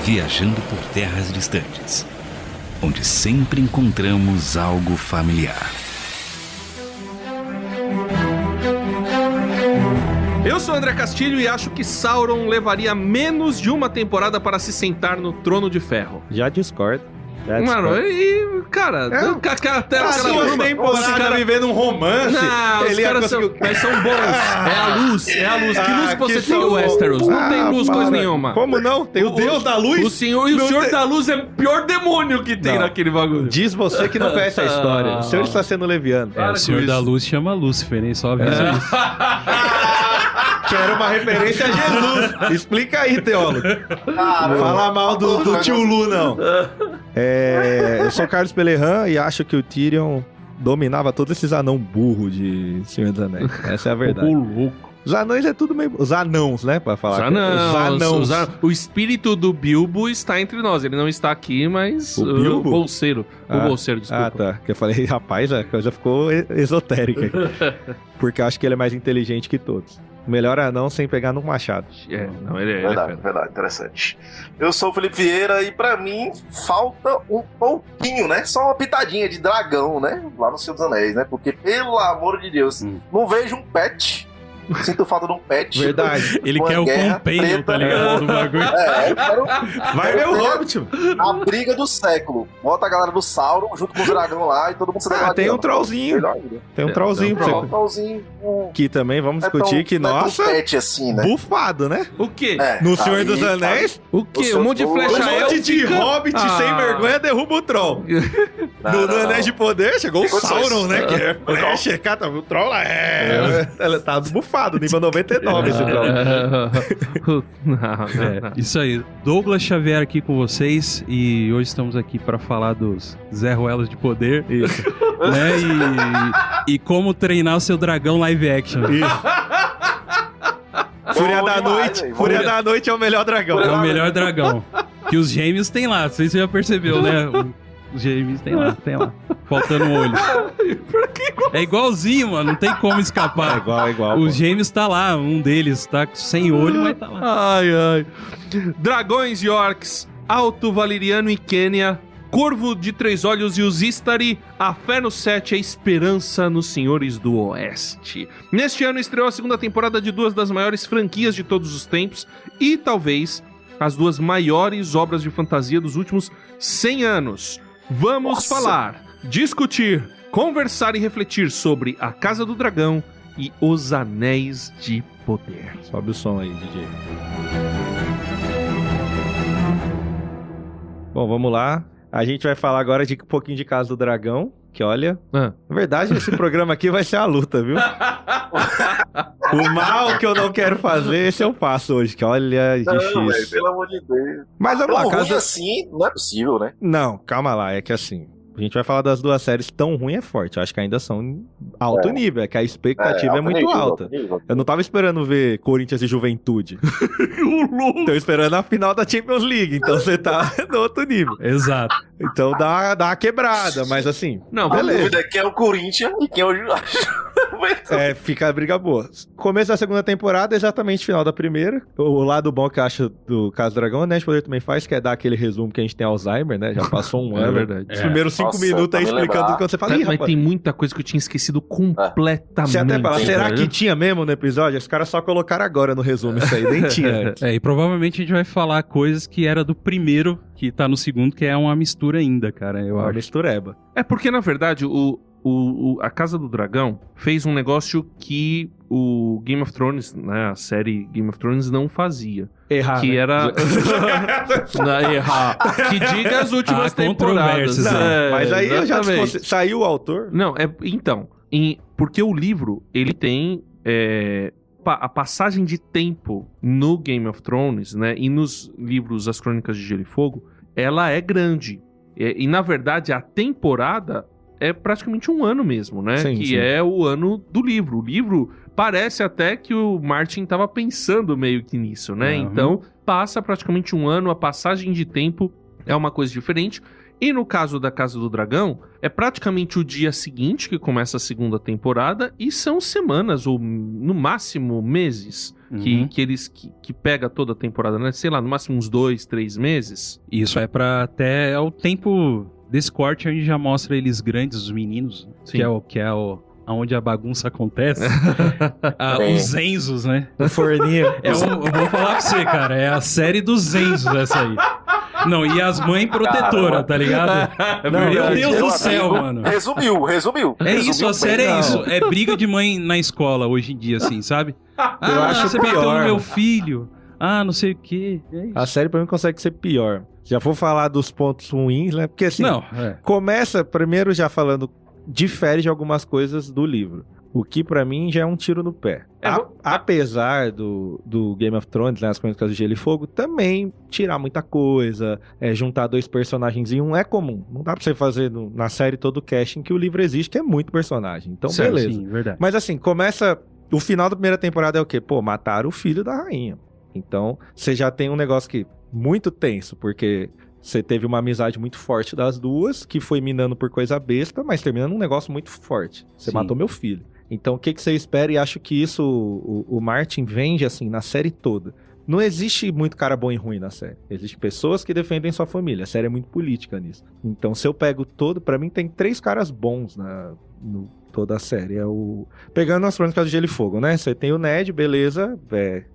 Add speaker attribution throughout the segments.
Speaker 1: viajando por terras distantes, onde sempre encontramos algo familiar.
Speaker 2: Eu sou André Castilho e acho que Sauron levaria menos de uma temporada para se sentar no Trono de Ferro.
Speaker 3: Já discordo.
Speaker 2: Mano, e, cara,
Speaker 3: duas temporadas vivendo um romance.
Speaker 2: Não, os caras são bons. É a luz. Que luz que você tem, o Westeros? Não tem luz, coisa nenhuma.
Speaker 3: Como não? Tem o Deus da Luz.
Speaker 2: O Senhor da Luz é o pior demônio que tem naquele bagulho.
Speaker 3: Diz você que não conhece a história. O senhor está sendo leviano.
Speaker 4: O Senhor da Luz chama Lúcifer, hein? Só avisa isso.
Speaker 3: Que era uma referência a Jesus. Explica aí, teólogo. Fala mal do tio Lu, não. Eu sou Carlos Pelerran e acho que o Tyrion dominava todos esses anão burro de Senhor dos Anéis. Essa é a verdade.
Speaker 2: Louco.
Speaker 3: Os anões é tudo meio... Os anãos, né? Pra falar.
Speaker 2: Os anãos. O espírito do Bilbo está entre nós. Ele não está aqui, mas...
Speaker 3: O Bilbo?
Speaker 2: Bolseiro. O Bolseiro, desculpa.
Speaker 3: Ah, tá. Que eu falei, rapaz, a coisa ficou esotérica. Porque eu acho que ele é mais inteligente que todos. O melhor anão sem pegar no machado.
Speaker 2: Ele é
Speaker 5: verdade, interessante. Eu sou o Felipe Vieira e pra mim falta um pouquinho, né? Só uma pitadinha de dragão, né? Lá no Senhor dos Anéis, né? Porque, pelo amor de Deus, não vejo um pet. Sinto falta de um pet.
Speaker 3: Verdade.
Speaker 4: Ele quer o companion, tá ligado? Do bagulho.
Speaker 3: Vai ver o Hobbit, mano.
Speaker 5: A briga do século. Bota a galera do Sauron junto com os dragão lá e todo mundo se dá
Speaker 3: tem um trollzinho. Tem um trollzinho pra você.
Speaker 5: Trollzinho.
Speaker 3: Que também vamos discutir que, nossa,
Speaker 5: pet assim, né?
Speaker 3: Bufado, né?
Speaker 2: O quê?
Speaker 3: No Senhor dos Anéis,
Speaker 2: o quê? Um monte de flecha
Speaker 3: um monte de Hobbit sem vergonha derruba o troll. No Anéis de Poder chegou o Sauron, né? Que é flecha, cata, o troll lá ela tá bufado, nível 99 esse troll.
Speaker 4: Isso aí. Douglas Xavier aqui com vocês e hoje estamos aqui para falar dos Zé Ruelas de Poder. Isso. Né? E como treinar o seu dragão live action.
Speaker 3: Isso. Fúria da Noite é o melhor dragão.
Speaker 4: É o melhor dragão. Que os gêmeos tem lá, não sei se você já percebeu, né? Os gêmeos tem lá. Faltando um olho. É igualzinho, mano, não tem como escapar.
Speaker 3: É igual.
Speaker 4: Os gêmeos tá lá, um deles tá sem olho, mas tá lá.
Speaker 2: Ai. Dragões e orcs, Alto Valeriano e Quenya, Corvo de Três Olhos e os Istari, a fé no Sete e a esperança nos Senhores do Oeste. Neste ano estreou a segunda temporada de duas das maiores franquias de todos os tempos e talvez as duas maiores obras de fantasia dos últimos 100 anos. Vamos falar, discutir, conversar e refletir sobre A Casa do Dragão e Os Anéis de Poder.
Speaker 3: Sobe o som aí, DJ. Bom, vamos lá. A gente vai falar agora de um pouquinho de Casa do Dragão, que olha... Na verdade, esse programa aqui vai ser a luta, viu? O mal que eu não quero fazer, esse eu faço hoje, que olha, é difícil.
Speaker 5: Não, véio, pelo amor de Deus.
Speaker 3: Mas vamos lá,
Speaker 5: Casa... assim, não é possível, né?
Speaker 3: Não, calma lá, é que assim... A gente vai falar das duas séries tão ruim é forte. Eu acho que ainda são alto nível. É que a expectativa é muito alta. Eu não tava esperando ver Corinthians e Juventude. Tô esperando a final da Champions League. Então você tá no outro nível.
Speaker 4: Exato.
Speaker 3: Então dá uma quebrada. Mas assim...
Speaker 2: Não,
Speaker 5: beleza. A dúvida é quem é o Corinthians e quem é o Juventude.
Speaker 3: Fica a briga boa. Começo da segunda temporada, exatamente final da primeira. O lado bom que eu acho do Casa do Dragão, né? A Poder também faz, que é dar aquele resumo que a gente tem Alzheimer, né? Já passou um ano.
Speaker 2: É verdade.
Speaker 3: Os primeiros 5 minutos aí explicando quando você fala.
Speaker 2: Mas tem muita coisa que eu tinha esquecido completamente.
Speaker 3: Você até fala, será que tinha mesmo no episódio? Os caras só colocaram agora no resumo isso aí, nem tinha.
Speaker 4: E provavelmente a gente vai falar coisas que era do primeiro, que tá no segundo, que é uma mistura ainda, cara. Eu acho. Uma
Speaker 3: mistureba.
Speaker 2: É porque, na verdade, a Casa do Dragão fez um negócio que o Game of Thrones, né, a série Game of Thrones não fazia.
Speaker 3: Errar,
Speaker 2: que
Speaker 3: né?
Speaker 2: era... errar. Que diga as últimas temporadas.
Speaker 3: Não, mas aí eu já saiu o autor.
Speaker 2: Não, então, porque o livro, ele tem a passagem de tempo no Game of Thrones, né, e nos livros As Crônicas de Gelo e Fogo, ela é grande. E na verdade, a temporada é praticamente um ano mesmo, né? Sim. É o ano do livro. O livro parece até que o Martin estava pensando meio que nisso, né? Então, passa praticamente um ano, a passagem de tempo é uma coisa diferente. E no caso da Casa do Dragão, é praticamente o dia seguinte que começa a segunda temporada e são semanas, ou no máximo meses, que pega toda a temporada, né? Sei lá, no máximo uns 2, 3 meses.
Speaker 4: Isso é pra até o tempo desse corte, a gente já mostra eles grandes, os meninos,
Speaker 2: Sim.
Speaker 4: que é onde a bagunça acontece. Os Enzos, né?
Speaker 3: O forninho.
Speaker 4: Eu vou falar pra você, cara, é a série dos Enzos essa aí. Não, e as mães protetoras, tá ligado? Meu Deus do céu, mano.
Speaker 5: Resumiu.
Speaker 4: É isso, a série
Speaker 3: bem,
Speaker 4: é
Speaker 3: não.
Speaker 4: isso. É briga de mãe na escola hoje em dia, assim, sabe?
Speaker 3: Eu acho
Speaker 4: você bateu
Speaker 3: pior.
Speaker 4: no meu filho. Não sei o quê. É isso.
Speaker 3: A série pra mim consegue ser pior. Já vou falar dos pontos ruins, né? Porque assim, começa primeiro já falando, difere de algumas coisas do livro. O que pra mim já é um tiro no pé. Apesar do Game of Thrones, né, as Crônicas do Gelo e Fogo, também tirar muita coisa, juntar 2 personagens em um é comum. Não dá pra você fazer na série todo o casting que o livro existe, que é muito personagem. Então,
Speaker 4: Certo,
Speaker 3: beleza.
Speaker 4: sim, verdade.
Speaker 3: Mas assim, começa... O final da primeira temporada é o quê? Pô, mataram o filho da rainha. Então, você já tem um negócio que muito tenso, porque... Você teve uma amizade muito forte das duas, que foi minando por coisa besta, mas terminando um negócio muito forte. Você
Speaker 4: Sim.
Speaker 3: matou meu filho. Então, o que você espera? E acho que isso o Martin vende, assim, na série toda. Não existe muito cara bom e ruim na série. Existem pessoas que defendem sua família. A série é muito política nisso. Então, se eu pego todo... Pra mim, tem 3 caras bons no toda a série. Pegando as Crônicas do Gelo e Fogo, né? Você tem o Ned, beleza.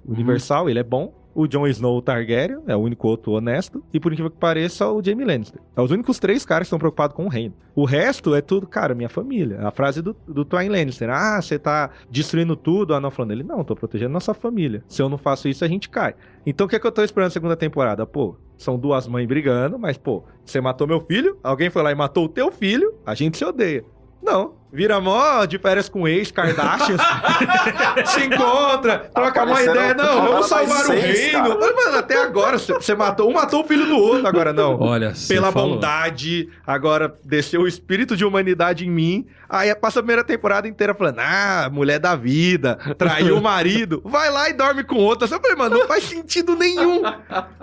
Speaker 3: Universal, ele é bom. O Jon Snow Targaryen, é o único outro honesto. E por incrível que pareça, o Jaime Lannister. É os únicos 3 caras que estão preocupados com o reino. O resto é tudo, cara, minha família. A frase do Tywin Lannister. Você tá destruindo tudo. Não, falando ele, não, tô protegendo nossa família. Se eu não faço isso, a gente cai. Então o que é que eu tô esperando na segunda temporada? Pô, são 2 mães brigando, mas, pô, você matou meu filho, alguém foi lá e matou o teu filho, a gente se odeia. Não, vira mó de férias com ex, Kardashians, se encontra, troca uma ideia, não, vamos salvar o reino. Mano, até agora, você matou o filho do outro, agora não.
Speaker 4: Olha,
Speaker 3: Pela
Speaker 4: falou.
Speaker 3: bondade, agora desceu o espírito de humanidade em mim, aí passa a primeira temporada inteira falando, mulher da vida, traiu o marido, vai lá e dorme com outra. Eu falei, mano, não faz sentido nenhum.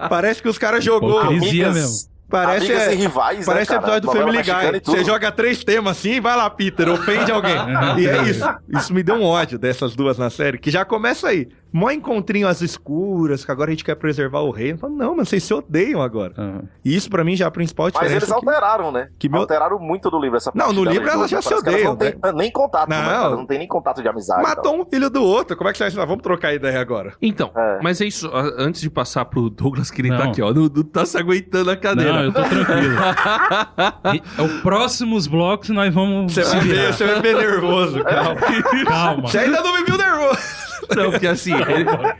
Speaker 3: Parece que os caras jogou...
Speaker 4: Hipocrisia mesmo.
Speaker 3: Parece
Speaker 5: amigas e rivais,
Speaker 3: parece
Speaker 5: né, cara?
Speaker 3: episódio do Family Guy. Você joga 3 temas assim, vai lá, Peter, ofende alguém. E é isso. Isso me deu um ódio dessas 2 na série, que já começa aí. Mó encontrinho às escuras, que agora a gente quer preservar o reino. Falo, não, mas vocês se odeiam agora. E isso pra mim já é a principal diferença.
Speaker 5: Mas eles alteraram, né?
Speaker 3: Que
Speaker 5: Alteraram muito do livro essa parte.
Speaker 3: Não, no livro elas já se odeiam.
Speaker 5: Não tem nem contato, não tem nem contato de amizade.
Speaker 3: Matou um filho do outro. Como é que você vai? Vamos trocar ideia agora.
Speaker 2: Então, mas é isso. Antes de passar pro Douglas, que ele tá
Speaker 4: Não.
Speaker 2: aqui, ó. Não tá se aguentando a cadeira.
Speaker 4: Não, eu tô tranquilo. Os próximos blocos nós vamos
Speaker 3: Você vai ver nervoso, calma.
Speaker 4: Calma.
Speaker 3: Você ainda não me viu nervoso.
Speaker 2: Não, porque assim,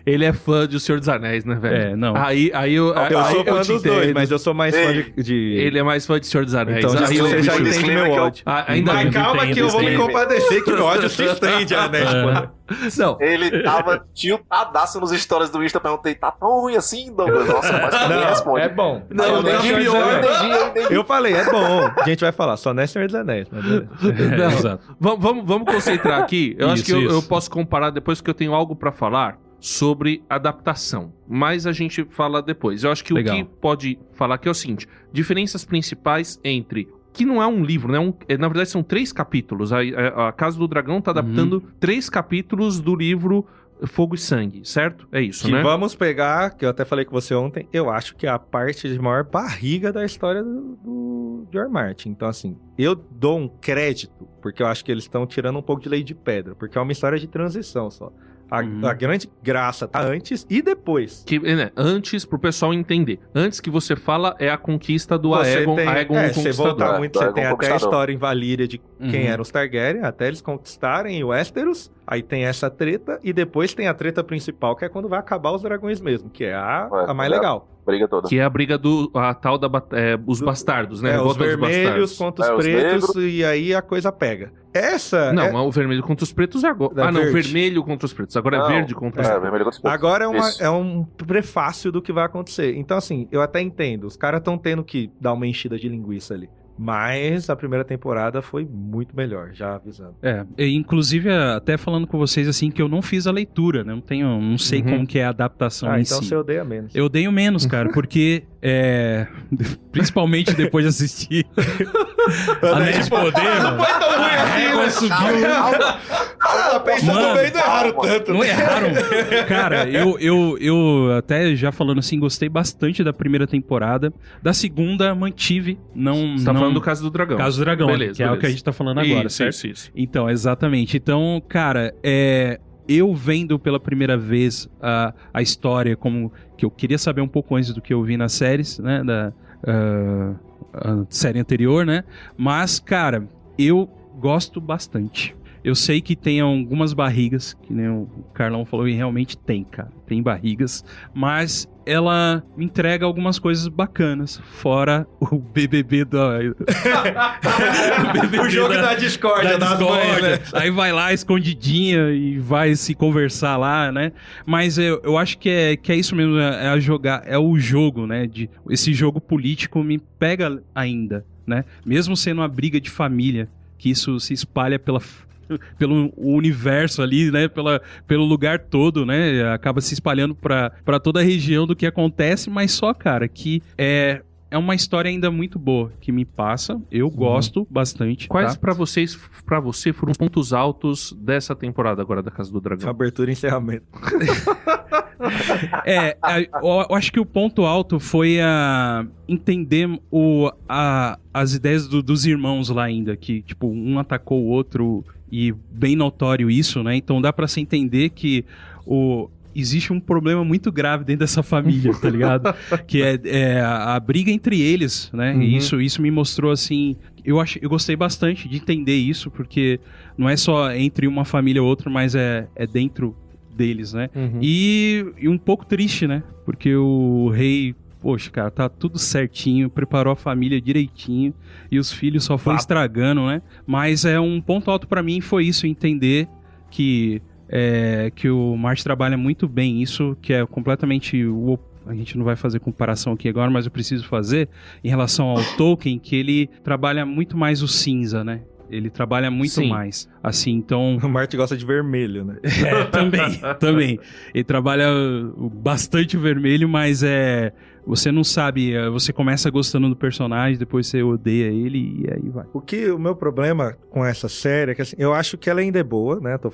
Speaker 2: ele é fã de O Senhor dos Anéis, né, velho?
Speaker 4: Não.
Speaker 2: Aí eu
Speaker 3: sou fã
Speaker 2: te
Speaker 3: dos dois,
Speaker 2: entendo.
Speaker 3: mas eu sou mais fã de...
Speaker 2: Ele é mais fã de Senhor dos Anéis.
Speaker 3: Então,
Speaker 2: Aí
Speaker 3: você já
Speaker 2: eu-
Speaker 3: entende meu ódio.
Speaker 2: Ainda
Speaker 3: Mas
Speaker 2: bem.
Speaker 3: calma que eu vou me
Speaker 4: entendo.
Speaker 3: compadecer, que meu ódio se estende, né?
Speaker 2: Não,
Speaker 5: Ele tava tiltadaço nos stories do Insta, perguntei, tá tão ruim assim, Douglas? Nossa, mas ninguém responde.
Speaker 3: É bom.
Speaker 2: Não,
Speaker 5: eu entendi,
Speaker 2: não,
Speaker 5: eu entendi.
Speaker 3: Eu falei, é bom. A gente vai falar, só não é Senhor dos Anéis. Mas beleza.
Speaker 2: Não.
Speaker 4: Exato.
Speaker 2: Vamos concentrar aqui. Eu acho
Speaker 4: Isso,
Speaker 2: que eu
Speaker 4: isso.
Speaker 2: posso comparar depois, que eu tenho algo pra falar sobre adaptação. Mas a gente fala depois. Eu acho que
Speaker 4: Legal.
Speaker 2: o que pode falar aqui é o seguinte: diferenças principais entre... Que não é um livro, né? Na verdade, são 3 capítulos. A Casa do Dragão tá adaptando 3 capítulos do livro Fogo e Sangue, certo? É isso,
Speaker 3: Que
Speaker 2: né?
Speaker 3: vamos pegar, que eu até falei com você ontem, eu acho que é a parte de maior barriga da história do George Martin. Então, assim, eu dou um crédito, porque eu acho que eles estão tirando um pouco de lei de pedra, porque é uma história de transição só. A grande graça tá antes e depois.
Speaker 2: Que, né, antes, pro pessoal entender. Antes que você fala é a conquista do Aegon, Aegon o
Speaker 3: você
Speaker 2: Conquistador.
Speaker 3: voltar muito, você
Speaker 5: Aegon
Speaker 3: tem até a
Speaker 5: Conquistador.
Speaker 3: história em Valíria de quem eram os Targaryen, até eles conquistarem o Westeros, aí tem essa treta, e depois tem a treta principal, que é quando vai acabar os dragões mesmo, que é a mais legal.
Speaker 5: Briga toda.
Speaker 2: Que é a briga a tal da os bastardos, né?
Speaker 3: Os
Speaker 2: Revolta dos
Speaker 3: vermelhos
Speaker 2: bastardos.
Speaker 3: contra os
Speaker 5: os
Speaker 3: pretos, e aí a coisa pega. Essa...
Speaker 2: Não, o vermelho contra os pretos é agora.
Speaker 3: É
Speaker 2: Não,
Speaker 3: verde.
Speaker 2: vermelho contra os pretos. Agora é verde contra os pretos.
Speaker 5: vermelho contra os pretos.
Speaker 3: Agora
Speaker 5: Isso.
Speaker 3: é um prefácio do que vai acontecer. Então, assim, eu até entendo. Os caras estão tendo que dar uma enchida de linguiça ali. Mas a primeira temporada foi muito melhor, já avisando.
Speaker 4: Inclusive, até falando com vocês, assim, que eu não fiz a leitura, né? Não sei como que é a adaptação em
Speaker 3: Então
Speaker 4: si.
Speaker 3: você odeia menos.
Speaker 4: Eu odeio menos, cara, porque Principalmente depois de assistir Anéis de Poder, mano.
Speaker 3: Não foi tão ruim
Speaker 4: A
Speaker 3: assim,
Speaker 4: régua
Speaker 3: né?
Speaker 4: subiu.
Speaker 3: Pensando
Speaker 4: Mano,
Speaker 3: bem, não erraram tanto.
Speaker 4: Não erraram. Cara, eu até já falando assim, gostei bastante da primeira temporada. Da segunda, mantive.
Speaker 2: Você tá falando do Caso do Dragão.
Speaker 4: Caso do Dragão,
Speaker 2: Beleza,
Speaker 4: que é o que a gente tá falando agora,
Speaker 2: isso,
Speaker 4: certo?
Speaker 2: Isso.
Speaker 4: Então, exatamente. Então, cara, eu vendo pela primeira vez a história, como que eu queria saber um pouco antes do que eu vi nas séries, né, a série anterior, né, mas, cara, eu gosto bastante. Eu sei que tem algumas barrigas, que nem o Carlão falou, e realmente tem, cara. Tem barrigas, mas ela me entrega algumas coisas bacanas, fora o BBB
Speaker 3: O jogo da discórdia, das mães, né?
Speaker 4: Aí vai lá escondidinha e vai se conversar lá, né? Mas eu acho que é isso mesmo, é o jogo, né? Esse jogo político me pega ainda, né? Mesmo sendo uma briga de família, que isso se espalha pelo universo ali, né, pelo lugar todo, né, acaba se espalhando pra toda a região do que acontece, mas só, cara, que é uma história ainda muito boa, que me passa, eu gosto bastante.
Speaker 2: Quais
Speaker 4: tá?
Speaker 2: pra você foram pontos altos dessa temporada agora da Casa do Dragão?
Speaker 3: Abertura e encerramento.
Speaker 4: Eu acho que o ponto alto foi entender as ideias dos irmãos lá ainda, que, tipo, um atacou o outro e bem notório isso, né? Então dá pra se entender que existe um problema muito grave dentro dessa família, tá ligado? Que é a briga entre eles, né?
Speaker 2: Uhum.
Speaker 4: E isso me mostrou, assim... Eu gostei bastante de entender isso, porque não é só entre uma família ou outra, mas é dentro deles, né?
Speaker 2: Uhum.
Speaker 4: E um pouco triste, né? Porque o rei... Poxa, cara, tá tudo certinho, preparou a família direitinho e os filhos só foram estragando, né? Mas um ponto alto pra mim foi isso, entender que o Martin trabalha muito bem isso, que é completamente a gente não vai fazer comparação aqui agora, mas eu preciso fazer em relação ao Tolkien, que ele trabalha muito mais o cinza, né? Ele trabalha muito mais, assim, então...
Speaker 3: O Martin gosta de vermelho, né?
Speaker 4: Também. Ele trabalha bastante o vermelho, mas você não sabe, você começa gostando do personagem, depois você odeia ele e aí vai.
Speaker 3: O meu problema com essa série é que, assim, eu acho que ela ainda é boa, né? Tô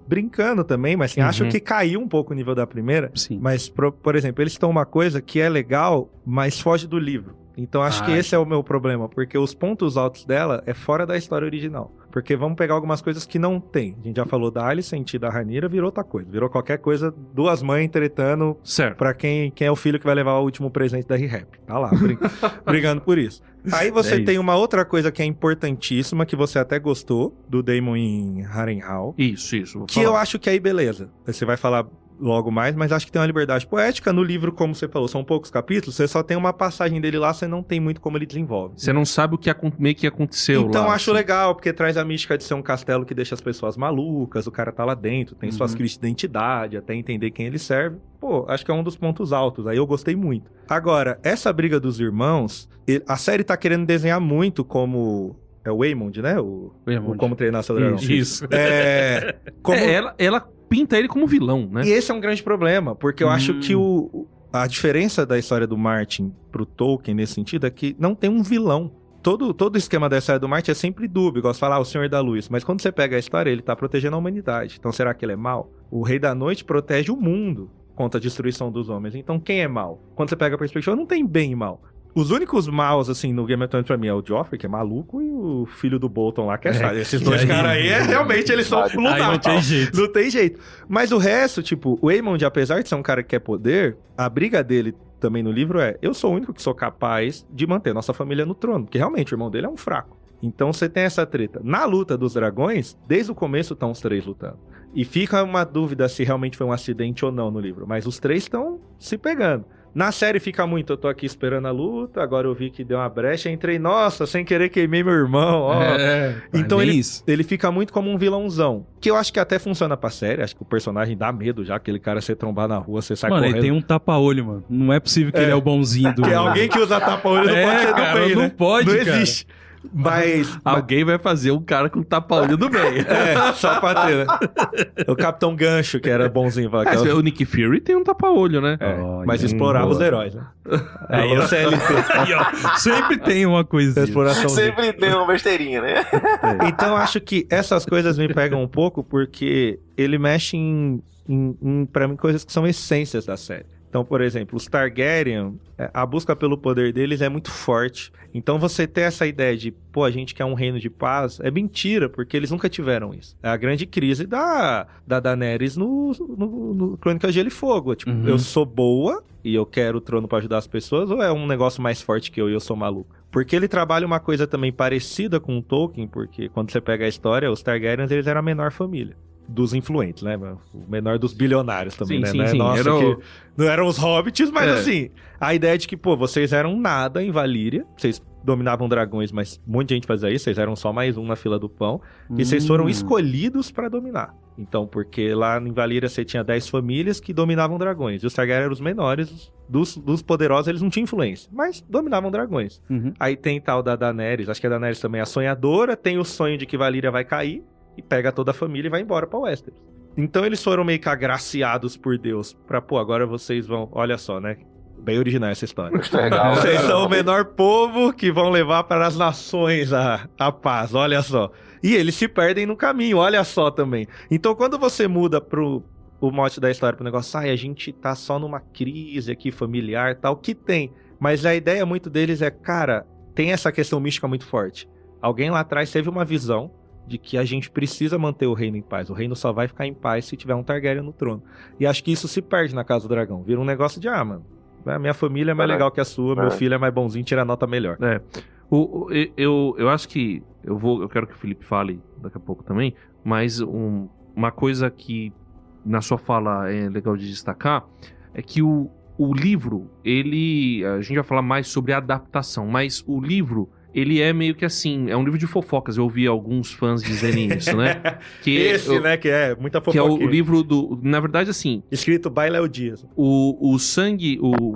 Speaker 3: brincando também, mas assim, acho que caiu um pouco o nível da primeira.
Speaker 4: Sim.
Speaker 3: Mas, por exemplo, eles estão uma coisa que é legal, mas foge do livro. Então acho que esse é o meu problema, porque os pontos altos dela é fora da história original. Porque vamos pegar algumas coisas que não tem. A gente já falou da Alicent e da Rhaenyra, virou outra coisa. Virou qualquer coisa, duas mães tretando pra quem é o filho que vai levar o último presente da Rehab. Tá lá, brigando por isso. Aí você tem uma outra coisa que é importantíssima, que você até gostou, do Daemon em Harrenhal.
Speaker 2: Isso.
Speaker 3: Que eu acho que aí beleza. Você vai falar logo mais, mas acho que tem uma liberdade poética. No livro, como você falou, são poucos capítulos, você só tem uma passagem dele lá, você não tem muito como ele desenvolve.
Speaker 2: Você não sabe o que meio que aconteceu lá.
Speaker 3: Então acho
Speaker 2: assim.
Speaker 3: legal, porque traz a mística de ser um castelo que deixa as pessoas malucas, o cara tá lá dentro, tem suas crises de identidade, até entender quem ele serve. Pô, acho que é um dos pontos altos, aí eu gostei muito. Agora, essa briga dos irmãos, a série tá querendo desenhar muito como... É o Waymond, né? O Como Treinar Seu Dragão.
Speaker 2: Isso.
Speaker 3: Como...
Speaker 2: Ela pinta ele como vilão, né?
Speaker 3: E esse é um grande problema, porque eu acho que a diferença da história do Martin pro Tolkien nesse sentido é que não tem um vilão. Todo o esquema da história do Martin é sempre dúbio, igual você falar, o Senhor da Luz. Mas quando você pega a história, ele tá protegendo a humanidade. Então será que ele é mau? O Rei da Noite protege o mundo contra a destruição dos homens. Então quem é mau? Quando você pega a perspectiva, não tem bem e mal. Os únicos maus, assim, no Game of Thrones pra mim é o Joffrey, que é maluco, e o filho do Bolton lá, que é sábio. Esses dois caras aí, realmente, eles são lutar.
Speaker 4: Não tem jeito.
Speaker 3: Não tem jeito. Mas o resto, tipo, o Aemond, apesar de ser um cara que quer poder, a briga dele também no livro eu sou o único que sou capaz de manter nossa família no trono. Porque realmente o irmão dele é um fraco. Então você tem essa treta. Na luta dos dragões, desde o começo estão os três lutando. E fica uma dúvida se realmente foi um acidente ou não no livro. Mas os três estão se pegando. Na série fica muito, eu tô aqui esperando a luta, agora eu vi que deu uma brecha, entrei, nossa, sem querer queimei meu irmão, ó. Então ele fica muito como um vilãozão, que eu acho que até funciona pra série, acho que o personagem dá medo já, aquele cara se trombar na rua, você sai correndo.
Speaker 4: Mano, ele tem um tapa-olho, mano, não é possível que ele é o bonzinho do...
Speaker 3: Que alguém que usa tapa-olho não pode ser
Speaker 4: cara,
Speaker 3: do bem,
Speaker 4: não
Speaker 3: né?
Speaker 4: pode,
Speaker 3: não
Speaker 4: cara.
Speaker 3: existe. Mas...
Speaker 2: Alguém vai fazer um cara com tapa-olho do bem.
Speaker 3: só pra ter, né? O Capitão Gancho, que era bonzinho.
Speaker 2: O Nick Fury tem um tapa-olho, né?
Speaker 3: Mas explorava os heróis, né? Alô, CLT.
Speaker 4: Aí, ó, sempre tem uma coisinha.
Speaker 5: Sempre tem uma besteirinha, né?
Speaker 3: Então, acho que essas coisas me pegam um pouco, porque ele mexe em pra mim, coisas que são essências da série. Então, por exemplo, os Targaryen, a busca pelo poder deles é muito forte. Então, você ter essa ideia de, a gente quer um reino de paz, é mentira, porque eles nunca tiveram isso. É a grande crise da Daenerys no Crônicas de Gelo e Fogo. Tipo, eu sou boa e eu quero o trono pra ajudar as pessoas, ou é um negócio mais forte que eu e eu sou maluco? Porque ele trabalha uma coisa também parecida com o Tolkien, porque quando você pega a história, os Targaryens, eles eram a menor família dos influentes, né? O menor dos bilionários também,
Speaker 2: sim,
Speaker 3: né?
Speaker 2: Sim.
Speaker 3: Nossa, que não eram os hobbits, mas assim, a ideia de que, vocês eram nada em Valíria, vocês dominavam dragões, mas um monte de gente fazia isso, vocês eram só mais um na fila do pão, e vocês foram escolhidos pra dominar. Então, porque lá em Valíria você tinha 10 famílias que dominavam dragões, e os Targaryen eram os menores, dos poderosos eles não tinham influência, mas dominavam dragões. Aí tem tal da Daenerys, acho que a Daenerys também é a sonhadora, tem o sonho de que Valíria vai cair, e pega toda a família e vai embora pra Westeros. Então eles foram meio que agraciados por Deus pra, agora vocês vão... Olha só, né? Bem original essa história.
Speaker 5: Legal,
Speaker 3: vocês são o menor povo que vão levar para as nações a paz, olha só. E eles se perdem no caminho, olha só também. Então quando você muda o mote da história pro negócio, a gente tá só numa crise aqui familiar tal, que tem. Mas a ideia muito deles é, cara, tem essa questão mística muito forte. Alguém lá atrás teve uma visão de que a gente precisa manter o reino em paz. O reino só vai ficar em paz se tiver um Targaryen no trono. E acho que isso se perde na Casa do Dragão. Vira um negócio de, mano, a minha família é mais legal que a sua, meu filho é mais bonzinho, tira a nota melhor.
Speaker 2: Eu acho que... Eu quero que o Felipe fale daqui a pouco também, mas uma coisa que na sua fala é legal de destacar é que o livro, a gente vai falar mais sobre a adaptação, mas o livro... Ele é meio que assim, é um livro de fofocas. Eu ouvi alguns fãs dizerem isso, né?
Speaker 3: Né? Que é muita fofoca.
Speaker 2: Que é o livro do... Na verdade, assim...
Speaker 3: Escrito by Léo Dias.
Speaker 2: O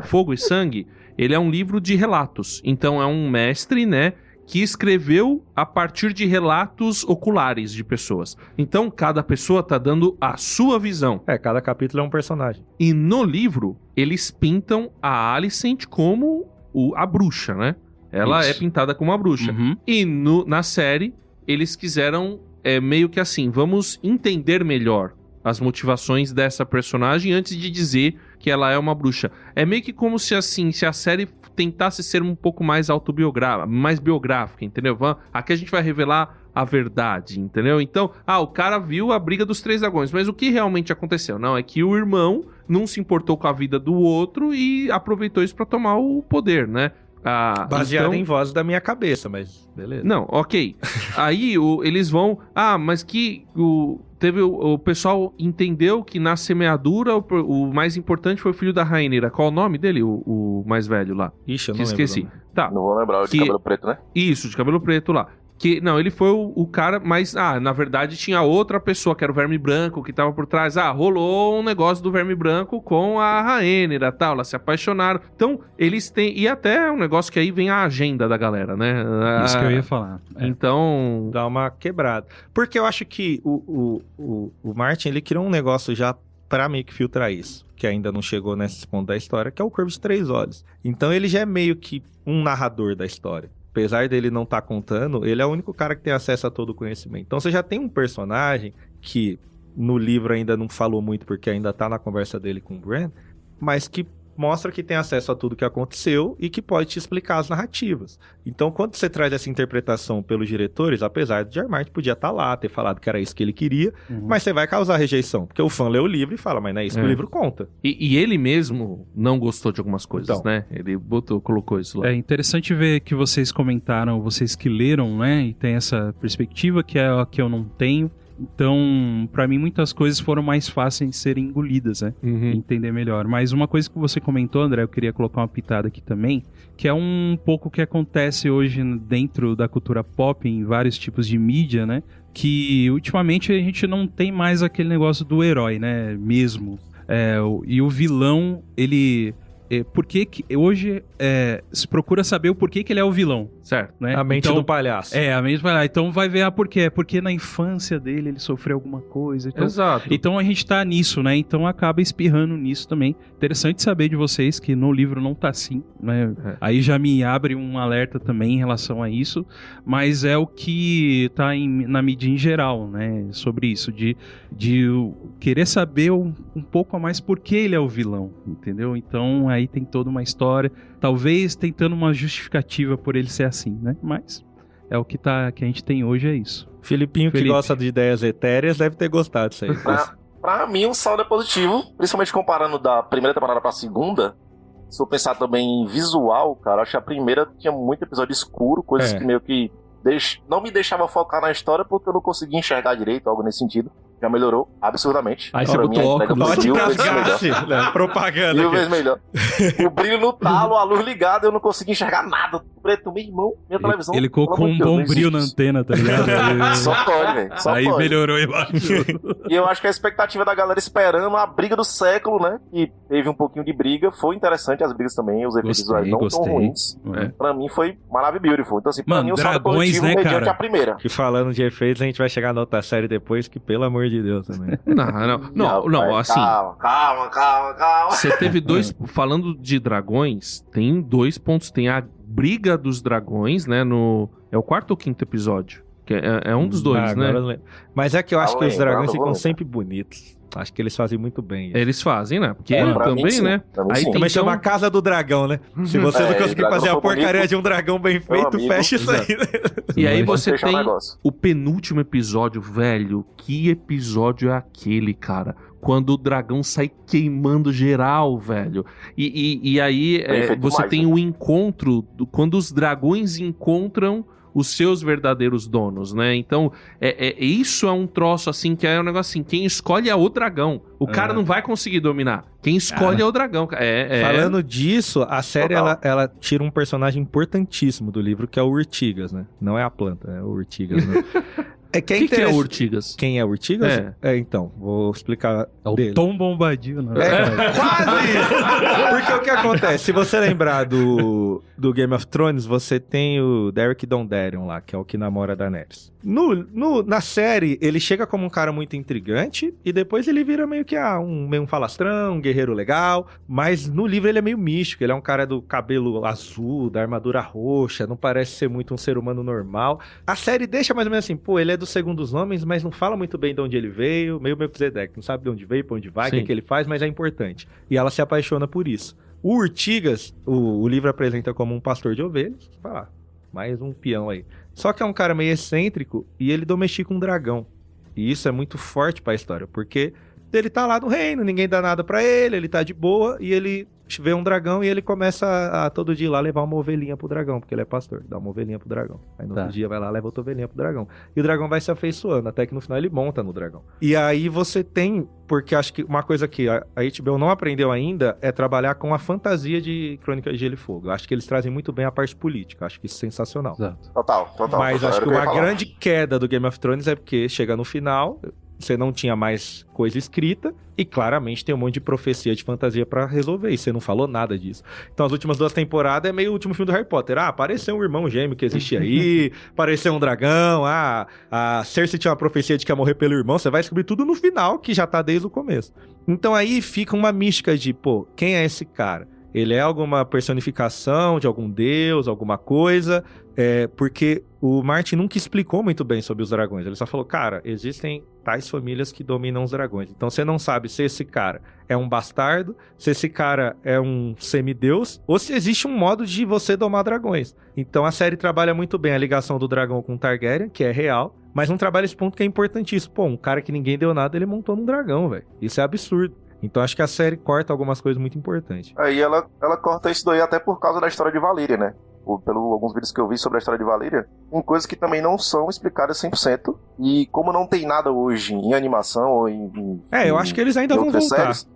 Speaker 2: Fogo e Sangue, ele é um livro de relatos. Então, é um mestre, né? Que escreveu a partir de relatos oculares de pessoas. Então, cada pessoa tá dando a sua visão.
Speaker 3: Cada capítulo é um personagem.
Speaker 2: E no livro, eles pintam a Alicent como a bruxa, né? Ela é pintada como uma bruxa. E na série, eles quiseram meio que assim, vamos entender melhor as motivações dessa personagem antes de dizer que ela é uma bruxa. É meio que como se a série tentasse ser um pouco mais autobiográfica, mais biográfica, entendeu? Aqui a gente vai revelar a verdade, entendeu? Então, o cara viu a briga dos 3 dragões, mas o que realmente aconteceu? Não, é que o irmão não se importou com a vida do outro e aproveitou isso pra tomar o poder, né?
Speaker 3: Baseado em vozes da minha cabeça, mas beleza.
Speaker 2: Não, ok. Aí eles vão... mas que o pessoal entendeu que na semeadura o mais importante foi o filho da Rhaenyra. Qual o nome dele? O mais velho lá.
Speaker 3: Ixi, eu não
Speaker 2: esqueci. Tá.
Speaker 5: Não vou lembrar, o de cabelo preto, né?
Speaker 2: Isso, de cabelo preto lá. Não, ele foi o cara, mas, na verdade tinha outra pessoa, que era o Verme Branco, que tava por trás. Rolou um negócio do Verme Branco com a Rhaenyra, tal, elas se apaixonaram. Então, eles têm, e até um negócio que aí vem a agenda da galera, né?
Speaker 4: Isso que eu ia falar.
Speaker 2: Então...
Speaker 3: Dá uma quebrada. Porque eu acho que o Martin, ele criou um negócio já pra meio que filtrar isso, que ainda não chegou nesse ponto da história, que é o Corvo de 3 Olhos. Então, ele já é meio que um narrador da história. Apesar dele não estar contando, ele é o único cara que tem acesso a todo o conhecimento. Então você já tem um personagem que no livro ainda não falou muito porque ainda tá na conversa dele com o Bran, mas que mostra que tem acesso a tudo que aconteceu e que pode te explicar as narrativas. Então, quando você traz essa interpretação pelos diretores, apesar de George Martin podia estar lá, ter falado que era isso que ele queria, mas você vai causar rejeição, porque o fã lê o livro e fala, mas não é isso que o livro conta.
Speaker 2: E ele mesmo não gostou de algumas coisas, né? Ele colocou isso lá.
Speaker 4: É interessante ver que vocês comentaram, vocês que leram, né? E tem essa perspectiva que é a que eu não tenho. Então, pra mim, muitas coisas foram mais fáceis de serem engolidas, né? Entender melhor. Mas uma coisa que você comentou, André, eu queria colocar uma pitada aqui também, que é um pouco o que acontece hoje dentro da cultura pop, em vários tipos de mídia, né? Que, ultimamente, a gente não tem mais aquele negócio do herói, né? Mesmo. E o vilão, ele por que hoje se procura saber o porquê que ele é o vilão,
Speaker 2: Certo.
Speaker 4: né?
Speaker 3: A mente
Speaker 4: Então,
Speaker 3: do palhaço.
Speaker 4: a mente vai lá. Então vai ver por quê. É porque na infância dele ele sofreu alguma coisa. Então,
Speaker 2: Exato.
Speaker 4: então a gente tá nisso, né? Então acaba espirrando nisso também. Interessante saber de vocês que no livro não tá assim, né? Aí já me abre um alerta também em relação a isso, mas é o que tá na mídia em geral, né? Sobre isso, de querer saber um pouco a mais por que ele é o vilão, entendeu? Então aí tem toda uma história, talvez tentando uma justificativa por ele ser assim, né? Mas é o que a gente tem hoje, é isso.
Speaker 3: Filipinho, que
Speaker 4: Felipe.
Speaker 3: gosta de ideias etéreas, deve ter gostado disso aí.
Speaker 5: Pra mim, o saldo é positivo, principalmente comparando da primeira temporada pra segunda. Se eu pensar também em visual, cara, acho que a primeira tinha muito episódio escuro, coisas que meio que não me deixava focar na história porque eu não conseguia enxergar direito, algo nesse sentido. Já melhorou absurdamente.
Speaker 2: Aí você
Speaker 5: Pra mim,
Speaker 2: botou
Speaker 5: a entrega
Speaker 2: óculos.
Speaker 5: foi
Speaker 3: Bote
Speaker 5: mil
Speaker 3: das
Speaker 5: vezes melhor.
Speaker 3: gases, né? Propaganda
Speaker 5: Mil
Speaker 3: aqui.
Speaker 5: vezes melhor. O brilho no talo, a luz ligada, eu não conseguia enxergar nada. Preto, meu irmão, minha televisão.
Speaker 4: Ele colocou
Speaker 5: pelo
Speaker 4: um
Speaker 5: amor de Deus,
Speaker 4: bom
Speaker 5: não
Speaker 4: brilho na
Speaker 5: existe
Speaker 4: antena, tá ligado?
Speaker 5: isso. Só pode, velho. Só
Speaker 4: Aí
Speaker 5: pode.
Speaker 4: melhorou embaixo.
Speaker 5: E eu acho que a expectativa da galera esperando a briga do século, né? Que teve um pouquinho de briga. Foi interessante as brigas também. Os efeitos visuais não tão ruins. Pra mim foi maravilhoso. Então, assim, pra
Speaker 4: Mano,
Speaker 5: mim o saldo
Speaker 4: dragões,
Speaker 5: positivo
Speaker 4: né,
Speaker 5: mediante
Speaker 4: cara?
Speaker 5: a primeira.
Speaker 3: Que falando de efeitos, a gente vai chegar na outra série depois, que pelo amor de Deus também.
Speaker 2: Não, assim.
Speaker 5: Calma.
Speaker 2: Você teve dois. Falando de dragões, tem 2 pontos. Tem a briga dos dragões, né? É o 4º ou 5º episódio? Que é um dos dois,
Speaker 3: Agora
Speaker 2: né?
Speaker 3: eu não lembro. Mas é que eu acho que os dragões
Speaker 5: lembro.
Speaker 3: ficam sempre bonitos. Acho que eles fazem muito bem isso.
Speaker 2: Eles fazem, né? Porque
Speaker 5: Pra mim,
Speaker 2: também,
Speaker 5: sim.
Speaker 2: né?
Speaker 5: Pra mim,
Speaker 2: Aí
Speaker 5: sim.
Speaker 2: tem
Speaker 3: Também
Speaker 2: então-
Speaker 3: chama a Casa do Dragão, né? Se você não conseguir
Speaker 5: dragão
Speaker 3: fazer a
Speaker 5: for
Speaker 3: porcaria
Speaker 5: bonito,
Speaker 3: de um dragão bem feito,
Speaker 5: amigo,
Speaker 3: fecha isso aí. né?
Speaker 2: E aí
Speaker 5: Pode
Speaker 2: você
Speaker 5: fechar o
Speaker 2: tem
Speaker 5: negócio.
Speaker 2: o penúltimo episódio, velho. Que episódio é aquele, cara? Quando o dragão sai queimando geral, velho. E aí
Speaker 5: Bem feito
Speaker 2: você
Speaker 5: demais,
Speaker 2: tem
Speaker 5: né?
Speaker 2: o encontro, quando os dragões encontram os seus verdadeiros donos, né? Então, isso é um troço assim, que é um negócio assim, quem escolhe é o dragão. O cara não vai conseguir dominar. Quem escolhe é o dragão.
Speaker 3: Falando disso, a série
Speaker 5: Total.
Speaker 3: ela tira um personagem importantíssimo do livro, que é o Urtigas, né? Não é a planta, é o Urtigas. Né?
Speaker 2: O que é o Urtigas?
Speaker 3: Quem é Urtigas? Então, vou explicar
Speaker 4: É o
Speaker 3: dele.
Speaker 4: Tom Bombadil, né?
Speaker 3: Quase isso! Porque o que acontece? Se você lembrar do Game of Thrones, você tem o Derek Dondarrion lá, que é o que namora da Daenerys. Na série, ele chega como um cara muito intrigante e depois ele vira meio que meio um falastrão, um guerreiro legal, mas no livro ele é meio místico, ele é um cara do cabelo azul, da armadura roxa, não parece ser muito um ser humano normal. A série deixa mais ou menos assim, pô, ele é dos segundos homens, mas não fala muito bem de onde ele veio, meio Melquisedeque, não sabe de onde veio, pra onde vai, o que ele faz, mas é importante. E ela se apaixona por isso. O Urtigas, o livro apresenta como um pastor de ovelhas, fala, mais um peão aí. Só que é um cara meio excêntrico e ele domestica um dragão. E isso é muito forte pra história, porque ele tá lá no reino, ninguém dá nada pra ele, ele tá de boa e ele vê um dragão e ele começa a todo dia ir lá levar uma ovelhinha pro dragão, porque ele é pastor, dá uma ovelhinha pro dragão. Aí no outro dia vai lá, leva outra ovelhinha pro dragão. E o dragão vai se afeiçoando, até que no final ele monta no dragão. E aí você tem, porque acho que uma coisa que a HBO não aprendeu ainda é trabalhar com a fantasia de Crônicas de Gelo e Fogo. Eu acho que eles trazem muito bem a parte política, acho que isso é sensacional.
Speaker 4: Exato.
Speaker 5: Total.
Speaker 3: Mas acho
Speaker 5: Era
Speaker 3: que
Speaker 5: o eu ia
Speaker 3: uma
Speaker 5: falar.
Speaker 3: grande queda do Game of Thrones é porque chega no final, você não tinha mais coisa escrita e claramente tem um monte de profecia de fantasia pra resolver e você não falou nada disso. Então as últimas 2 temporadas é meio o último filme do Harry Potter. Apareceu um irmão gêmeo que existia aí, apareceu um dragão, a Cersei tinha uma profecia de que ia morrer pelo irmão, você vai descobrir tudo no final, que já tá desde o começo. Então aí fica uma mística de, pô, quem é esse cara? Ele é alguma personificação de algum deus, alguma coisa? Porque o Martin nunca explicou muito bem sobre os dragões. Ele só falou, cara, existem tais famílias que dominam os dragões. Então você não sabe se esse cara é um bastardo, se esse cara é um semideus, ou se existe um modo de você domar dragões. Então a série trabalha muito bem a ligação do dragão com o Targaryen, que é real, mas não trabalha esse ponto que é importantíssimo. Pô, um cara que ninguém deu nada, ele montou num dragão, velho. Isso é absurdo. Então acho que a série corta algumas coisas muito importantes.
Speaker 5: Aí ela corta isso daí até por causa da história de Valyria, né? Pelo alguns vídeos que eu vi sobre a história de Valyria, tem coisas que também não são explicadas 100%. E como não tem nada hoje em animação ou
Speaker 3: eu acho que eles ainda vão
Speaker 5: outras
Speaker 3: voltar.
Speaker 5: séries,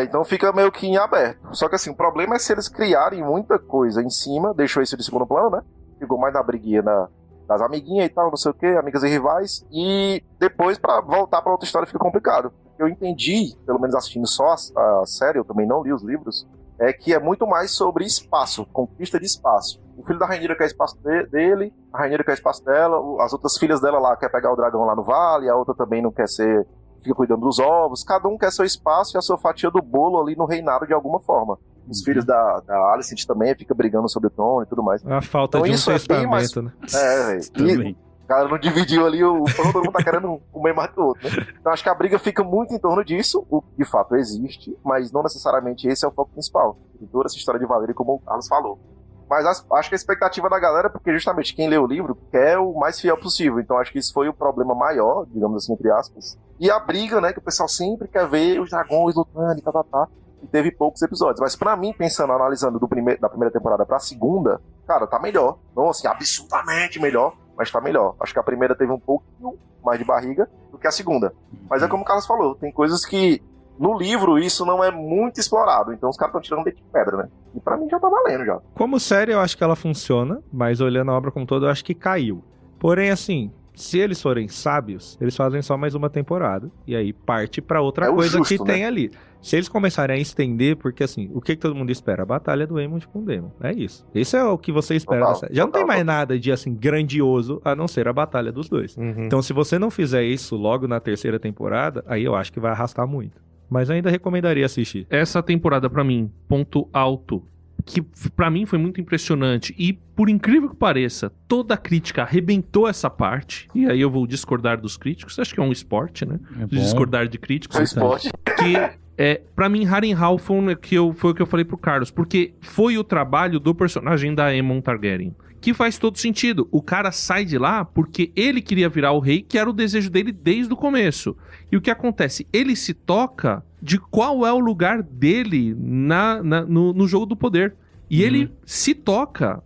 Speaker 5: então fica meio que em aberto. Só que assim, o problema é se eles criarem muita coisa em cima, deixou isso de segundo plano, né? Ficou mais na briguinha das amiguinhas e tal, não sei o que, amigas e rivais. E depois pra voltar pra outra história fica complicado. Eu entendi, pelo menos assistindo só a série, eu também não li os livros, é que é muito mais sobre espaço, conquista de espaço. O filho da Rhaenyra quer espaço dele, a Rhaenyra quer espaço dela, as outras filhas dela lá quer pegar o dragão lá no vale, a outra também não quer ser, fica cuidando dos ovos, cada um quer seu espaço e a sua fatia do bolo ali no reinado de alguma forma. Os filhos da Alicent também fica brigando sobre o trono e tudo mais.
Speaker 3: A falta
Speaker 5: Então
Speaker 3: de um
Speaker 5: isso é bem mais...
Speaker 3: testamento, né?
Speaker 5: velho. O cara não dividiu ali o pão, todo mundo tá querendo comer mais do outro, né? Então acho que a briga fica muito em torno disso, o que de fato existe, mas não necessariamente esse é o foco principal. Tem toda essa história de Valyria, como o Carlos falou. Mas acho que a expectativa da galera, porque justamente quem lê o livro quer o mais fiel possível. Então acho que isso foi o problema maior, digamos assim, entre aspas. E a briga, né, que o pessoal sempre quer ver os dragões lutando e tá. E teve poucos episódios. Mas pra mim, pensando, analisando da primeira temporada pra segunda, cara, tá melhor. Não assim, absurdamente melhor, mas tá melhor. Acho que a primeira teve um pouquinho mais de barriga do que a segunda. Mas é como o Carlos falou, tem coisas que no livro isso não é muito explorado. Então os caras estão tirando leite de pedra, né? E pra mim já tá valendo já.
Speaker 3: Como série, eu acho que ela funciona, mas olhando a obra como todo, eu acho que caiu. Porém, assim, se eles forem sábios, eles fazem só mais uma temporada. E aí parte pra outra coisa justo, que tem ali. Se eles começarem a estender, porque assim, o que todo mundo espera? A batalha do Aemond com o Daemon. É isso. Esse é o que você espera. Já não tem mais nada de assim grandioso a não ser a batalha dos dois. Então, se você não fizer isso logo na terceira temporada, aí eu acho que vai arrastar muito. Mas eu ainda recomendaria assistir.
Speaker 2: Essa temporada, pra mim, ponto alto, que pra mim foi muito impressionante. E, por incrível que pareça, toda a crítica arrebentou essa parte. E aí eu vou discordar dos críticos. Acho que é um esporte, né? Discordar de críticos.
Speaker 5: É um esporte.
Speaker 2: Que, pra mim, Harrenhal foi o que eu falei pro Carlos. Porque foi o trabalho do personagem da Aemon Targaryen. Que faz todo sentido. O cara sai de lá porque ele queria virar o rei, que era o desejo dele desde o começo. E o que acontece? Ele se toca de qual é o lugar dele no jogo do poder. E ele se toca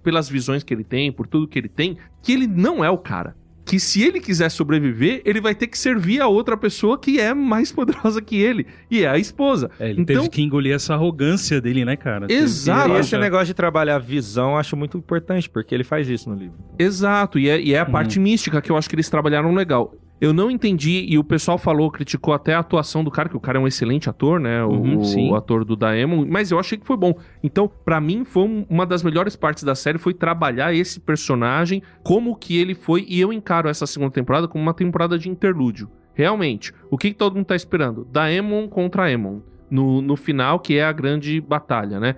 Speaker 2: pelas visões que ele tem, por tudo que ele tem, que ele não é o cara. Que se ele quiser sobreviver, ele vai ter que servir a outra pessoa que é mais poderosa que ele. E é a esposa.
Speaker 4: Ele teve que engolir essa arrogância dele, né, cara?
Speaker 2: Exato.
Speaker 3: E esse negócio de trabalhar a visão eu acho muito importante, porque ele faz isso no livro.
Speaker 2: Exato. E é a parte mística que eu acho que eles trabalharam legal. Eu não entendi, e o pessoal criticou até a atuação do cara, que o cara é um excelente ator, né? O ator do Daemon, mas eu achei que foi bom. Então, pra mim, foi uma das melhores partes da série, foi trabalhar esse personagem, como que ele foi, e eu encaro essa segunda temporada como uma temporada de interlúdio. Realmente, o que todo mundo tá esperando? Daemon contra Aemon, no final, que é a grande batalha, né?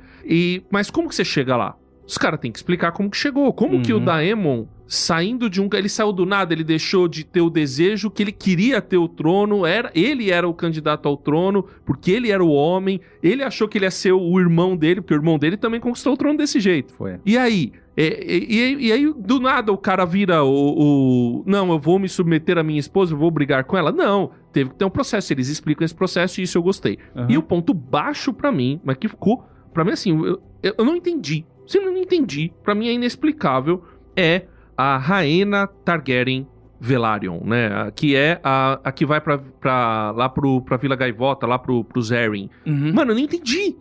Speaker 2: Mas como que você chega lá? Os caras têm que explicar como que chegou. Como que o Daemon, saindo de ele saiu do nada, ele deixou de ter o desejo que ele queria ter o trono, ele era o candidato ao trono, porque ele era o homem, ele achou que ele ia ser o irmão dele, porque o irmão dele também conquistou o trono desse jeito.
Speaker 3: Foi.
Speaker 2: E aí? E aí, do nada, o cara vira não, eu vou me submeter à minha esposa, eu vou brigar com ela. Não, teve que ter um processo, eles explicam esse processo e isso eu gostei. E o ponto baixo pra mim, mas que ficou, pra mim assim, eu não entendi. Se eu não entendi, pra mim é inexplicável, é a Rhaena Targaryen Velaryon, né? Que é a que vai lá pra Vila Gaivota, lá pro Zeryn. Mano, eu não entendi.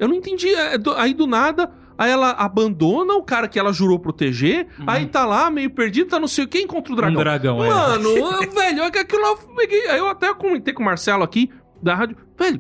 Speaker 2: Aí do nada, aí ela abandona o cara que ela jurou proteger, aí tá lá meio perdido, tá não sei o que, encontra o dragão. Mano, velho, aquilo eu peguei. Aí eu até comentei com o Marcelo aqui da rádio. Velho,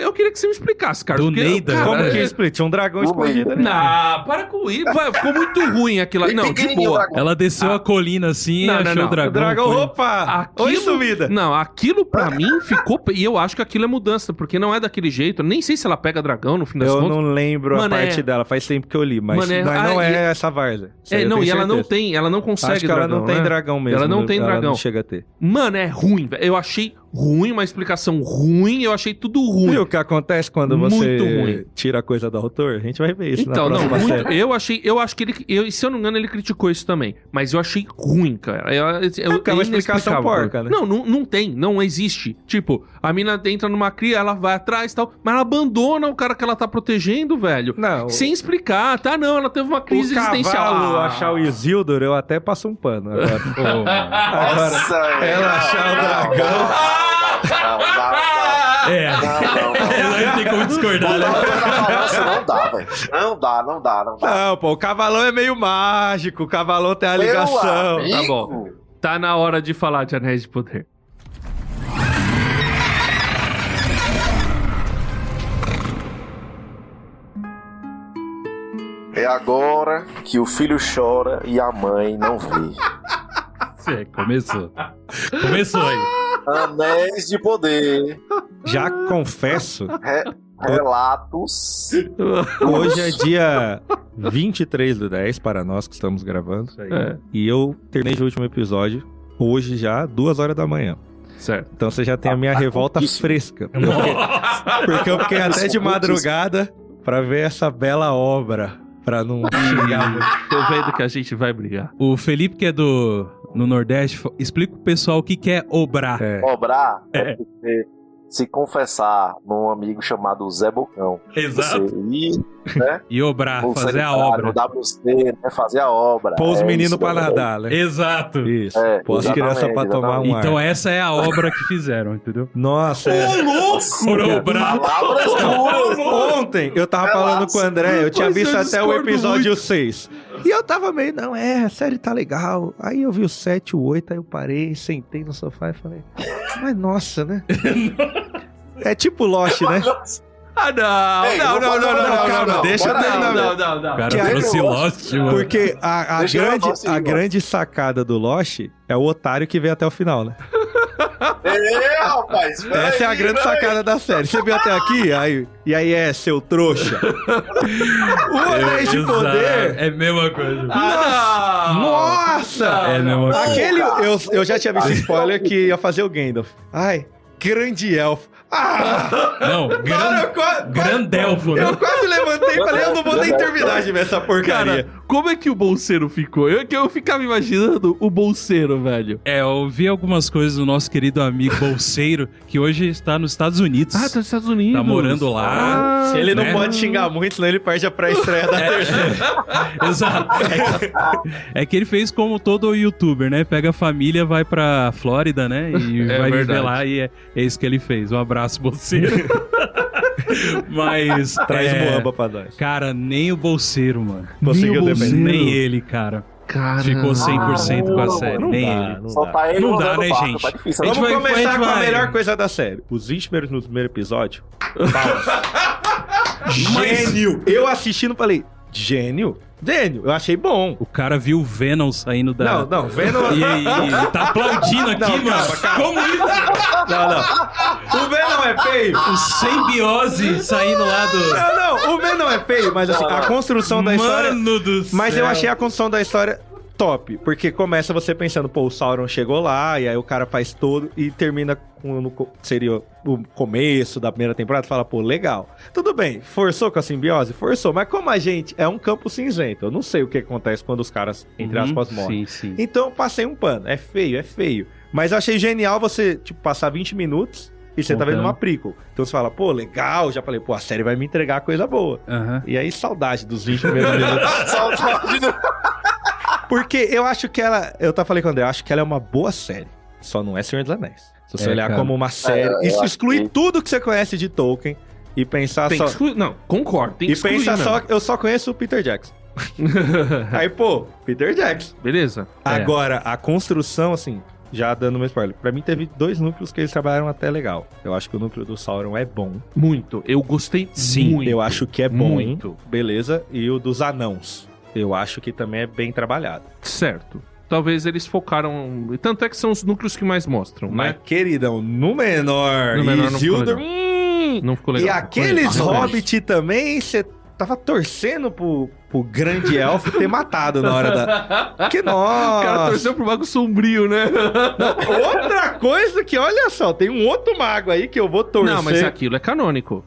Speaker 2: eu queria que você me explicasse, cara.
Speaker 3: Como que explica? Tinha um dragão escondido ali.
Speaker 2: Não, para com isso. Ficou muito ruim aquilo. Não, de boa.
Speaker 4: Ela desceu a colina assim e achou o dragão.
Speaker 3: O dragão, opa! Oi, sumida.
Speaker 2: Não, aquilo pra mim ficou... E eu acho que aquilo é mudança, porque não é daquele jeito. Eu nem sei se ela pega dragão no fim das contas.
Speaker 3: Eu não lembro a parte dela. Faz tempo que eu li, mas não é essa várzea.
Speaker 2: Não, e ela não tem, ela não consegue
Speaker 3: acho que ela não tem dragão mesmo.
Speaker 2: Ela não tem dragão.
Speaker 3: Ela não chega a ter.
Speaker 2: Mano, é ruim, velho. Eu achei ruim, uma explicação ruim, eu achei tudo ruim.
Speaker 3: E o que acontece quando você tira a coisa do autor? A gente vai ver isso
Speaker 2: então,
Speaker 3: na próxima série.
Speaker 2: Eu acho que ele, se eu não me engano, ele criticou isso também. Mas eu achei ruim, cara.
Speaker 3: É uma explicação porca, né?
Speaker 2: Não tem, não existe. Tipo, a mina entra numa cria, ela vai atrás e tal, mas ela abandona o cara que ela tá protegendo, velho.
Speaker 3: Não.
Speaker 2: Sem explicar, tá? Não, ela teve uma crise existencial.
Speaker 3: Achar o Isildur, eu até passo um pano agora.
Speaker 5: Nossa,
Speaker 3: ela achar o dragão...
Speaker 4: Não tem como discordar, né?
Speaker 5: Não dá, velho. Não dá.
Speaker 3: Não, pô, o Cavalão é meio mágico, o Cavalão tem a ligação.
Speaker 2: Tá bom. Tá na hora de falar de Anéis de Poder.
Speaker 5: É agora que o filho chora e a mãe não vê.
Speaker 4: Começou. Começou aí.
Speaker 5: Anéis de Poder.
Speaker 3: Já confesso,
Speaker 5: Relatos.
Speaker 3: hoje é dia 23/10 para nós que estamos gravando.
Speaker 2: É,
Speaker 3: E eu terminei o último episódio hoje já, 2 horas da manhã.
Speaker 2: certo.
Speaker 3: Então você já tem a minha revolta
Speaker 5: curtíssimo.
Speaker 3: fresca. Porque eu fiquei até de madrugada pra ver essa bela obra. Pra não xingar muito.
Speaker 2: Tô vendo que a gente vai brigar.
Speaker 4: O Felipe, que é no Nordeste, explica pro pessoal o que é obrar.
Speaker 3: É.
Speaker 5: Cobrar é você se confessar num amigo chamado Zé Bocão.
Speaker 4: Exato.
Speaker 5: Você ir, né?
Speaker 4: E obrar,
Speaker 5: no
Speaker 4: fazer a
Speaker 5: sanitário,
Speaker 4: obra.
Speaker 5: no WC, né? Fazer a obra.
Speaker 3: Pôr os meninos
Speaker 5: isso,
Speaker 3: pra
Speaker 5: né?
Speaker 3: nadar, né?
Speaker 4: Exato.
Speaker 3: Isso.
Speaker 5: É,
Speaker 3: Pôr as
Speaker 5: exatamente,
Speaker 3: crianças pra tomar um
Speaker 4: Então
Speaker 3: ar.
Speaker 4: essa é a obra que fizeram, entendeu?
Speaker 3: Nossa,
Speaker 4: Por obrar.
Speaker 5: Palavras duras.
Speaker 3: Ontem eu tava falando com o André, eu tinha
Speaker 2: Mas eu
Speaker 3: visto até o
Speaker 2: discordo
Speaker 3: episódio 6. E eu tava meio, não, a série tá legal. Aí eu vi o 7, o 8, aí eu parei, sentei no sofá e falei, mas nossa, né? É tipo Lost, né?
Speaker 2: Ah, não,
Speaker 5: Ei,
Speaker 2: não,
Speaker 5: eu vou
Speaker 2: não, não,
Speaker 5: falar-
Speaker 2: não,
Speaker 3: calma,
Speaker 2: não, não.
Speaker 3: deixa eu
Speaker 2: Não,
Speaker 3: terminar.
Speaker 2: não.
Speaker 4: O cara
Speaker 3: Que aí
Speaker 4: trouxe
Speaker 5: eu-
Speaker 4: Lost, mano.
Speaker 3: Porque a
Speaker 5: Deixa eu
Speaker 3: grande,
Speaker 5: levar assim,
Speaker 3: a
Speaker 5: mano.
Speaker 3: grande sacada do Lost é o otário que vem até o final, né?
Speaker 5: Rapaz, peraí,
Speaker 3: Essa é a grande
Speaker 5: peraí.
Speaker 3: sacada da série. Você veio até aqui, e aí seu trouxa. O Anéis de
Speaker 4: Exato.
Speaker 3: Poder.
Speaker 4: É a mesma coisa.
Speaker 3: Nossa!
Speaker 4: É a mesma coisa.
Speaker 3: Aquele, eu já tinha visto spoiler que ia fazer o Gandalf. Ai, grande elfo. Ah!
Speaker 4: Não, Grandelfo, né?
Speaker 3: Eu quase levantei e falei, eu não vou nem terminar de ver essa porcaria.
Speaker 2: Cara, como é que o bolseiro ficou? Eu ficava imaginando o bolseiro, velho.
Speaker 4: É, eu vi algumas coisas do nosso querido amigo bolseiro, que hoje está nos Estados Unidos.
Speaker 2: Ah, tá nos Estados Unidos.
Speaker 4: Tá morando lá.
Speaker 3: Se ele não
Speaker 4: né?
Speaker 3: pode xingar muito, senão ele perde a pré-estreia da terceira.
Speaker 4: Exato. É que ele fez como todo youtuber, né? Pega a família, vai pra Flórida, né? E
Speaker 2: É
Speaker 4: vai viver
Speaker 2: verdade.
Speaker 4: lá e é isso que ele fez. Um abraço, bolseiro. Mas...
Speaker 3: Traz Moamba pra nós.
Speaker 4: Cara, nem o bolseiro, mano.
Speaker 3: Conseguiu
Speaker 2: Meu
Speaker 3: defender.
Speaker 4: Nem ele, cara.
Speaker 2: Cara,
Speaker 4: Ficou 100% com a série.
Speaker 3: Não
Speaker 4: nem
Speaker 3: dá,
Speaker 4: ele.
Speaker 3: não
Speaker 5: Só
Speaker 3: dá.
Speaker 5: tá ele
Speaker 4: Não dá,
Speaker 5: rodando
Speaker 4: né,
Speaker 5: o barco,
Speaker 4: gente?
Speaker 5: tá difícil.
Speaker 4: A gente
Speaker 3: Vamos
Speaker 4: vai-
Speaker 3: começar
Speaker 4: a gente
Speaker 3: com a
Speaker 4: vai-
Speaker 3: melhor coisa da série. Os 20 minutos no primeiro episódio. Gênio! Eu assistindo falei, gênio? Gênio, eu achei bom.
Speaker 4: O cara viu o Venom saindo da...
Speaker 3: Não, Venom...
Speaker 4: E tá aplaudindo aqui,
Speaker 3: Não,
Speaker 4: mano.
Speaker 3: calma.
Speaker 4: Como isso?
Speaker 3: Não. O Venom é feio.
Speaker 4: O simbiose saindo lá do...
Speaker 3: Não, o Venom é feio, mas assim, a construção da história...
Speaker 4: Mano do céu.
Speaker 3: Mas eu achei a construção da história top, porque começa você pensando, pô, o Sauron chegou lá, e aí o cara faz todo, e termina com, seria o começo da primeira temporada, fala, pô, legal. Tudo bem, forçou com a simbiose? Forçou, mas como a gente é um campo cinzento, eu não sei o que acontece quando os caras, entre aspas, morrem.
Speaker 4: Sim.
Speaker 3: Então eu passei um pano, é feio. Mas eu achei genial você, tipo, passar 20 minutos e você tá vendo
Speaker 4: Contando.
Speaker 3: uma prequel. Então você fala, pô, legal, já falei, pô, a série vai me entregar coisa boa.
Speaker 4: Aham.
Speaker 3: E aí, saudade dos 20 primeiros minutos.
Speaker 5: Saudade do-
Speaker 3: Porque eu acho que ela. Eu falei com o André, eu acho que ela é uma boa série. Só não é Senhor dos Anéis. Se você
Speaker 4: É,
Speaker 3: olhar
Speaker 4: cara.
Speaker 3: como uma série.
Speaker 5: eu
Speaker 3: Isso
Speaker 5: acho
Speaker 3: exclui
Speaker 5: que-
Speaker 3: tudo que você conhece de Tolkien. E pensar
Speaker 2: Tem
Speaker 3: só.
Speaker 2: que excluir. Não, concordo. Tem que
Speaker 3: E pensa
Speaker 2: excluir,
Speaker 3: só. Eu só conheço o Peter Jackson. Aí, pô, Peter Jackson.
Speaker 2: Beleza.
Speaker 3: Agora, a construção, assim. Já dando meu spoiler. Pra mim, teve 2 núcleos que eles trabalharam até legal. Eu acho que o núcleo do Sauron é bom.
Speaker 2: Muito. Eu gostei
Speaker 4: Sim,
Speaker 2: muito.
Speaker 3: Eu acho que é bom.
Speaker 2: Muito.
Speaker 3: Beleza. E o dos anãos. Eu acho que também é bem trabalhado.
Speaker 2: Certo. Talvez eles focaram... Tanto é que são os núcleos que mais mostram,
Speaker 3: Mas,
Speaker 2: né?
Speaker 3: queridão, no menor,
Speaker 2: No menor não ficou
Speaker 3: Isildur,
Speaker 2: legal. Não ficou legal.
Speaker 3: e aqueles
Speaker 2: Realmente.
Speaker 3: hobbit também, você tava torcendo pro grande elfo ter matado na hora da... Que
Speaker 2: O cara
Speaker 3: nossa!
Speaker 2: torceu pro mago sombrio, né?
Speaker 3: Outra coisa que, olha só, tem um outro mago aí que eu vou torcer.
Speaker 2: Não, mas aquilo é canônico.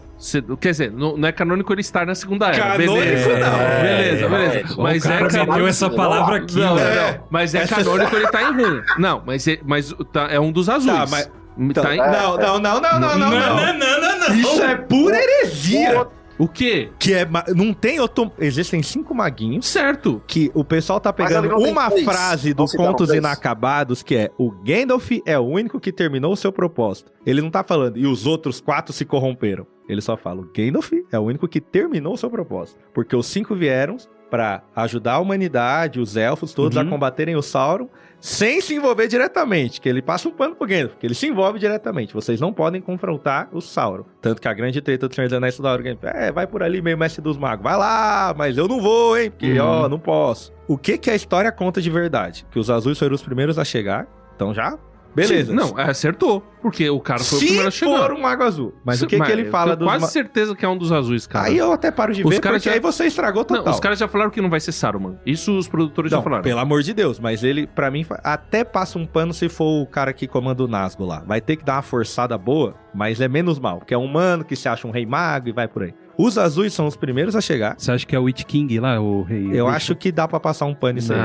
Speaker 2: Quer dizer, não é canônico ele estar na segunda era.
Speaker 3: Canônico
Speaker 2: beleza.
Speaker 3: não.
Speaker 2: Beleza.
Speaker 4: O
Speaker 2: Mas
Speaker 4: cara
Speaker 2: é
Speaker 4: meteu essa palavra aqui,
Speaker 2: Não,
Speaker 4: mano.
Speaker 3: É.
Speaker 2: não. Mas é
Speaker 3: Essa-
Speaker 2: canônico ele tá em rum. Não, mas é um dos azuis.
Speaker 3: Tá, mas... Então,
Speaker 2: Tá em...
Speaker 3: não.
Speaker 4: Não.
Speaker 3: Isso é pura heresia.
Speaker 2: O quê?
Speaker 3: Que é... Não tem outro... Existem 5 maguinhos.
Speaker 2: Certo.
Speaker 3: Que o pessoal tá
Speaker 5: Mas
Speaker 3: pegando
Speaker 5: ali não tem
Speaker 3: uma
Speaker 5: 3.
Speaker 3: frase do
Speaker 5: Não citaram
Speaker 3: Contos
Speaker 5: 3.
Speaker 3: Inacabados, que é: o Gandalf é o único que terminou o seu propósito. Ele não tá falando, e os outros 4 se corromperam. Ele só fala, o Gandalf é o único que terminou o seu propósito. Porque os 5 vieram pra ajudar a humanidade, os elfos todos a combaterem o Sauron, sem se envolver diretamente, que ele passa um pano pro Gandalf, que ele se envolve diretamente. Vocês não podem confrontar o Sauron. Tanto que a grande treta do Senhor dos Anéis toda hora, vai por ali meio mestre dos magos. Vai lá, mas eu não vou, hein, porque, não posso. O que a história conta de verdade? Que os azuis foram os primeiros a chegar, então já... Beleza.
Speaker 2: Sim, não, acertou. Porque o cara foi o primeiro a chegar.
Speaker 3: Se for um mago azul. Mas o que ele fala dos...
Speaker 2: quase certeza que é um dos azuis, cara.
Speaker 3: Aí eu até paro de ver, porque aí você estragou total.
Speaker 2: Não, os caras já falaram que não vai ser Saruman. Isso os produtores já falaram.
Speaker 3: Pelo amor de Deus. Mas ele, pra mim, até passa um pano se for o cara que comanda o Nazgûl lá. Vai ter que dar uma forçada boa, mas é menos mal. Porque é um humano que se acha um rei mago e vai por aí. Os azuis são os primeiros a chegar.
Speaker 4: Você acha que é o Witch King lá, o rei?
Speaker 3: Eu acho que dá pra passar um pano isso aí.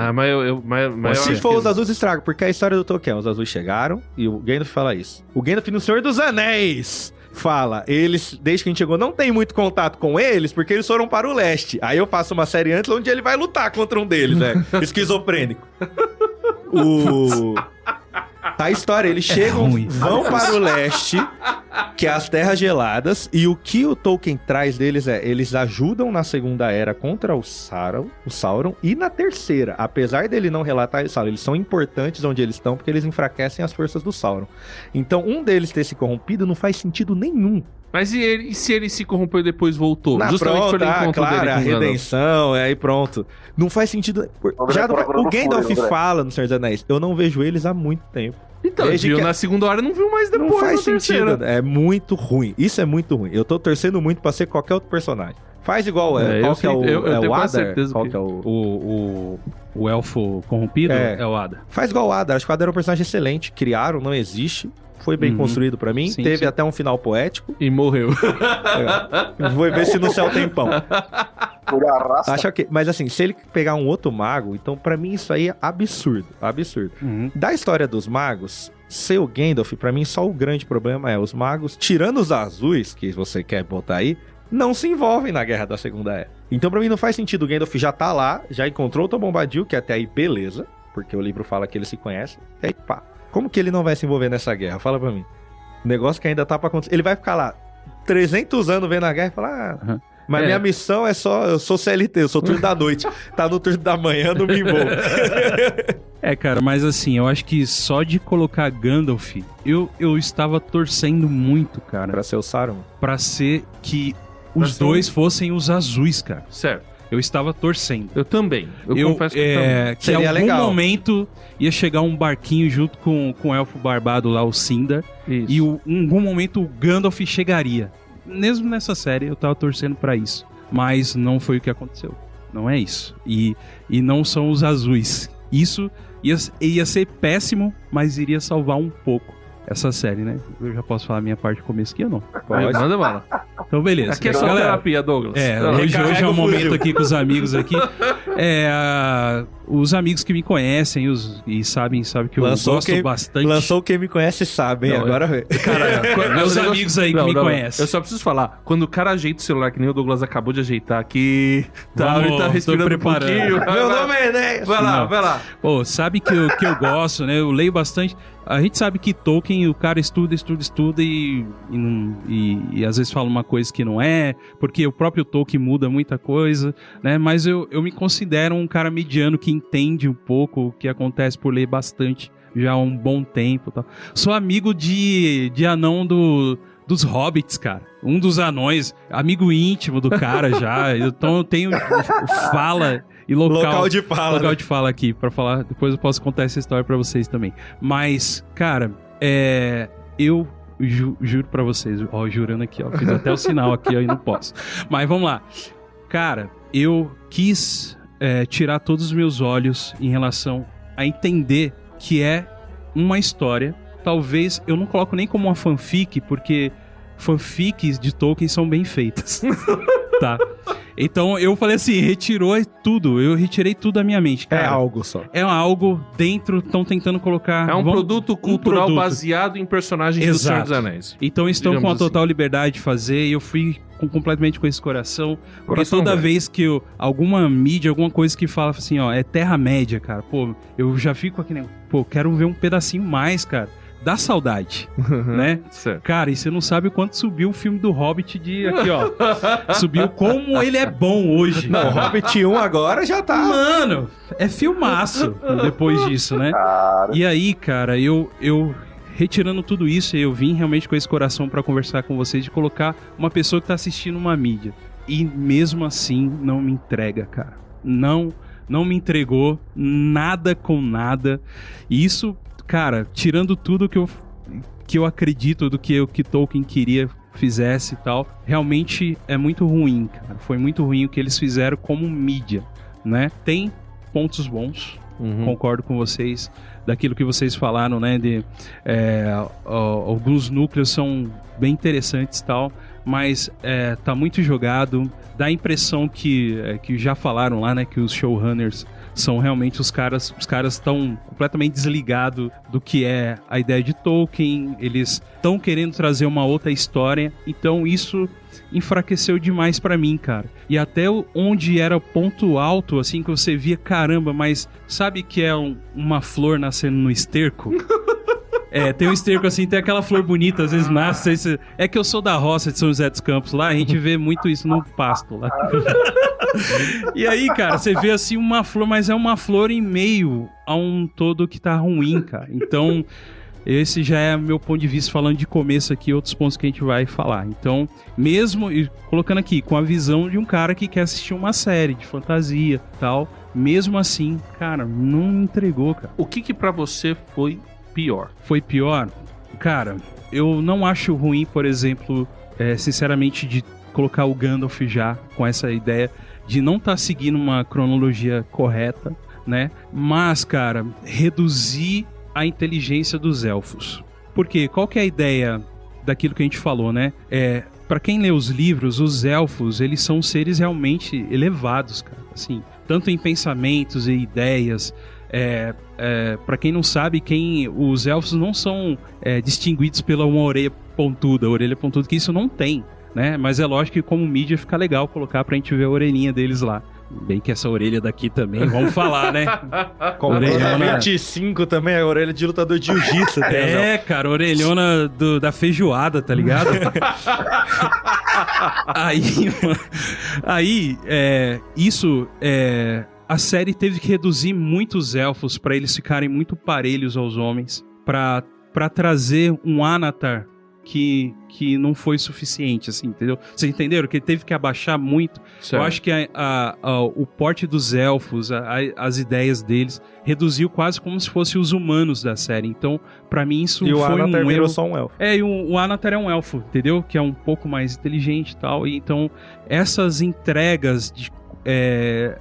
Speaker 2: Mas
Speaker 3: se for os azuis, estraga. Porque a história do Tolkien, os azuis chegaram e o Gandalf fala isso. O Gandalf no Senhor dos Anéis fala, eles, desde que a gente chegou, não tem muito contato com eles, porque eles foram para o leste. Aí eu faço uma série antes onde ele vai lutar contra um deles, né? Esquizofrênico. A história, eles chegam, vão para o leste, que é as Terras Geladas, e o que o Tolkien traz deles eles ajudam na Segunda Era contra o Sauron, e na Terceira, apesar dele não relatar isso, eles são importantes onde eles estão, porque eles enfraquecem as forças do Sauron. Então, um deles ter se corrompido não faz sentido nenhum.
Speaker 2: Mas e se ele se corrompeu e depois voltou?
Speaker 3: Justamente pelo encontro dele com a redenção, aí pronto. Não faz sentido. O Gandalf fala no Senhor dos Anéis, eu não vejo eles há muito tempo.
Speaker 2: Então, viu na segunda hora, não viu mais depois.
Speaker 3: Não faz sentido. É muito ruim. Isso é muito ruim. Eu tô torcendo muito pra ser qualquer outro personagem. Faz igual
Speaker 2: qual que é o Adar?
Speaker 4: Certeza qual que é o elfo corrompido? É o Adar.
Speaker 3: Faz igual o Adar. Acho que o Adar é um personagem excelente. Criaram, não existe. Foi bem construído pra mim. Sim, teve até um final poético.
Speaker 2: E morreu.
Speaker 3: Vou ver se no céu tem pão. Acho que, mas assim, se ele pegar um outro mago, então pra mim isso aí é absurdo. Absurdo. Da história dos magos, ser o Gandalf, pra mim só o grande problema é os magos, tirando os azuis, que você quer botar aí, não se envolvem na Guerra da Segunda Era. Então pra mim não faz sentido. O Gandalf já tá lá, já encontrou o Tom Bombadil, que até aí beleza, porque o livro fala que eles se conhecem, e aí pá. Como que ele não vai se envolver nessa guerra? Fala pra mim. Negócio que ainda tá pra acontecer. Ele vai ficar lá 300 anos vendo a guerra e falar... Mas minha missão é só... Eu sou CLT, eu sou turno da noite. Tá no turno da manhã, não me envolvo.
Speaker 4: Cara, mas assim, eu acho que só de colocar Gandalf, eu estava torcendo muito, cara.
Speaker 3: Pra ser o Saruman?
Speaker 4: Pra ser que os dois fossem os azuis, cara.
Speaker 2: Certo.
Speaker 4: Eu estava torcendo.
Speaker 2: Eu também. Eu confesso que eu também.
Speaker 4: Que em algum momento ia chegar um barquinho junto com o elfo barbado lá, o Sindar. Isso. E em algum momento o Gandalf chegaria. Mesmo nessa série eu tava torcendo pra isso. Mas não foi o que aconteceu. Não é isso. E não são os azuis. Isso ia ser péssimo, mas iria salvar um pouco essa série, né? Eu já posso falar a minha parte do começo aqui ou não?
Speaker 2: Pode. Manda bala.
Speaker 4: Então, beleza.
Speaker 2: Aqui é só terapia, Douglas.
Speaker 4: Hoje é um momento aqui com os amigos aqui. Os amigos que me conhecem e sabem que eu gosto bastante.
Speaker 3: Lançou quem me conhece sabe, hein? Agora...
Speaker 4: Cara, meus amigos aí que me conhecem.
Speaker 2: Eu só preciso falar, quando o cara ajeita o celular, que nem o Douglas acabou de ajeitar aqui, ele tá respirando um pouquinho.
Speaker 3: Meu nome é Enéas.
Speaker 2: Vai lá.
Speaker 4: Pô, sabe que eu gosto, né? Eu leio bastante. A gente sabe que Tolkien, o cara estuda e às vezes fala uma coisa que não é, porque o próprio Tolkien muda muita coisa, né? Mas eu me considero um cara mediano que entende um pouco o que acontece por ler bastante já há um bom tempo e tal. Sou amigo de anão dos hobbits, cara. Um dos anões, amigo íntimo do cara já. Então eu tenho fala... E local de fala aqui, pra falar. Depois eu posso contar essa história pra vocês também. Mas, cara, eu juro pra vocês, jurando aqui, fiz até o sinal aqui, e não posso. Mas vamos lá. Cara, eu quis tirar todos os meus olhos em relação a entender que é uma história. Talvez, eu não coloco nem como uma fanfic, porque fanfics de Tolkien são bem feitas. Tá. Então eu falei assim, eu retirei tudo da minha mente, cara.
Speaker 3: É algo só.
Speaker 4: É algo dentro, estão tentando colocar...
Speaker 2: É um produto cultural baseado em personagens do Senhor dos Anéis.
Speaker 4: Então estão com a total liberdade de fazer, e eu fui completamente com esse coração, porque toda vez que alguma mídia, alguma coisa que fala assim, é Terra-média, cara, pô, eu já fico aqui, né? Pô, quero ver um pedacinho mais, cara. dá saudade, né?
Speaker 2: Certo.
Speaker 4: Cara, e você não sabe o quanto subiu o filme do Hobbit de aqui, ó. Subiu como ele é bom hoje.
Speaker 3: Não, o Hobbit 1 agora já tá...
Speaker 4: Mano, é filmaço depois disso, né?
Speaker 5: Cara,
Speaker 4: E aí, cara, eu retirando tudo isso, eu vim realmente com esse coração pra conversar com vocês, de colocar uma pessoa que tá assistindo uma mídia. E mesmo assim, não me entrega, cara. Não me entregou nada com nada. E isso, cara, tirando tudo que eu acredito do que Tolkien queria fizesse e tal, realmente é muito ruim, cara. Foi muito ruim o que eles fizeram como mídia, né? Tem pontos bons, concordo com vocês, daquilo que vocês falaram, né? Alguns núcleos são bem interessantes e tal, mas tá muito jogado. Dá a impressão que já falaram lá, né? Que os showrunners são realmente os caras estão completamente desligados do que é a ideia de Tolkien. Eles estão querendo trazer uma outra história, então isso enfraqueceu demais pra mim, cara. E até onde era ponto alto, assim, que você via, caramba, mas sabe que é uma flor nascendo no esterco? Tem um esterco assim, tem aquela flor bonita, às vezes nasce. É que eu sou da roça de São José dos Campos lá, a gente vê muito isso no pasto lá. E aí, cara, você vê assim uma flor, mas é uma flor em meio a um todo que tá ruim, cara. Então, esse já é meu ponto de vista, falando de começo aqui, outros pontos que a gente vai falar. Então, mesmo colocando aqui, com a visão de um cara que quer assistir uma série de fantasia e tal, mesmo assim, cara, não me entregou, cara.
Speaker 2: O que pra você foi pior?
Speaker 4: Foi pior? Cara, eu não acho ruim, por exemplo, sinceramente, de colocar o Gandalf já com essa ideia de não estar seguindo uma cronologia correta, né? Mas, cara, reduzir a inteligência dos elfos. Porque qual que é a ideia daquilo que a gente falou, né? Pra quem lê os livros, os elfos, eles são seres realmente elevados, cara. Assim, tanto em pensamentos e ideias. Pra quem não sabe, os elfos não são distinguidos pela uma orelha pontuda, que isso não tem, né? Mas é lógico que como mídia fica legal colocar pra gente ver a orelhinha deles lá. Bem que essa orelha daqui também, vamos falar, né?
Speaker 3: Como orelhona 25 também, a orelha de lutador de jiu-jitsu.
Speaker 4: Cara, orelhona da feijoada, tá ligado? A série teve que reduzir muitos elfos pra eles ficarem muito parelhos aos homens, pra trazer um Anatar que não foi suficiente, assim, entendeu? Vocês entenderam? Que ele teve que abaixar muito.
Speaker 2: Certo.
Speaker 4: Eu acho que o porte dos elfos, as ideias deles, reduziu quase como se fossem os humanos da série. Então, pra mim, isso
Speaker 3: e
Speaker 4: foi
Speaker 3: o Anatar virou
Speaker 4: erro.
Speaker 3: só um elfo.
Speaker 4: E o Anatar é um elfo, entendeu? Que é um pouco mais inteligente e tal. E então, essas entregas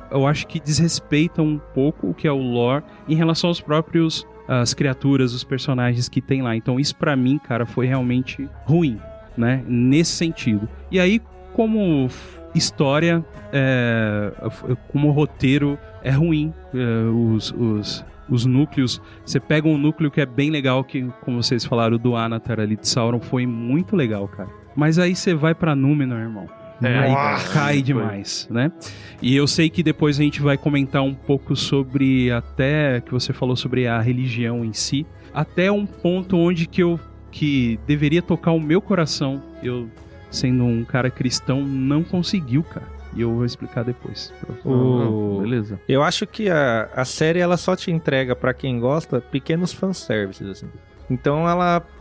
Speaker 4: eu acho que desrespeitam um pouco o que é o lore em relação aos próprios as criaturas, os personagens que tem lá. Então isso pra mim, cara, foi realmente ruim, né? Nesse sentido. E aí, como história, como roteiro, é ruim. Os núcleos, você pega um núcleo que é bem legal, que, como vocês falaram, do Anatar ali de Sauron, foi muito legal, cara. Mas aí você vai pra Númenor, irmão. Aí cai demais, né? E eu sei que depois a gente vai comentar um pouco sobre, até que você falou sobre a religião em si, até um ponto onde que deveria tocar o meu coração, eu sendo um cara cristão, não conseguiu, cara. E eu vou explicar depois.
Speaker 2: Beleza.
Speaker 3: Eu acho que a série ela só te entrega, pra quem gosta, pequenos fanservices, assim. Então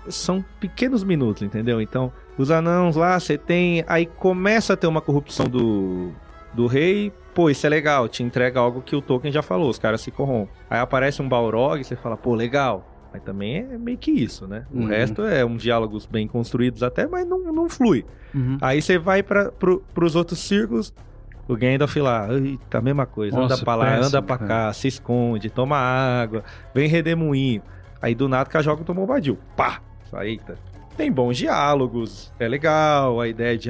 Speaker 3: são pequenos minutos, entendeu? Então, os anãos lá, você tem... Aí começa a ter uma corrupção do rei. Pô, isso é legal, te entrega algo que o Tolkien já falou, os caras se corrompem. Aí aparece um Balrog e você fala, pô, legal. Mas também é meio que isso, né? O resto é diálogos bem construídos até, mas não flui. Aí você vai pros outros círculos, o Gandalf lá, tá a mesma coisa.
Speaker 4: Nossa,
Speaker 3: anda pra lá,
Speaker 4: péssimo,
Speaker 3: anda pra cá, se esconde, toma água, vem redemoinho. Aí do nada que joga tomou Bombadil. Pá! Eita. Tem bons diálogos, é legal, a ideia de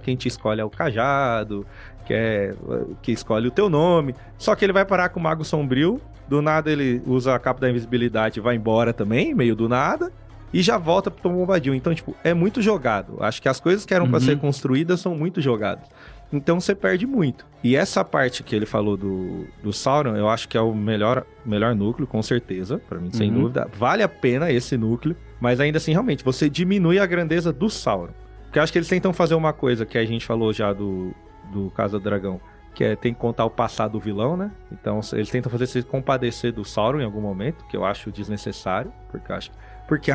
Speaker 3: quem te escolhe é o cajado, que escolhe o teu nome. Só que ele vai parar com o Mago Sombrio, do nada ele usa a capa da invisibilidade e vai embora também, meio do nada, e já volta pro Tom Bombadil. Então, tipo, é muito jogado. Acho que as coisas que eram pra ser construídas são muito jogadas. Então você perde muito. E essa parte que ele falou do Sauron, eu acho que é o melhor núcleo, com certeza, pra mim, sem dúvida. Vale a pena esse núcleo, mas ainda assim, realmente, você diminui a grandeza do Sauron. Porque eu acho que eles tentam fazer uma coisa que a gente falou já do Casa do Dragão, que é tem que contar o passado do vilão, né? Então eles tentam fazer você compadecer do Sauron em algum momento, que eu acho desnecessário, porque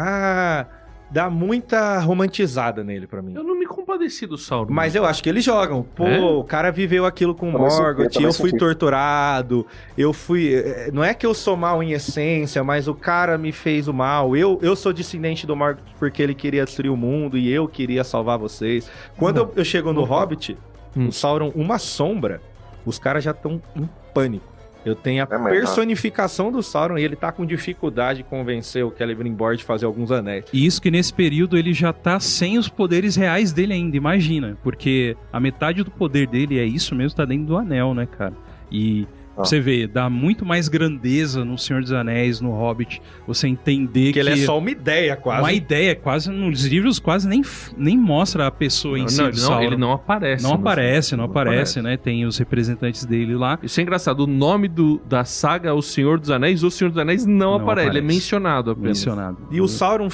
Speaker 3: dá muita romantizada nele pra mim.
Speaker 2: Eu não me compadeci do Sauron.
Speaker 3: Mas eu acho que eles jogam. Pô, o cara viveu aquilo com Morgoth, eu fui torturado, eu fui... Não é que eu sou mal em essência, mas o cara me fez o mal. Eu sou descendente do Morgoth porque ele queria destruir o mundo e eu queria salvar vocês. Quando eu chego no Hobbit, o Sauron, uma sombra, os caras já estão em pânico. Eu tenho a personificação do Sauron e ele tá com dificuldade de convencer o Celebrimbor de fazer alguns anéis.
Speaker 4: E isso que nesse período ele já tá sem os poderes reais dele ainda, imagina. Porque a metade do poder dele é isso mesmo, tá dentro do anel, né, cara? E você vê, dá muito mais grandeza no Senhor dos Anéis, no Hobbit, você entender que...
Speaker 3: ele é só uma ideia, quase.
Speaker 4: Uma ideia, quase, nos livros quase nem mostra a pessoa em si.
Speaker 2: Ele não aparece.
Speaker 4: Não aparece, né? Tem os representantes dele lá.
Speaker 2: Isso é engraçado, o nome da saga O Senhor dos Anéis, o Senhor dos Anéis não aparece, ele é mencionado apenas.
Speaker 3: E o Sauron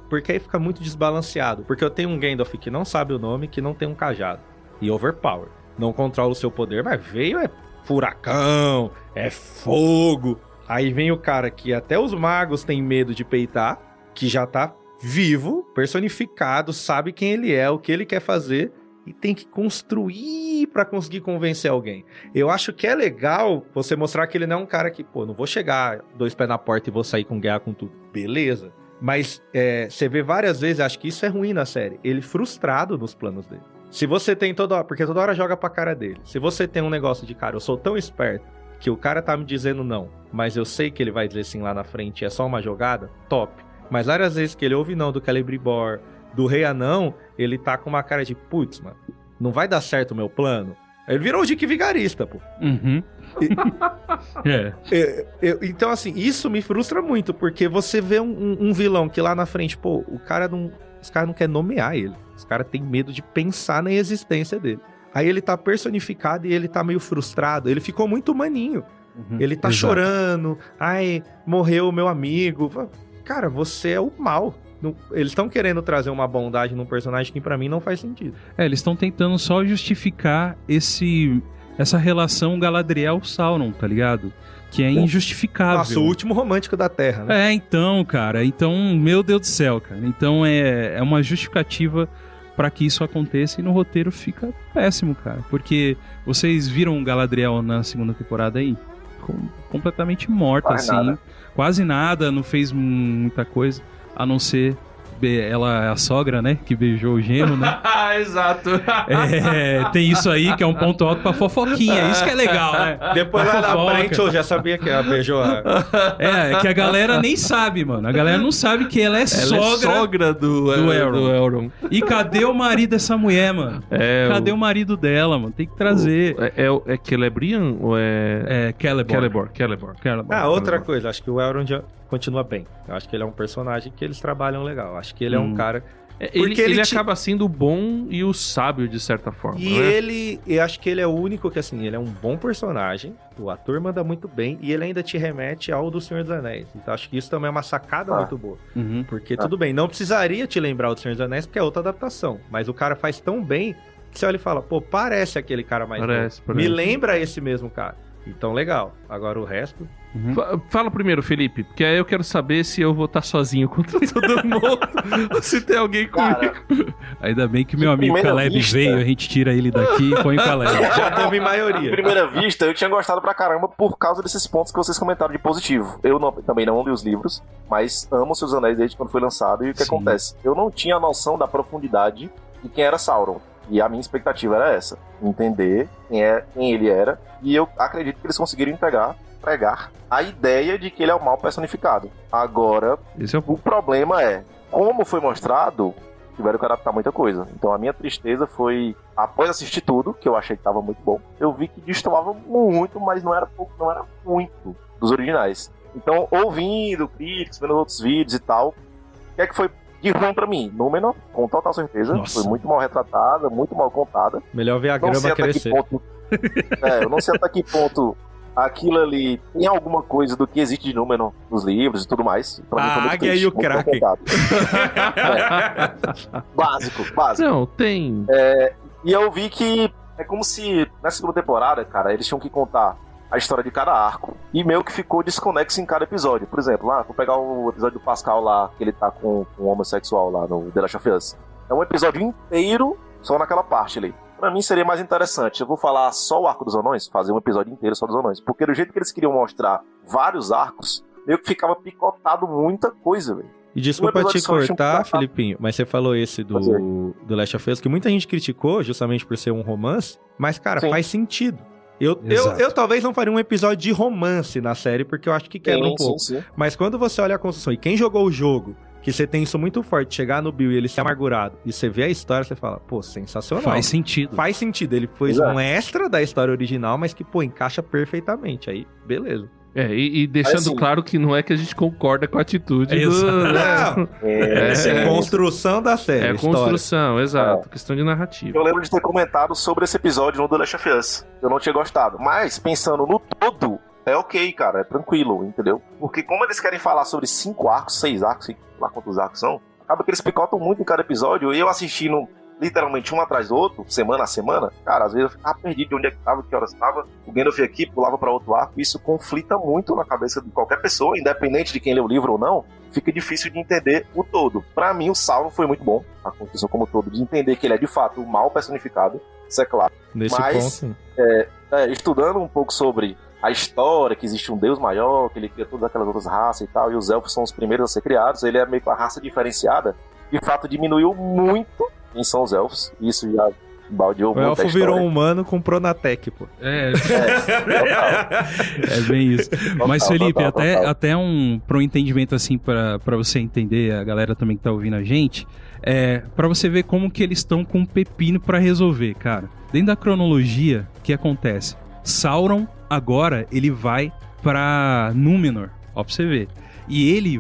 Speaker 3: porque aí fica muito desbalanceado, porque eu tenho um Gandalf que não sabe o nome, que não tem um cajado, e overpower, não controla o seu poder, mas veio furacão, é fogo. Aí vem o cara que até os magos têm medo de peitar, que já tá vivo, personificado, sabe quem ele é, o que ele quer fazer, e tem que construir pra conseguir convencer alguém. Eu acho que é legal você mostrar que ele não é um cara que, não vou chegar 2 pés na porta e vou sair com guerra com tudo. Beleza. Mas você vê várias vezes, acho que isso é ruim na série, ele frustrado nos planos dele. Se você tem porque toda hora joga pra cara dele. Se você tem um negócio de, cara, eu sou tão esperto que o cara tá me dizendo não, mas eu sei que ele vai dizer sim lá na frente, é só uma jogada, top. Mas várias vezes que ele ouve não do Celebrimbor, do Rei Anão, ele tá com uma cara de, putz, mano, não vai dar certo o meu plano. Ele virou o Dick Vigarista, pô. Então, assim, isso me frustra muito, porque você vê um vilão que lá na frente, os caras não querem nomear ele. Os caras têm medo de pensar na existência dele. Aí ele tá personificado e ele tá meio frustrado. Ele ficou muito maninho. Ele tá chorando. Ai, morreu o meu amigo. Cara, você é o mal. Eles estão querendo trazer uma bondade num personagem que pra mim não faz sentido.
Speaker 4: Eles estão tentando só justificar essa relação Galadriel-Sauron, tá ligado? Que é injustificável.
Speaker 3: Nossa, o último romântico da Terra, né?
Speaker 4: Então, cara. Então, meu Deus do céu, cara. Então é uma justificativa pra que isso aconteça e no roteiro fica péssimo, cara. Porque vocês viram Galadriel na segunda temporada aí? Completamente morta, assim. Quase nada, não fez muita coisa, a não ser... Ela é a sogra, né? Que beijou o genro, né?
Speaker 2: Exato.
Speaker 4: Tem isso aí que é um ponto alto pra fofoquinha. Isso que é legal, né?
Speaker 3: Depois lá na frente eu já sabia que ela beijou a...
Speaker 4: que a galera nem sabe, mano. A galera não sabe que ela é sogra
Speaker 2: do Elrond.
Speaker 4: E cadê o marido dessa mulher, mano? Cadê o marido dela, mano? Tem que trazer.
Speaker 2: É Celebrian ou é...
Speaker 4: Celeborn.
Speaker 3: Outra coisa. Acho que o Elrond continua bem. Eu acho que ele é um personagem que eles trabalham legal. Acho que ele é um cara...
Speaker 2: Ele acaba sendo o bom e o sábio, de certa forma.
Speaker 3: E eu acho que ele é o único que, assim, ele é um bom personagem, o ator manda muito bem, e ele ainda te remete ao do Senhor dos Anéis. Então acho que isso também é uma sacada muito boa. Porque tudo bem, não precisaria te lembrar do Senhor dos Anéis, porque é outra adaptação. Mas o cara faz tão bem que você olha e fala, parece aquele cara mais novo. Me lembra esse mesmo cara. Então, legal. Agora o resto...
Speaker 2: Fala primeiro, Felipe, porque aí eu quero saber se eu vou estar sozinho contra todo mundo ou se tem alguém comigo.
Speaker 4: Ainda bem que meu amigo Caleb veio, a gente tira ele daqui e põe o Caleb.
Speaker 3: Já teve maioria.
Speaker 5: À primeira vista, eu tinha gostado pra caramba por causa desses pontos que vocês comentaram de positivo. Eu também não li os livros, mas amo Seus Anéis desde quando foi lançado. E o que acontece? Eu não tinha a noção da profundidade de quem era Sauron. E a minha expectativa era essa, entender quem ele era. E eu acredito que eles conseguiram pregar a ideia de que ele é o mal personificado. Agora, o problema é, como foi mostrado, tiveram que adaptar muita coisa. Então a minha tristeza foi, após assistir tudo, que eu achei que estava muito bom, eu vi que destoava muito, mas não era pouco, não era muito dos originais. Então, ouvindo críticos, vendo outros vídeos e tal, o que é que foi De ruim pra mim, Númenor, com total certeza.
Speaker 3: Nossa.
Speaker 5: Foi muito mal retratada, muito mal contada.
Speaker 3: Melhor ver a
Speaker 5: Não sei
Speaker 3: grama
Speaker 5: até que
Speaker 3: crescer.
Speaker 5: ponto. Eu não sei até que ponto aquilo ali tem alguma coisa do que existe de Númenor nos livros e tudo mais. Pra mim foi
Speaker 3: A
Speaker 5: muito
Speaker 3: águia
Speaker 5: triste,
Speaker 3: e o
Speaker 5: muito mal
Speaker 3: Kraken.
Speaker 5: contado. Básico.
Speaker 2: Não, tem.
Speaker 5: E eu vi que é como se na segunda temporada, cara, eles tinham que contar a história de cada arco e meio que ficou desconexo em cada episódio. Por exemplo, vou pegar o episódio do Pascal lá, que ele tá com um homossexual lá no The Last of Us. É um episódio inteiro só naquela parte ali. Pra mim seria mais interessante, eu vou falar só o arco dos anões, fazer um episódio inteiro só dos anões. Porque do jeito que eles queriam mostrar vários arcos, meio que ficava picotado muita coisa, velho.
Speaker 3: E desculpa te cortar, Felipinho, mas você falou esse
Speaker 5: Pode
Speaker 3: do Last of Us, que muita gente criticou justamente por ser um romance, mas, cara,
Speaker 5: Sim.
Speaker 3: faz sentido. Eu
Speaker 4: Exato.
Speaker 3: talvez não faria um episódio de romance na série, porque eu acho que quebra um pouco.
Speaker 5: Sim.
Speaker 3: Mas quando você olha a construção, e quem jogou o jogo, que você tem isso muito forte, chegar no Bill e ele ser amargurado, e você vê a história, você fala, pô, sensacional.
Speaker 4: Faz sentido.
Speaker 3: Faz sentido, ele foi
Speaker 5: Exato.
Speaker 3: um extra da história original, mas que, pô, encaixa perfeitamente, aí, beleza.
Speaker 2: E deixando
Speaker 5: Assim,
Speaker 2: claro que não é que a gente concorda com a atitude
Speaker 4: Exato.
Speaker 2: do...
Speaker 3: Não, essa é a construção da série,
Speaker 2: É
Speaker 3: a história.
Speaker 2: construção, exato. Questão de narrativa.
Speaker 5: Eu lembro de ter comentado sobre esse episódio no The Last of Us. Eu não tinha gostado. Mas, pensando no todo, é ok, cara. É tranquilo, entendeu? Porque como eles querem falar sobre 5 arcos, 6 arcos, sei lá quantos arcos são, acaba que eles picotam muito em cada episódio. E eu assistindo literalmente um atrás do outro, semana a semana, cara, às vezes eu ficava perdido de onde é que tava, que horas tava. O Gandalf aqui, pulava pra outro arco. Isso conflita muito na cabeça de qualquer pessoa, independente de quem lê o livro ou não. Fica difícil de entender o todo. Pra mim, o Sauron foi muito bom, a construção como todo, de entender que ele é de fato o mal personificado, isso é claro.
Speaker 3: Nesse
Speaker 5: Mas-
Speaker 3: ponto.
Speaker 5: Estudando um pouco sobre a história, que existe um deus maior, que ele cria todas aquelas outras raças e tal, e os elfos são os primeiros a ser criados, ele é meio que uma raça diferenciada, de fato diminuiu muito quem são os elfos, e isso já baldeou
Speaker 3: O
Speaker 5: muito a
Speaker 3: elfo
Speaker 5: história.
Speaker 3: virou um humano com Pronatec, pô.
Speaker 4: É bem isso. Mas, Felipe,
Speaker 5: total.
Speaker 4: até pro entendimento, assim, pra você entender, a galera também que tá ouvindo a gente, pra você ver como que eles estão com um pepino pra resolver, cara. Dentro da cronologia, o que acontece? Sauron, agora, ele vai pra Númenor, ó, pra você ver. E ele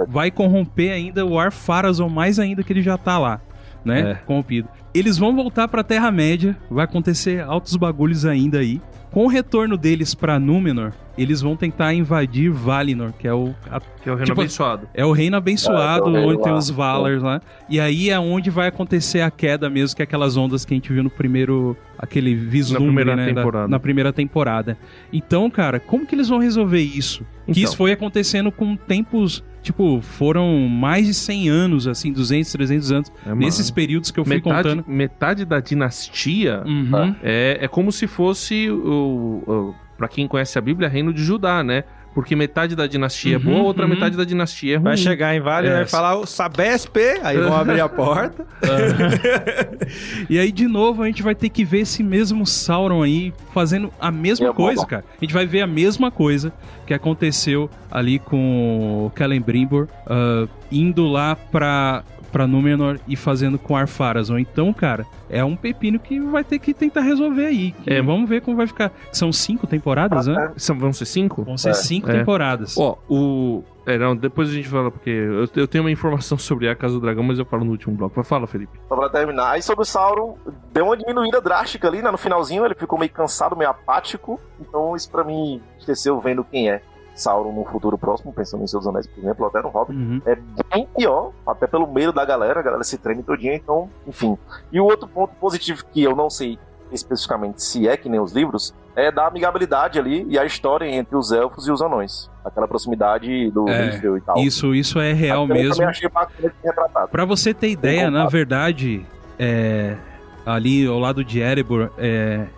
Speaker 4: vai corromper ainda o Ar-Pharazôn, mais ainda que ele já tá lá, né? Corrompido. Eles vão voltar pra Terra-média, vai acontecer altos bagulhos ainda aí. Com o retorno deles pra Númenor, eles vão tentar invadir Valinor, que é o
Speaker 2: reino abençoado.
Speaker 4: é o reino abençoado,
Speaker 5: É o reino
Speaker 4: onde tem
Speaker 5: lá.
Speaker 4: os Valars lá. E aí é onde vai acontecer a queda mesmo, que é aquelas ondas que a gente viu no primeiro... Aquele vislumbre,
Speaker 2: primeira
Speaker 4: né,
Speaker 2: temporada.
Speaker 4: na primeira temporada. Então, cara, como que eles vão resolver isso? Que
Speaker 2: Então.
Speaker 4: isso foi acontecendo com tempos... Tipo, foram mais de 100 anos, assim, 200, 300 anos. Nesses períodos que eu fui contando.
Speaker 2: Metade da dinastia
Speaker 4: Uhum.
Speaker 2: é como se fosse pra quem conhece a Bíblia, reino de Judá, né? Porque metade da dinastia é boa, outra metade da dinastia é ruim.
Speaker 3: Vai chegar em Vale e vai falar o Sabesp, aí vão abrir a porta.
Speaker 4: E aí, de novo, a gente vai ter que ver esse mesmo Sauron aí fazendo a mesma coisa, cara. A gente vai ver a mesma coisa que aconteceu ali com o Celebrimbor, indo lá pra Númenor e fazendo com Ar-Pharazôn. Então, cara, é um pepino que vai ter que tentar resolver aí. Vamos ver como vai ficar. São 5 temporadas, né?
Speaker 2: Vão ser 5?
Speaker 4: Vão ser 5 temporadas.
Speaker 2: Ó, não, depois a gente fala, porque eu tenho uma informação sobre a Casa do Dragão, mas eu falo no último bloco. Fala, Felipe.
Speaker 5: Só pra terminar, aí sobre o Sauron, deu uma diminuída drástica ali, né? No finalzinho, ele ficou meio cansado, meio apático. Então isso pra mim, esqueceu vendo quem é Sauron no futuro próximo, pensando em Senhor dos Anéis, por exemplo, ou até no Hobbit.
Speaker 4: Uhum.
Speaker 5: É bem pior, até pelo medo da galera, a galera se treme todinha, então, enfim. E o outro ponto positivo, que eu não sei especificamente se é que nem os livros, é da amigabilidade ali e a história entre os elfos e os anões. Aquela proximidade do Rifel e tal.
Speaker 4: Isso é real
Speaker 5: Até eu
Speaker 4: mesmo.
Speaker 5: também achei bacana de retratado.
Speaker 4: Pra você ter ideia, na verdade, ali ao lado de Erebor,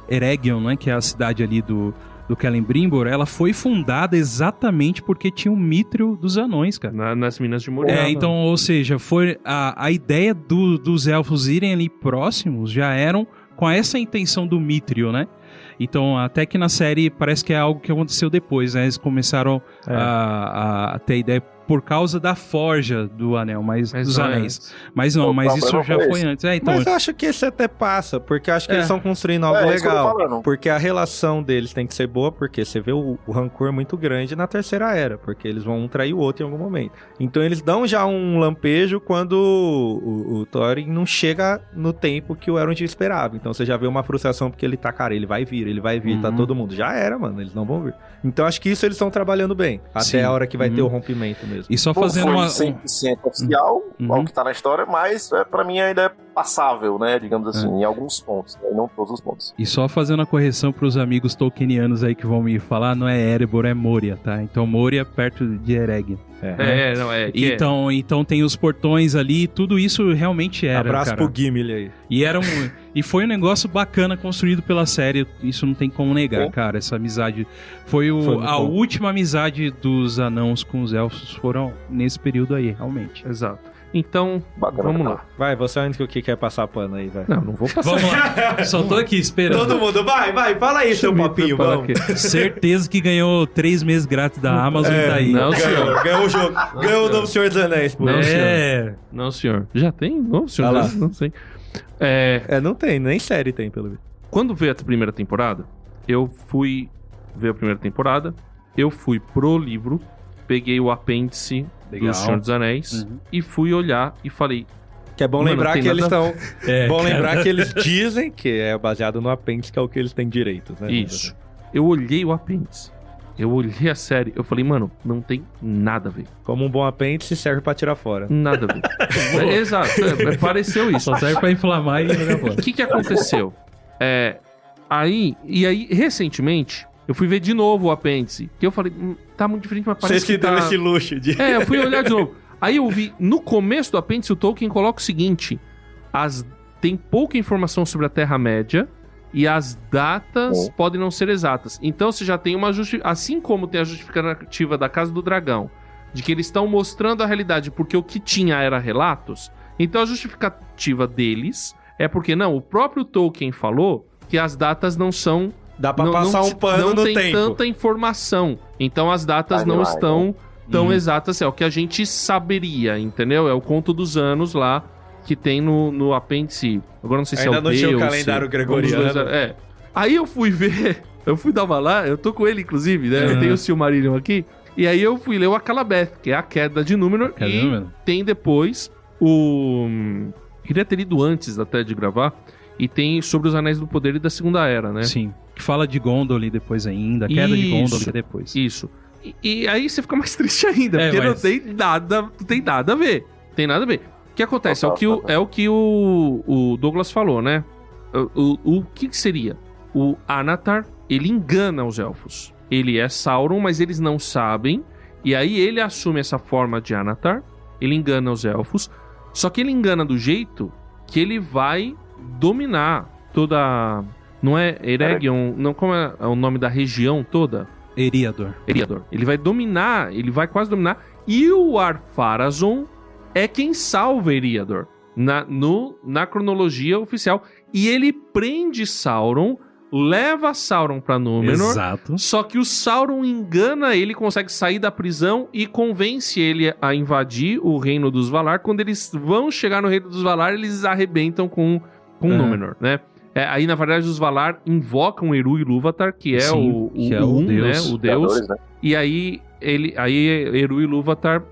Speaker 4: Eregion, né, que é a cidade ali do Celebrimbor, ela foi fundada exatamente porque tinha o Mithril dos anões, cara.
Speaker 2: Nas Minas de Moria.
Speaker 4: Então, ou seja, foi a ideia dos elfos irem ali próximos já eram com essa intenção do Mithril, né? Então, até que na série parece que é algo que aconteceu depois, né? Eles começaram a ter ideia por causa da forja do anel, mas dos
Speaker 2: não é
Speaker 4: anéis. Mas não, mas isso já foi antes. Então,
Speaker 3: Mas eu acho que esse até passa, porque eu acho que eles estão construindo algo
Speaker 5: isso que eu tô
Speaker 3: legal.
Speaker 5: falando.
Speaker 3: Porque a relação deles tem que ser boa, porque você vê o rancor muito grande na Terceira Era, porque eles vão um trair o outro em algum momento. Então eles dão já um lampejo quando o Thorin não chega no tempo que o Elrond esperava. Então você já vê uma frustração, porque ele tá, cara, ele vai vir, tá todo mundo. Já era, mano, eles não vão vir. Então acho que isso eles estão trabalhando bem, até
Speaker 4: Sim.
Speaker 3: a hora que vai ter o rompimento mesmo.
Speaker 4: e só
Speaker 5: Não
Speaker 4: fazendo
Speaker 5: foi
Speaker 4: uma...
Speaker 5: 100% oficial, ao que tá na história, mas pra mim ainda é passável, né? Digamos assim, em alguns pontos, né, não todos os pontos.
Speaker 4: E só fazendo a correção pros amigos tolkienianos aí que vão me falar, não é Erebor, é Moria, tá? Então Moria perto de Eregion. Então tem os portões ali, tudo isso realmente era,
Speaker 3: Abraço
Speaker 4: cara.
Speaker 3: pro Gimli aí.
Speaker 4: E foi um negócio bacana construído pela série, isso não tem como negar, cara, essa amizade. Foi a última amizade dos anãos com os elfos, foram nesse período aí, realmente.
Speaker 2: Exato. Então,
Speaker 5: Bacana,
Speaker 2: vamos
Speaker 5: cara.
Speaker 2: lá.
Speaker 3: Vai, você é o único que quer passar pano aí, vai.
Speaker 2: Não vou passar.
Speaker 4: Vamos lá, só tô aqui esperando.
Speaker 3: Todo mundo, vai, fala aí seu papinho, vamos.
Speaker 4: Certeza que ganhou 3 meses grátis da Amazon e tá aí.
Speaker 2: Não, senhor.
Speaker 3: Ganhou o jogo, ganhou o novo Senhor dos Anéis, pô.
Speaker 2: Não, senhor. Já tem? Não, senhor.
Speaker 3: Olha lá.
Speaker 2: Não sei.
Speaker 3: Não tem, nem série tem, pelo menos.
Speaker 2: Quando veio a primeira temporada, eu fui ver a primeira temporada, eu fui pro livro, peguei o apêndice do Senhor dos Anéis e fui olhar e falei...
Speaker 3: Que é bom
Speaker 2: Mano,
Speaker 3: lembrar
Speaker 2: tem
Speaker 3: que
Speaker 2: nada-
Speaker 3: eles estão... bom
Speaker 4: cara.
Speaker 3: lembrar que eles dizem que é baseado no apêndice, que é o que eles têm direitos, né?
Speaker 2: Isso. Eu olhei o apêndice, eu olhei a série, eu falei, mano, não tem nada a ver.
Speaker 3: Como um bom apêndice serve pra tirar fora.
Speaker 2: Nada a ver. Exato, pareceu isso.
Speaker 4: Só serve pra inflamar e jogar fora.
Speaker 2: O que aconteceu? Aí, recentemente, eu fui ver de novo o apêndice, que eu falei, tá muito diferente, mas parece
Speaker 3: Você se
Speaker 2: que tá...
Speaker 3: deu esse luxo de...
Speaker 2: Eu fui olhar de novo. Aí eu vi, no começo do apêndice, o Tolkien coloca o seguinte, tem pouca informação sobre a Terra-média e as datas podem não ser exatas. Então você já tem uma justificativa, assim como tem a justificativa da Casa do Dragão, de que eles estão mostrando a realidade porque o que tinha era relatos, então a justificativa deles é porque, o próprio Tolkien falou que as datas não são...
Speaker 3: Dá pra passar um pano no
Speaker 2: tem
Speaker 3: tempo.
Speaker 2: tanta informação. Então as datas não estão tão exatas. É o que a gente saberia, entendeu? É o conto dos anos lá que tem no apêndice. Agora não sei se
Speaker 3: Ainda
Speaker 2: é o
Speaker 3: não tinha o
Speaker 2: Deus,
Speaker 3: calendário gregoriano.
Speaker 2: Aí eu fui ver, eu fui dar uma lá, eu tô com ele inclusive, né? Eu tenho o Silmarillion aqui. E aí eu fui ler o Akalabeth, que é a queda de Númenor. Tem depois o... Queria ter lido antes até de gravar. E tem sobre os Anéis do Poder e da Segunda Era, né?
Speaker 4: Sim. Que fala de Gondolin depois ainda, a queda de Gondolin depois.
Speaker 2: Isso. E aí você fica mais triste ainda, porque
Speaker 4: mas-
Speaker 2: não tem nada a ver. Tem nada a ver. O que acontece? É o que o Douglas falou, né? O que seria? O Anatar, ele engana os elfos. Ele é Sauron, mas eles não sabem. E aí ele assume essa forma de Anatar. Ele engana os elfos. Só que ele engana do jeito que ele vai dominar toda... Não é Eregion? Não, como é o nome da região toda?
Speaker 4: Eriador.
Speaker 2: Ele vai dominar, ele vai quase dominar. E o Ar-Pharazôn é quem salva Eriador na cronologia oficial. E ele prende Sauron, leva Sauron pra Númenor.
Speaker 4: Exato.
Speaker 2: Só que o Sauron engana ele, consegue sair da prisão e convence ele a invadir o Reino dos Valar. Quando eles vão chegar no Reino dos Valar, eles arrebentam com Númenor, né? Aí, na verdade, os Valar invocam Eru Ilúvatar, que é o Deus. Né? O Deus.
Speaker 5: Né?
Speaker 2: E aí, Eru Ilúvatar,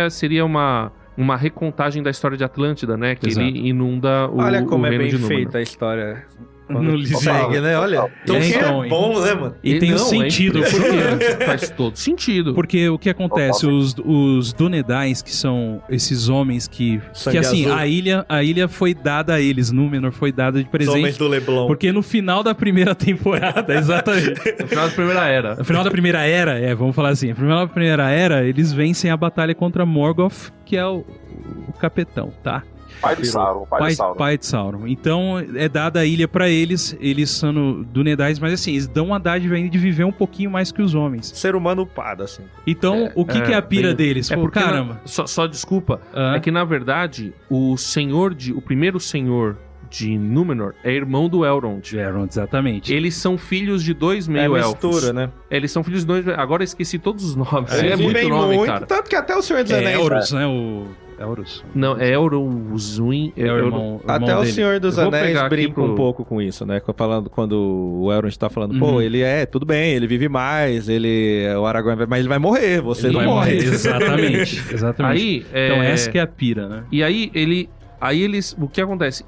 Speaker 2: seria uma recontagem da história de Atlântida, né? Que
Speaker 4: Exato.
Speaker 2: ele inunda o
Speaker 3: Olha como
Speaker 2: o
Speaker 3: é
Speaker 2: reino
Speaker 3: bem
Speaker 2: de Númenor.
Speaker 3: feita a história.
Speaker 4: No
Speaker 3: Quando
Speaker 4: livro.
Speaker 3: segue, né? Olha.
Speaker 4: Então,
Speaker 3: é bom, né, mano?
Speaker 4: E tem um sentido,
Speaker 2: porque faz todo sentido.
Speaker 4: Porque o que acontece, os Dúnedain, que são esses homens que
Speaker 3: Sangue
Speaker 4: assim,
Speaker 3: azul.
Speaker 4: a ilha foi dada a eles, Númenor foi dada de
Speaker 3: Os
Speaker 4: presente.
Speaker 3: homens do Leblon.
Speaker 4: Porque no final da primeira temporada, exatamente.
Speaker 2: No final da Primeira Era.
Speaker 4: No final da primeira era, vamos falar assim, no final da primeira era, eles vencem a batalha contra Morgoth, que é o capitão, tá?
Speaker 5: Pai de Sauron.
Speaker 4: Pai de Sauron. Então, é dada a ilha pra eles são Dúnedain, mas assim, eles dão a dádiva ainda de viver um pouquinho mais que os homens.
Speaker 3: Ser humano upado, assim.
Speaker 4: Então, o que é a pira deles? Pô,
Speaker 2: porque
Speaker 4: caramba.
Speaker 2: só desculpa, é que na verdade o primeiro senhor de Númenor é irmão do Elrond.
Speaker 4: Elrond, exatamente.
Speaker 2: Eles são filhos de 2 meio-elfos.
Speaker 3: mistura, né?
Speaker 2: Eles são filhos de 2... Agora eu esqueci todos os nomes.
Speaker 3: Eles
Speaker 2: É muito
Speaker 3: vivem
Speaker 2: nome,
Speaker 3: muito,
Speaker 2: cara.
Speaker 3: tanto que até o Senhor dos Anéis...
Speaker 4: Elros, né? O Elros.
Speaker 2: Não, é Elrond.
Speaker 4: É o irmão
Speaker 3: Até o
Speaker 4: dele.
Speaker 3: Senhor dos
Speaker 2: Eu vou
Speaker 3: Anéis
Speaker 2: pegar aqui
Speaker 3: brinca um
Speaker 2: pro-
Speaker 3: pouco com isso, né? Falando, quando o Elrond tá falando,
Speaker 4: Uhum.
Speaker 3: pô, ele tudo bem, ele vive mais, o Aragorn, mas ele vai morrer, você
Speaker 4: Ele
Speaker 3: não
Speaker 4: vai
Speaker 3: morre.
Speaker 4: morrer. Exatamente. Exatamente.
Speaker 2: Aí,
Speaker 4: Então essa que é a pira, né?
Speaker 2: E aí eles, o que acontece?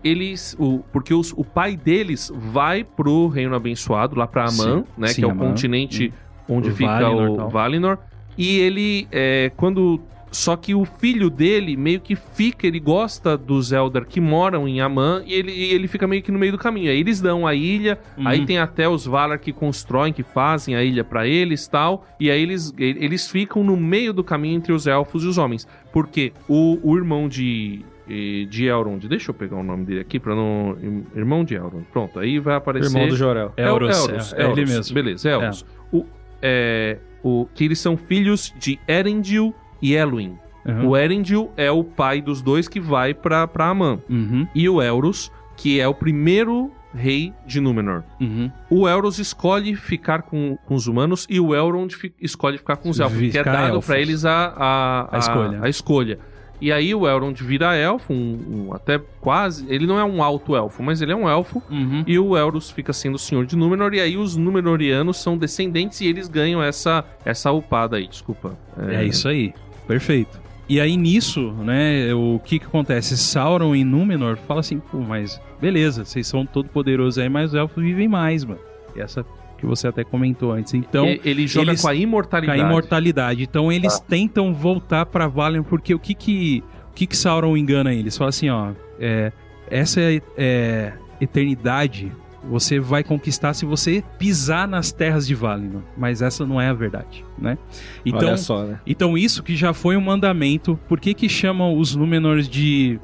Speaker 2: Porque o pai deles vai pro Reino Abençoado, lá pra Aman,
Speaker 4: Sim,
Speaker 2: né?
Speaker 4: sim,
Speaker 2: que é o
Speaker 4: Aman.
Speaker 2: continente onde
Speaker 4: O
Speaker 2: fica
Speaker 4: Valinor e
Speaker 2: o
Speaker 4: tal.
Speaker 2: Valinor. E ele, só que o filho dele meio que fica, ele gosta dos Eldar que moram em Aman e ele fica meio que no meio do caminho. Aí eles dão a ilha, aí tem até os Valar que constroem, que fazem a ilha pra eles e tal. E aí eles ficam no meio do caminho entre os elfos e os homens. Porque o irmão de Elrond, deixa eu pegar o nome dele aqui pra não... Irmão de Elrond, pronto, aí vai aparecer...
Speaker 3: Irmão do Jorel.
Speaker 4: Elros, é ele mesmo.
Speaker 2: Beleza, Elros. Que eles são filhos de Erendil e Elwin.
Speaker 4: Uhum.
Speaker 2: O Erendil é o pai dos dois que vai pra Aman.
Speaker 4: Uhum.
Speaker 2: E o Elros, que é o primeiro rei de Númenor.
Speaker 4: Uhum.
Speaker 2: O Elros escolhe ficar com os humanos e o Elrond escolhe ficar com os elfos, que é
Speaker 4: Ficar
Speaker 2: dado
Speaker 4: elfos.
Speaker 2: pra eles a escolha. E aí o Elrond vira elfo, até quase... Ele não é um alto elfo, mas ele é um elfo.
Speaker 4: Uhum.
Speaker 2: E o Elros fica sendo o senhor de Númenor. E aí os Númenorianos são descendentes e eles ganham essa upada aí, desculpa.
Speaker 4: É isso aí. Perfeito. E aí nisso, né, o que acontece? Sauron e Númenor fala assim, pô, mas beleza, vocês são todo poderosos aí, mas os elfos vivem mais, mano. E essa que você até comentou antes. Então,
Speaker 2: ele joga
Speaker 4: eles-
Speaker 2: com a imortalidade.
Speaker 4: a imortalidade. Então eles tentam voltar pra Valinor, porque o que Sauron engana eles? Fala assim, ó, essa eternidade você vai conquistar se você pisar nas terras de Valinor, mas essa não é a verdade, né? Então,
Speaker 3: Olha só, né?
Speaker 4: então isso que já foi um mandamento, por que chamam os Númenores de...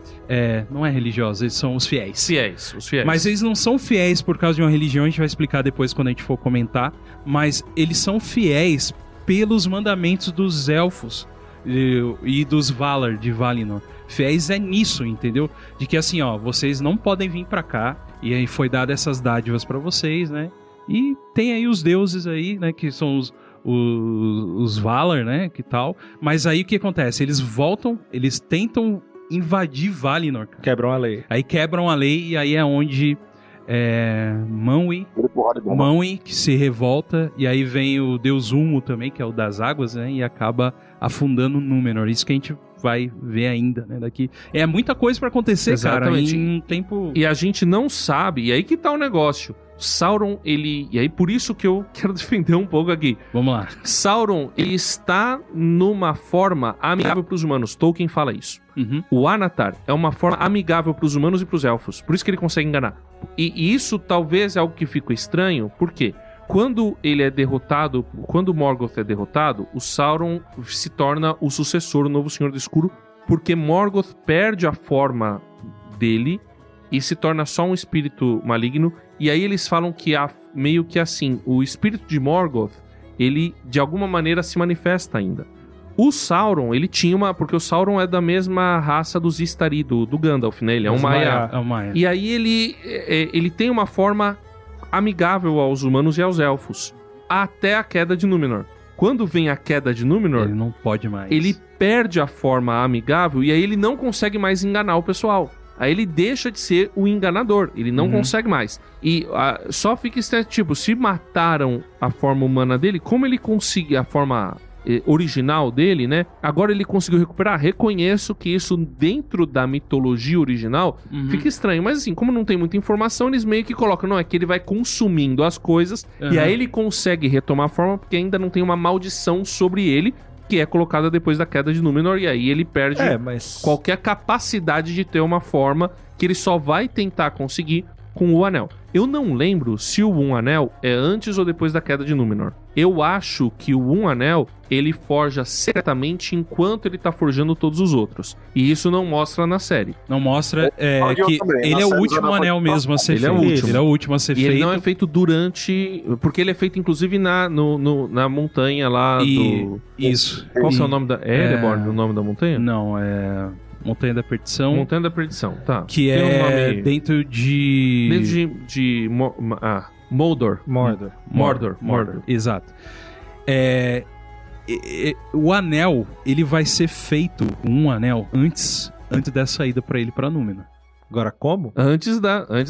Speaker 4: não é religiosos, eles são os fiéis.
Speaker 2: Os fiéis.
Speaker 4: Mas eles não são fiéis por causa de uma religião, a gente vai explicar depois quando a gente for comentar, mas eles são fiéis pelos mandamentos dos elfos e dos Valar de Valinor. Fiéis é nisso, entendeu? De que assim, ó, vocês não podem vir pra cá, e aí foi dado essas dádivas pra vocês, né? E tem aí os deuses aí, né, que são os Valar, né, que tal. Mas aí o que acontece? Eles voltam, eles tentam invadir Valinor, cara.
Speaker 3: Quebram a lei.
Speaker 4: Aí quebram a lei e aí é onde Manwë que se revolta, e aí vem o deus Ulmo também, que é o das águas, né, e acaba afundando Númenor. Isso que a gente vai ver ainda, né, daqui. É muita coisa pra acontecer,
Speaker 2: Exatamente.
Speaker 4: cara, em um tempo...
Speaker 2: E a gente não sabe, e aí que tá o negócio. Sauron, e aí por isso que eu quero defender um pouco aqui.
Speaker 4: Vamos lá.
Speaker 2: Sauron, ele está numa forma amigável pros humanos. Tolkien fala isso.
Speaker 4: Uhum.
Speaker 2: O Anatar é uma forma amigável pros humanos e pros elfos. Por isso que ele consegue enganar. E isso talvez é algo que fica estranho. Por quê? Quando ele é derrotado, quando Morgoth é derrotado, o Sauron se torna o sucessor, o novo Senhor do Escuro, porque Morgoth perde a forma dele e se torna só um espírito maligno. E aí eles falam que meio que assim, o espírito de Morgoth, ele de alguma maneira se manifesta ainda. O Sauron, ele tinha uma... Porque o Sauron é da mesma raça dos Istari, do Gandalf, né? Ele é um Maia.
Speaker 4: É o Maia.
Speaker 2: E aí ele tem uma forma amigável aos humanos e aos elfos. Até a queda de Númenor. Quando vem a queda de Númenor,
Speaker 4: Ele não pode mais.
Speaker 2: ele perde a forma amigável e aí ele não consegue mais enganar o pessoal. Aí ele deixa de ser o enganador. Ele não consegue mais. E só fica estranho, tipo, se mataram a forma humana dele, como ele conseguiu a forma original dele, né? Agora ele conseguiu recuperar. Reconheço que isso dentro da mitologia original fica estranho. Mas assim, como não tem muita informação, eles meio que colocam, não, é que ele vai consumindo as coisas e aí ele consegue retomar a forma porque ainda não tem uma maldição sobre ele, que é colocada depois da queda de Númenor, e aí ele perde
Speaker 3: Mas...
Speaker 2: qualquer capacidade de ter uma forma que ele só vai tentar conseguir com o anel. Eu não lembro se o Um Anel é antes ou depois da queda de Númenor. Eu acho que o Um Anel, ele forja secretamente enquanto ele tá forjando todos os outros. E isso não mostra na série.
Speaker 4: Não mostra que
Speaker 5: também,
Speaker 4: ele
Speaker 5: na
Speaker 4: é o
Speaker 5: série
Speaker 4: último
Speaker 5: não
Speaker 4: anel
Speaker 5: foi-
Speaker 4: mesmo a ser
Speaker 2: Ele é
Speaker 4: feito.
Speaker 2: o último.
Speaker 4: Ele é o último a ser
Speaker 2: E
Speaker 4: feito.
Speaker 2: ele não é feito durante... Porque ele é feito, inclusive, na montanha lá do...
Speaker 4: Isso.
Speaker 2: Qual que é o nome da... É Erebor, o nome da montanha?
Speaker 4: Não, é... Montanha da Perdição.
Speaker 2: Montanha da Perdição, tá.
Speaker 4: Que
Speaker 2: Tem
Speaker 4: é
Speaker 2: nome...
Speaker 4: dentro de...
Speaker 2: Mordor.
Speaker 4: Mordor. Exato. O anel, ele vai ser feito, um anel, antes dessa ida pra ele pra Númenor.
Speaker 3: Agora, como?
Speaker 2: Antes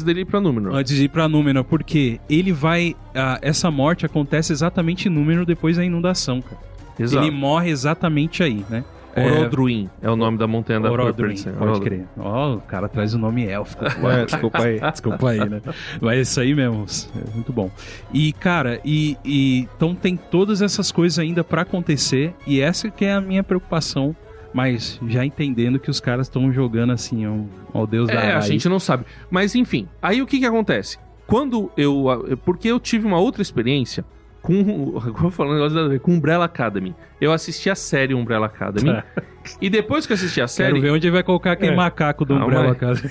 Speaker 2: dele ir pra Númenor.
Speaker 4: Antes de ir pra Númenor, porque ele vai... essa morte acontece exatamente em Númenor depois da inundação, cara.
Speaker 2: Exato.
Speaker 4: Ele morre exatamente aí, né?
Speaker 2: Orodruin é o nome da Montanha da Perdição.
Speaker 4: Pode crer. Ó, o cara traz o nome élfico.
Speaker 3: Desculpa aí.
Speaker 4: Desculpa aí, né? Mas é isso aí mesmo. É muito bom. E, cara, então tem todas essas coisas ainda pra acontecer. E essa que é a minha preocupação. Mas já entendendo que os caras estão jogando assim ao Deus da Ará.
Speaker 2: A gente não sabe. Mas enfim, aí o que acontece? Porque eu tive uma outra experiência com Umbrella Academy. Eu assisti a série Umbrella Academy. E depois que eu assisti a série...
Speaker 4: Quero ver onde vai colocar aquele macaco do Umbrella Academy.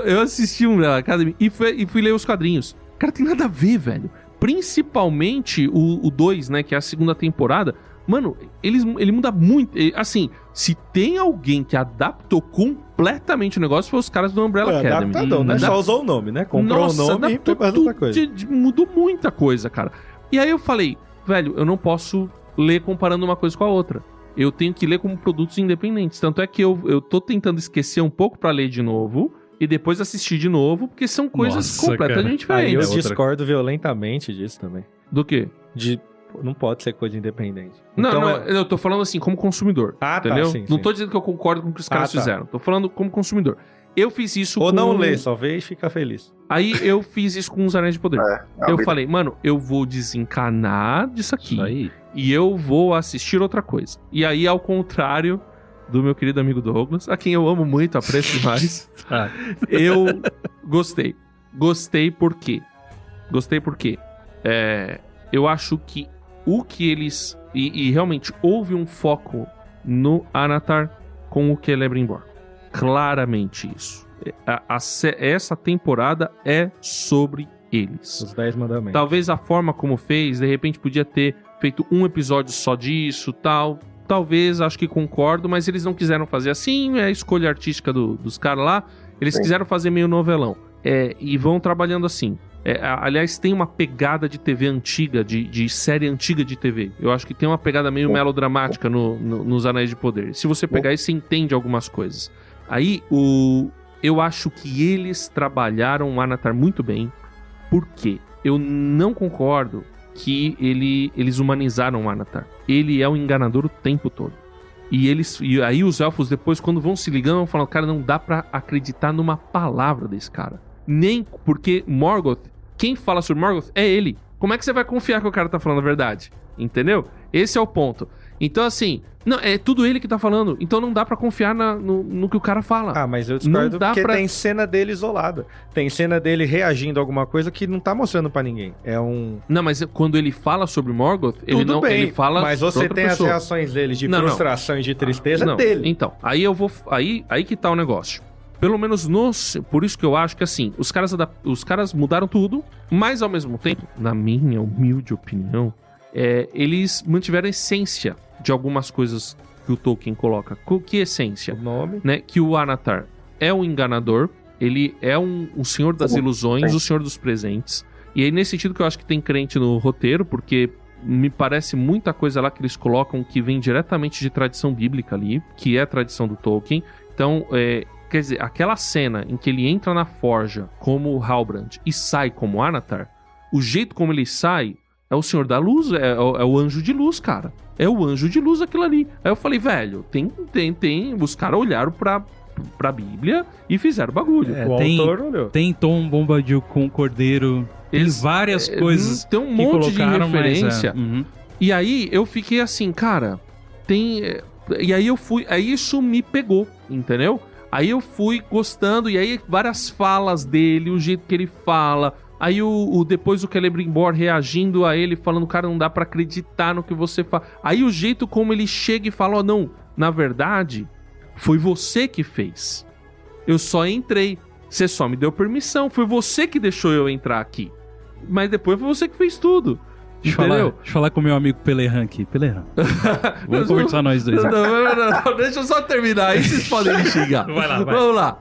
Speaker 2: Eu assisti Umbrella Academy e fui ler os quadrinhos. Cara, tem nada a ver, velho. Principalmente o 2, né? Que é a segunda temporada. Mano, ele muda muito. Assim, se tem alguém que adaptou completamente o negócio, foi os caras do Umbrella Academy.
Speaker 3: Adaptador, né? Só usou o nome, né? Comprou o nome e foi mais outra coisa.
Speaker 2: Mudou muita coisa, cara. E aí eu falei, velho, eu não posso ler comparando uma coisa com a outra. Eu tenho que ler como produtos independentes. Tanto é que eu tô tentando esquecer um pouco pra ler de novo e depois assistir de novo, porque são coisas completamente diferentes.
Speaker 3: Aí eu discordo violentamente disso também.
Speaker 2: Do quê?
Speaker 3: Não pode ser coisa independente.
Speaker 2: Não,
Speaker 3: então,
Speaker 2: eu tô falando assim, como consumidor. Entendeu?
Speaker 3: Tá, sim,
Speaker 2: não tô dizendo que eu concordo com o que os caras fizeram. Tô falando como consumidor. Eu fiz isso
Speaker 3: Ou não lê, só vê e fica feliz.
Speaker 2: Aí eu fiz isso com os Anéis de Poder. Eu falei, mano, eu vou desencanar disso aqui.
Speaker 4: Isso aí.
Speaker 2: E eu vou assistir outra coisa. E aí, ao contrário do meu querido amigo Douglas, a quem eu amo muito, apreço demais, eu gostei. Gostei por quê? Eu acho que o que eles... E realmente houve um foco no Anatar com o Celebrimbor. Claramente isso. Essa temporada é sobre eles.
Speaker 3: Os 10 mandamentos.
Speaker 2: Talvez a forma como fez, de repente podia ter feito um episódio só disso, tal. Talvez, acho que concordo, mas eles não quiseram fazer assim, é a escolha artística dos caras lá. Eles quiseram fazer meio novelão. E vão trabalhando assim. Aliás, tem uma pegada de TV antiga, de série antiga de TV. Eu acho que tem uma pegada meio melodramática nos Anéis de Poder. Se você pegar isso, você entende algumas coisas. Aí, eu acho que eles trabalharam o Anatar muito bem. Por quê? Eu não concordo que eles humanizaram o Anatar. Ele é um enganador o tempo todo. E aí os elfos depois, quando vão se ligando, vão falando, cara, não dá pra acreditar numa palavra desse cara. Nem porque Morgoth, quem fala sobre Morgoth é ele. Como é que você vai confiar que o cara tá falando a verdade? Entendeu? Esse é o ponto. Então, assim, não, é tudo ele que tá falando. Então não dá pra confiar no que o cara fala.
Speaker 3: Mas eu discordo porque tem cena dele isolada. Tem cena dele reagindo a alguma coisa que não tá mostrando pra ninguém.
Speaker 2: Não, mas quando ele fala sobre Morgoth, ele fala...
Speaker 3: Mas você tem
Speaker 2: pessoa.
Speaker 3: as reações dele de frustração e de tristeza dele.
Speaker 2: Então, aí aí que tá o negócio. Pelo menos por isso que eu acho que assim, os caras mudaram tudo, mas ao mesmo tempo, na minha humilde opinião, eles mantiveram a essência de algumas coisas que o Tolkien coloca. Que essência?
Speaker 3: O nome.
Speaker 2: Né? Que o Anatar é um enganador, ele é um senhor das ilusões, o senhor dos presentes. E aí, nesse sentido que eu acho que tem crente no roteiro, porque me parece muita coisa lá que eles colocam que vem diretamente de tradição bíblica ali, que é a tradição do Tolkien. Então, quer dizer, aquela cena em que ele entra na forja como Halbrand e sai como Anatar, o jeito como ele sai é o Senhor da Luz, é o anjo de luz, cara. É o anjo de luz aquilo ali. Aí eu falei, velho, os caras olharam pra Bíblia e fizeram o bagulho.
Speaker 3: O autor olhou.
Speaker 4: Tem Tom Bombadil com o Cordeiro, tem várias coisas
Speaker 2: tem um monte de referência. E aí eu fiquei assim, cara, e aí aí isso me pegou, entendeu? Aí eu fui gostando, e aí várias falas dele, o jeito que ele fala. Aí depois o Celebrimbor reagindo a ele, falando, cara, não dá pra acreditar no que você fala. Aí o jeito como ele chega e fala, não, na verdade, foi você que fez. Eu só entrei, você só me deu permissão, foi você que deixou eu entrar aqui. Mas depois foi você que fez tudo.
Speaker 4: Deixa eu falar com o meu amigo Pelehan aqui. Pelehan. Vamos conversar nós dois.
Speaker 2: Não, deixa eu só terminar, aí vocês podem me xingar.
Speaker 4: Vai lá.
Speaker 2: Vamos lá.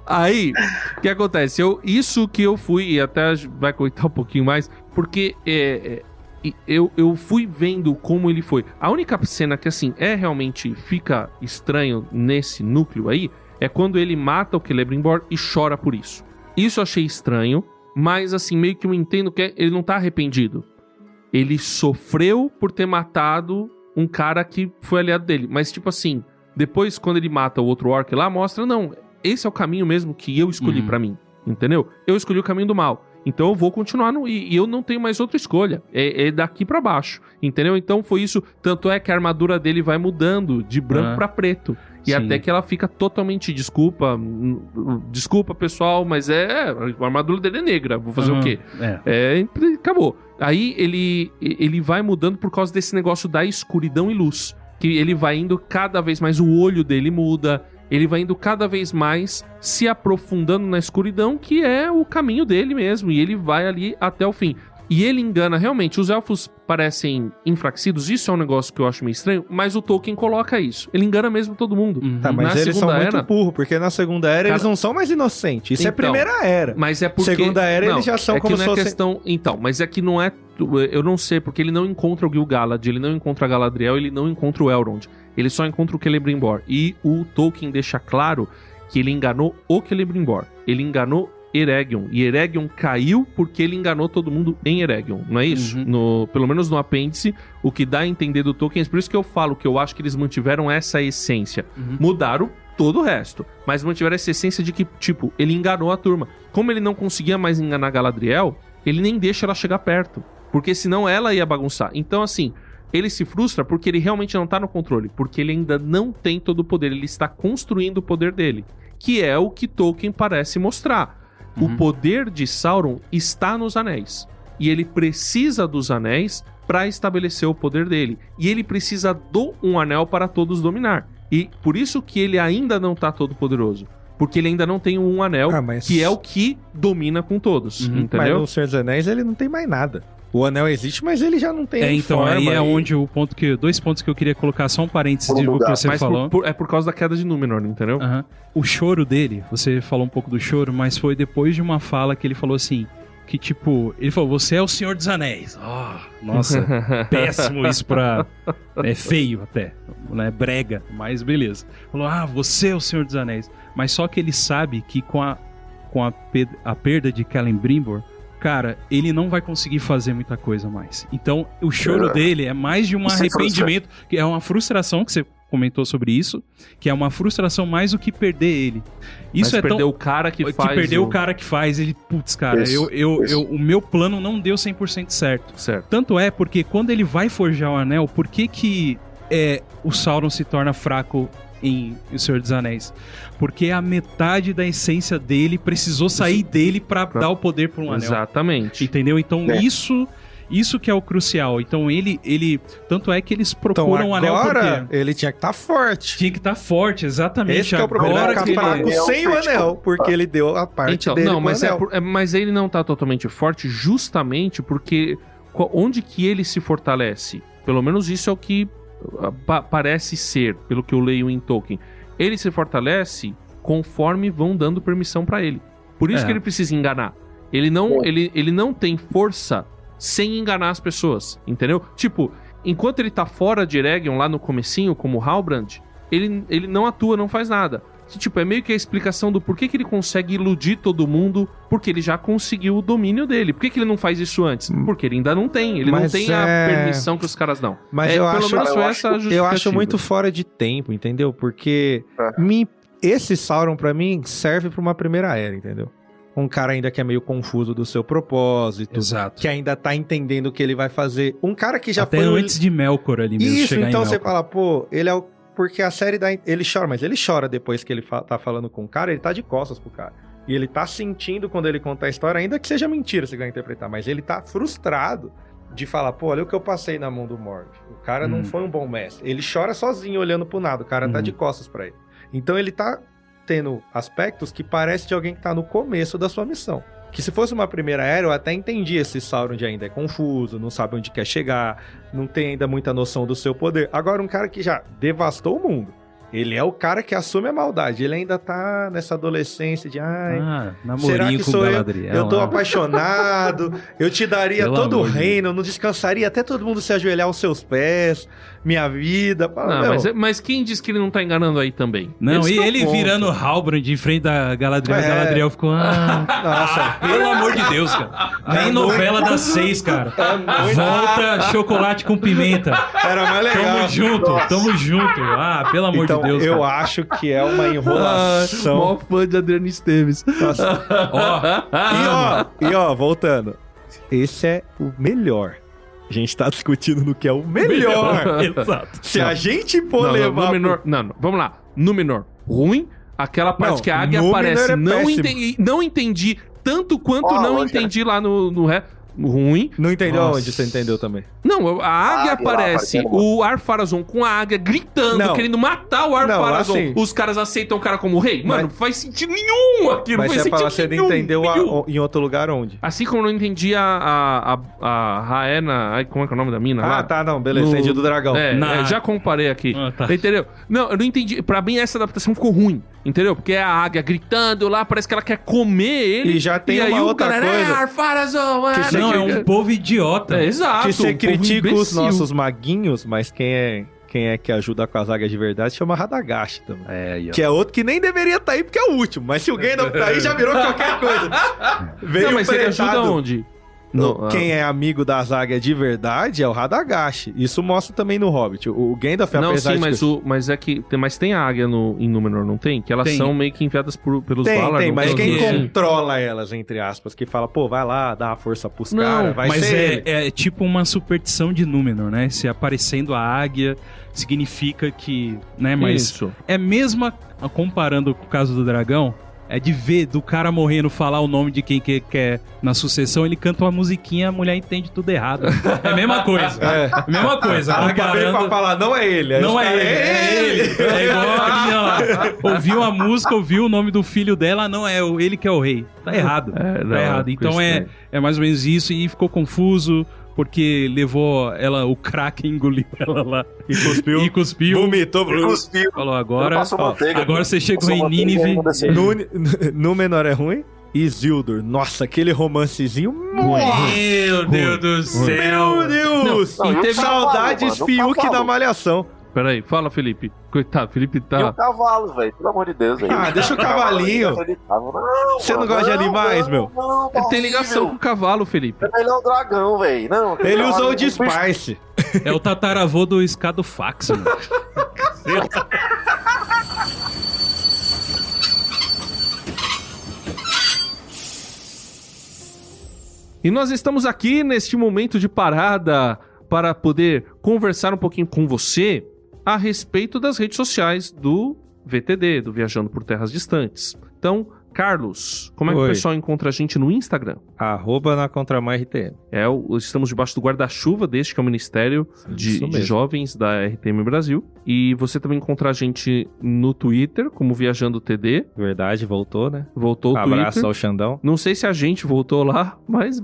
Speaker 2: Aí, o que acontece? Isso que eu fui, e até vai comentar um pouquinho mais, porque eu fui vendo como ele foi. A única cena que, assim, realmente fica estranho nesse núcleo aí, é quando ele mata o Celebrimbor e chora por isso. Isso eu achei estranho, mas, assim, meio que eu entendo que ele não tá arrependido. Ele sofreu por ter matado um cara que foi aliado dele. Mas, tipo assim, depois, quando ele mata o outro orc lá, mostra, não, esse é o caminho mesmo que eu escolhi pra mim, entendeu? Eu escolhi o caminho do mal. Então eu vou continuar e eu não tenho mais outra escolha. É daqui pra baixo, entendeu? Então foi isso. Tanto é que a armadura dele vai mudando de branco pra preto. E
Speaker 4: Sim.
Speaker 2: até que ela fica totalmente... Desculpa, pessoal, mas a armadura dele é negra. Vou fazer o quê? Acabou. Aí ele vai mudando por causa desse negócio da escuridão e luz. Que ele vai indo cada vez mais, o olho dele muda, ele vai indo cada vez mais se aprofundando na escuridão, que é o caminho dele mesmo, e ele vai ali até o fim. E ele engana, realmente, os elfos parecem enfraquecidos, isso é um negócio que eu acho meio estranho, mas o Tolkien coloca isso. Ele engana mesmo todo mundo.
Speaker 3: Tá, mas eles são muito burros, porque na Segunda Era eles não são mais inocentes. Isso
Speaker 2: então,
Speaker 3: é Primeira Era.
Speaker 2: Mas é porque...
Speaker 3: Segunda Era eles já são como se fossem...
Speaker 2: questão... Então, mas é que não é... Eu não sei, porque ele não encontra o Gil-galad, ele não encontra a Galadriel, ele não encontra o Elrond. Ele só encontra o Celebrimbor. E o Tolkien deixa claro que ele enganou o Celebrimbor. Ele enganou Eregion. E Eregion caiu porque ele enganou todo mundo em Eregion. Não é isso? Pelo menos no apêndice, o que dá a entender do Tolkien. Por isso que eu falo que eu acho que eles mantiveram essa essência. Mudaram todo o resto. Mas mantiveram essa essência de que, tipo, ele enganou a turma. Como ele não conseguia mais enganar Galadriel, ele nem deixa ela chegar perto. Porque senão ela ia bagunçar. Então, assim... Ele se frustra porque ele realmente não tá no controle. Porque ele ainda não tem todo o poder. Ele está construindo o poder dele. Que é o que Tolkien parece mostrar. O poder de Sauron está nos anéis. E ele precisa dos anéis para estabelecer o poder dele. E ele precisa do um anel para todos dominar. E por isso que ele ainda não tá todo poderoso. Porque ele ainda não tem um anel, que é o que domina com todos. Entendeu?
Speaker 3: Mas no Senhor dos Anéis ele não tem mais nada. O anel existe, mas ele já não tem
Speaker 4: então
Speaker 3: forma.
Speaker 4: Aí é onde dois pontos que eu queria colocar, só um parênteses do que você falou.
Speaker 2: É por causa da queda de Númenor, entendeu?
Speaker 4: O choro dele, você falou um pouco do choro, mas foi depois de uma fala que ele falou assim, que tipo, ele falou, você é o Senhor dos Anéis. Nossa, péssimo isso pra... É feio até, né? Brega, mas beleza. Falou, você é o Senhor dos Anéis. Mas só que ele sabe que com a perda de Celebrimbor, cara, ele não vai conseguir fazer muita coisa mais. Então, o choro dele é mais de um arrependimento, que é uma frustração, que você comentou sobre isso, que é uma frustração mais do que perder ele. Isso
Speaker 2: mas perdeu o cara que faz.
Speaker 4: Que perdeu o cara que faz, ele, putz, cara, isso. O meu plano não deu 100% certo. Tanto é porque quando ele vai forjar o anel, por que o Sauron se torna fraco em O Senhor dos Anéis? Porque a metade da essência dele precisou sair dele pra dar o poder pra um anel.
Speaker 2: Exatamente.
Speaker 4: Entendeu? Então isso que é o crucial. Então ele tanto é que eles procuram um anel porque
Speaker 3: ele tinha que estar forte.
Speaker 4: Tinha que estar forte, exatamente.
Speaker 3: Esse que é o problema, ele ficar fraco sem o anel, porque ele deu a parte dele
Speaker 2: não,
Speaker 3: com o anel.
Speaker 2: Mas ele não tá totalmente forte justamente porque onde que ele se fortalece? Pelo menos isso é o que parece ser, pelo que eu leio em Tolkien. Ele se fortalece conforme vão dando permissão pra ele. Por isso que ele precisa enganar. Ele não tem força sem enganar as pessoas, entendeu? Tipo, enquanto ele tá fora de Eregion, lá no comecinho, como Halbrand, ele não atua, não faz nada. Tipo, é meio que a explicação do porquê que ele consegue iludir todo mundo, porque ele já conseguiu o domínio dele. Por que ele não faz isso antes? Porque ele ainda não tem. Ele não tem a permissão que os caras dão.
Speaker 3: Mas eu acho muito fora de tempo, entendeu? Porque esse Sauron, pra mim, serve pra uma primeira era, entendeu? Um cara ainda que é meio confuso do seu propósito.
Speaker 4: Exato.
Speaker 3: Que ainda tá entendendo o que ele vai fazer. Um cara que já
Speaker 4: até
Speaker 3: foi...
Speaker 4: antes de Melkor ali mesmo.
Speaker 3: Isso,
Speaker 4: chegar
Speaker 3: então
Speaker 4: em
Speaker 3: você fala, pô, ele é o... Porque a série dá... Ele chora, mas ele chora depois que ele tá falando com o cara, ele tá de costas pro cara. E ele tá sentindo quando ele conta a história, ainda que seja mentira, você vai interpretar, mas ele tá frustrado de falar, pô, olha o que eu passei na mão do Morg. O cara não foi um bom mestre. Ele chora sozinho, olhando pro nada, o cara tá de costas pra ele. Então ele tá tendo aspectos que parece de alguém que tá no começo da sua missão. Que se fosse uma primeira era, eu até entendi esse Sauron de ainda é confuso, não sabe onde quer chegar, não tem ainda muita noção do seu poder. Agora, um cara que já devastou o mundo. Ele é o cara que assume a maldade. Ele ainda tá nessa adolescência de...
Speaker 4: namorinho
Speaker 3: será que
Speaker 4: com
Speaker 3: sou
Speaker 4: Galadriel.
Speaker 3: eu tô apaixonado, eu te daria
Speaker 4: Pelo
Speaker 3: todo o
Speaker 4: amor de
Speaker 3: reino, não descansaria até todo mundo se ajoelhar aos seus pés, minha vida.
Speaker 2: Não, mas quem diz que ele não tá enganando aí também?
Speaker 4: Não,
Speaker 2: Esse
Speaker 4: e
Speaker 2: que é o
Speaker 4: ele
Speaker 2: ponto.
Speaker 4: virando Halbrand em frente da Galadriel. Galadriel ficou...
Speaker 3: Nossa,
Speaker 4: Pelo amor de Deus, cara. Nem novela das 6, cara. Volta chocolate com pimenta.
Speaker 3: era mais legal.
Speaker 4: Tamo junto. Pelo amor
Speaker 3: Então,
Speaker 4: de Deus,
Speaker 3: eu
Speaker 4: cara.
Speaker 3: acho que é uma enrolação.
Speaker 2: Mó fã de Adriano Esteves.
Speaker 3: Nossa. E ó, voltando. Esse é o melhor. A gente tá discutindo no que é o melhor.
Speaker 4: Exato.
Speaker 3: Se a gente for levar...
Speaker 2: Não, vamos lá. Númenor, ruim. Aquela parte
Speaker 3: Não,
Speaker 2: que a águia
Speaker 3: Númenor
Speaker 2: aparece.
Speaker 3: é péssimo.
Speaker 2: Não entendi tanto quanto não
Speaker 5: lógico.
Speaker 2: entendi lá no ré. Ruim.
Speaker 3: Não entendeu
Speaker 4: Nossa.
Speaker 3: onde você entendeu também.
Speaker 2: Não, a águia
Speaker 5: águia lá,
Speaker 2: aparece,
Speaker 5: aparecendo.
Speaker 2: o Ar-Pharazôn com a águia gritando,
Speaker 3: Não.
Speaker 2: querendo matar o Ar-Pharazôn.
Speaker 3: assim-
Speaker 2: Os caras aceitam o cara como rei? Mano, não faz sentido nenhum aquilo.
Speaker 3: Mas
Speaker 2: não faz
Speaker 3: você fala,
Speaker 2: sentido
Speaker 3: você
Speaker 2: nenhum,
Speaker 3: não entendeu
Speaker 2: nenhum.
Speaker 3: em outro lugar onde?
Speaker 2: Assim como eu não entendi a Raena... Ai, como é que é o nome da mina lá?
Speaker 3: Tá, não, beleza, entendi do dragão.
Speaker 2: Já comparei aqui.
Speaker 4: Tá.
Speaker 2: Entendeu? Não, eu não entendi. Pra mim, essa adaptação ficou ruim. Entendeu? Porque é a águia gritando lá, parece que ela quer comer ele.
Speaker 3: E já tem
Speaker 2: aí
Speaker 3: uma
Speaker 2: o
Speaker 3: outra
Speaker 2: cara,
Speaker 3: coisa.
Speaker 2: Ar-Pharazôn,
Speaker 3: você
Speaker 4: Não, é um povo idiota.
Speaker 2: exato.
Speaker 3: Que você
Speaker 2: um povo
Speaker 3: critica os
Speaker 2: imbecil.
Speaker 3: nossos maguinhos, mas quem é que ajuda com as águias de verdade chama Radagast também.
Speaker 4: Aí, ó.
Speaker 3: Que é outro que nem deveria estar aí porque é o último. Mas se o Gandalf tá aí, já virou qualquer coisa. Veio
Speaker 2: Não, mas ele ajuda
Speaker 3: pretado.
Speaker 2: onde?
Speaker 3: Quem é amigo das águias de verdade é o Radagast. Isso mostra também no Hobbit. O Gandalf,
Speaker 2: Não,
Speaker 3: apesar
Speaker 2: sim,
Speaker 3: de...
Speaker 2: mas tem a águia em Númenor, não tem? Que elas
Speaker 4: Tem.
Speaker 2: são meio que enviadas pelos
Speaker 3: Tem,
Speaker 2: Valar.
Speaker 3: tem,
Speaker 2: não
Speaker 3: mas quem
Speaker 4: tem?
Speaker 3: controla elas, entre aspas, que fala, pô, vai lá, dá uma força pros
Speaker 2: Não,
Speaker 3: caras, vai
Speaker 4: Mas
Speaker 3: ser ele.
Speaker 4: é tipo uma superstição de Númenor, né? Se aparecendo a águia, significa que... né? Mas
Speaker 2: Isso.
Speaker 4: é mesmo comparando com o caso do dragão, é de ver do cara morrendo falar o nome de quem quer na sucessão, ele canta uma musiquinha, a mulher entende tudo errado. É a mesma coisa.
Speaker 3: É.
Speaker 4: Mesma coisa.
Speaker 3: A águia veio pra
Speaker 4: Comparando...
Speaker 3: falar, não é ele. Aí
Speaker 4: Não
Speaker 3: os
Speaker 4: é
Speaker 3: caras,
Speaker 4: ele, é ele. É igual a menina lá. Ouviu a música, ouviu o nome do filho dela, não é ele que é o rei. Tá errado.
Speaker 2: Não,
Speaker 4: Tá errado. Então é mais ou menos isso e ficou confuso. Porque levou ela, o Kraken engoliu ela lá.
Speaker 3: E cuspiu. Vomitou.
Speaker 5: Cuspiu.
Speaker 4: Falou, agora
Speaker 5: Passou manteiga.
Speaker 4: agora você chegou
Speaker 5: Passou
Speaker 4: em
Speaker 5: manteiga
Speaker 4: Nínive.
Speaker 5: e ainda desceu.
Speaker 3: Númenor é ruim? Isildur. Nossa, aquele romancezinho.
Speaker 4: Meu Deus do céu.
Speaker 3: Meu Deus.
Speaker 2: Não, e teve
Speaker 3: saudades
Speaker 5: cavalo, mano, o
Speaker 3: Fiuk
Speaker 5: cavalo.
Speaker 3: da Malhação.
Speaker 2: Peraí, fala, Felipe. Coitado, Felipe
Speaker 5: E o
Speaker 2: tá...
Speaker 5: cavalo, velho. Pelo amor de Deus, velho.
Speaker 3: Ah, deixa o cavalinho. Você não gosta de animais, meu?
Speaker 5: Não,
Speaker 2: Ele tem ligação com o cavalo, Felipe.
Speaker 5: É melhor o dragão, velho. Não,
Speaker 3: Ele usou o
Speaker 5: de
Speaker 3: disfarce.
Speaker 4: É o tataravô do Escadofax, mano.
Speaker 2: E nós estamos aqui neste momento de parada para poder conversar um pouquinho com você a respeito das redes sociais do VTD, do Viajando por Terras Distantes. Então, Carlos, como é que o
Speaker 3: Oi.
Speaker 2: pessoal encontra a gente no Instagram?
Speaker 3: @ na Contramar RTM.
Speaker 2: Estamos debaixo do guarda-chuva deste que é o Ministério
Speaker 3: Isso
Speaker 2: de
Speaker 3: mesmo.
Speaker 2: Jovens da RTM Brasil. E você também encontra a gente no Twitter, como Viajando TD.
Speaker 3: Verdade, voltou, né?
Speaker 2: Voltou o
Speaker 3: Abraço
Speaker 2: Twitter.
Speaker 3: ao Xandão.
Speaker 2: Não sei se a gente voltou lá, mas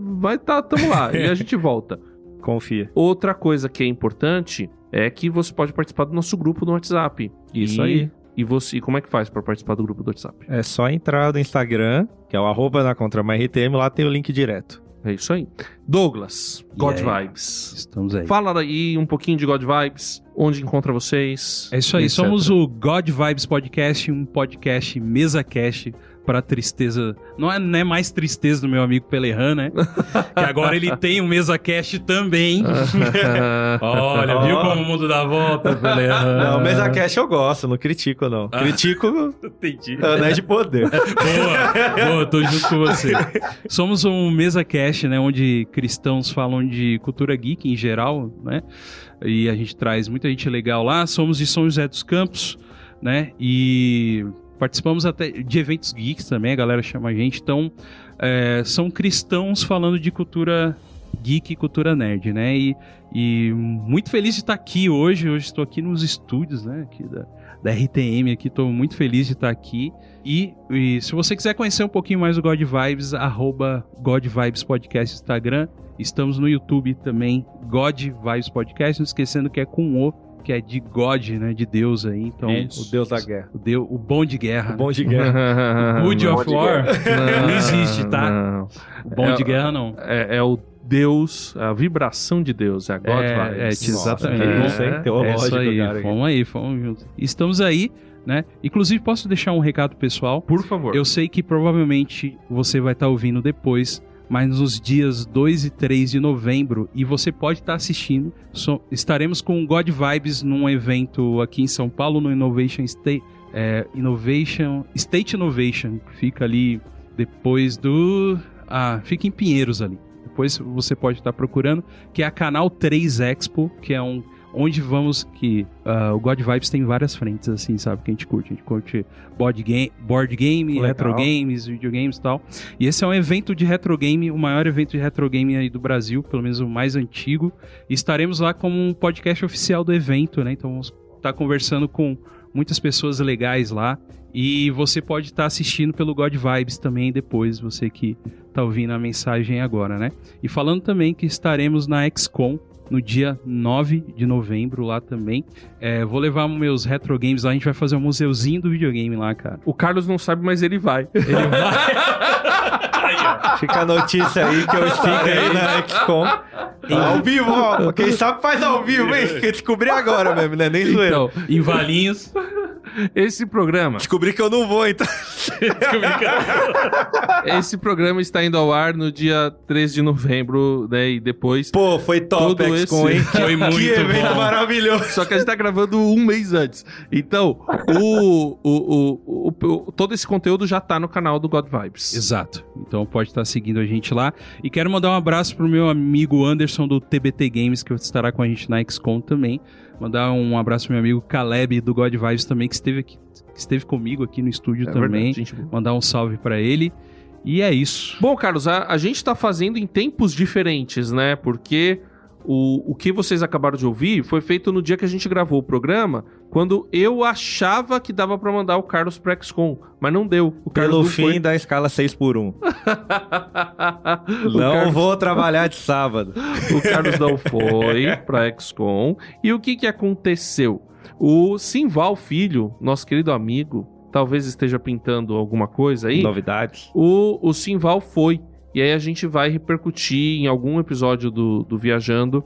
Speaker 2: tamo lá e a gente volta.
Speaker 3: Confia.
Speaker 2: Outra coisa que é importante é que você pode participar do nosso grupo no WhatsApp.
Speaker 3: Isso aí.
Speaker 2: E como é que faz pra participar do grupo do WhatsApp?
Speaker 3: É só entrar no Instagram, que é o @ na Contramar RTM, lá tem o link direto.
Speaker 2: É isso aí. Douglas, God
Speaker 4: aí?
Speaker 2: Vibes.
Speaker 4: Estamos aí.
Speaker 2: Fala aí um pouquinho de God Vibes, onde encontra vocês.
Speaker 4: É isso aí,
Speaker 2: etc.
Speaker 4: somos o God Vibes Podcast, um podcast mesa cast para tristeza. Não é mais tristeza do meu amigo Pelerran, né? Que agora ele tem um mesa cast também. Olha, viu como o mundo dá volta, Pelerran?
Speaker 3: Não, Mesa Cash eu gosto, não critico, não. Critico
Speaker 4: Entendi.
Speaker 3: Anéis de Poder.
Speaker 4: Boa, tô junto com você. Somos um mesa cast, né, onde cristãos falam de cultura geek em geral, né? E a gente traz muita gente legal lá. Somos de São José dos Campos, né? E participamos até de eventos geeks também, a galera chama a gente. Então, são cristãos falando de cultura geek e cultura nerd, né? E muito feliz de estar aqui hoje. Hoje estou aqui nos estúdios, né? Aqui da RTM aqui, estou muito feliz de estar aqui. E se você quiser conhecer um pouquinho mais do God Vibes, @God Vibes Podcast Instagram. Estamos no YouTube também, God Vibes Podcast, não esquecendo que é com O, que é de God, né, de Deus aí. Então,
Speaker 3: o Deus da guerra.
Speaker 4: O bom de guerra.
Speaker 3: O bom de guerra.
Speaker 4: O Good of War não existe, tá?
Speaker 2: Não.
Speaker 4: O bom de guerra não.
Speaker 2: É o Deus, a vibração de Deus, é a God Vibes.
Speaker 4: Exatamente.
Speaker 3: Teológico,
Speaker 4: isso aí,
Speaker 3: cara.
Speaker 4: Fomos juntos. Estamos aí, né? Inclusive, posso deixar um recado pessoal?
Speaker 2: Por favor.
Speaker 4: Eu sei que provavelmente você vai estar ouvindo depois, mas nos dias 2 e 3 de novembro, e você pode estar assistindo, estaremos com o God Vibes num evento aqui em São Paulo, no State Innovation, que fica ali depois fica em Pinheiros ali. Depois você pode estar procurando, que é a Canal 3 Expo, que é onde vamos, o God Vibes tem várias frentes, assim, sabe, que a gente curte board game,
Speaker 3: legal,
Speaker 4: retro games, videogames e tal, e esse é um evento de retro game, o maior evento de retro game aí do Brasil, pelo menos o mais antigo, e estaremos lá como um podcast oficial do evento, né, então vamos estar conversando com muitas pessoas legais lá, e você pode estar assistindo pelo God Vibes também depois, você que tá ouvindo a mensagem agora, né, e falando também que estaremos na XCOM, no dia 9 de novembro lá também. Vou levar meus retro games lá, a gente vai fazer um museuzinho do videogame lá, cara.
Speaker 2: O Carlos não sabe, mas ele vai.
Speaker 3: Fica a notícia aí que eu estarei aí na XCOM. Ao vivo, ó. Quem sabe faz ao vivo, hein? Que eu descobri agora mesmo, né? Nem zoeira.
Speaker 2: Então,
Speaker 4: em Valinhos.
Speaker 2: Esse programa...
Speaker 3: Descobri que eu não vou, então.
Speaker 2: Esse programa está indo ao ar no dia 3 de novembro, né? E depois...
Speaker 3: Pô, foi top a XCOM, hein?
Speaker 4: Foi muito
Speaker 3: que evento
Speaker 4: bom.
Speaker 3: maravilhoso.
Speaker 2: Só que a gente tá gravando um mês antes. Então, todo esse conteúdo já tá no canal do God Vibes.
Speaker 4: Exato. Então pode estar seguindo a gente lá. E quero mandar um abraço pro meu amigo Anderson do TBT Games, que estará com a gente na XCOM também. Mandar um abraço pro meu amigo Caleb do God Vibes também, que esteve comigo aqui no estúdio também.
Speaker 2: Verdade,
Speaker 4: mandar um salve pra ele. E é isso.
Speaker 2: Bom, Carlos, a gente tá fazendo em tempos diferentes, né? Porque o que vocês acabaram de ouvir foi feito no dia que a gente gravou o programa, quando eu achava que dava pra mandar o Carlos pra XCOM, mas não deu. O Carlos
Speaker 3: Pelo
Speaker 2: não
Speaker 3: fim
Speaker 2: foi.
Speaker 3: da escala 6x1. Não vou trabalhar de sábado.
Speaker 2: O Carlos não foi pra XCOM. E o que aconteceu? O Simval Filho, nosso querido amigo, talvez esteja pintando alguma coisa aí.
Speaker 3: Novidades.
Speaker 2: O Simval foi. E aí a gente vai repercutir em algum episódio do Viajando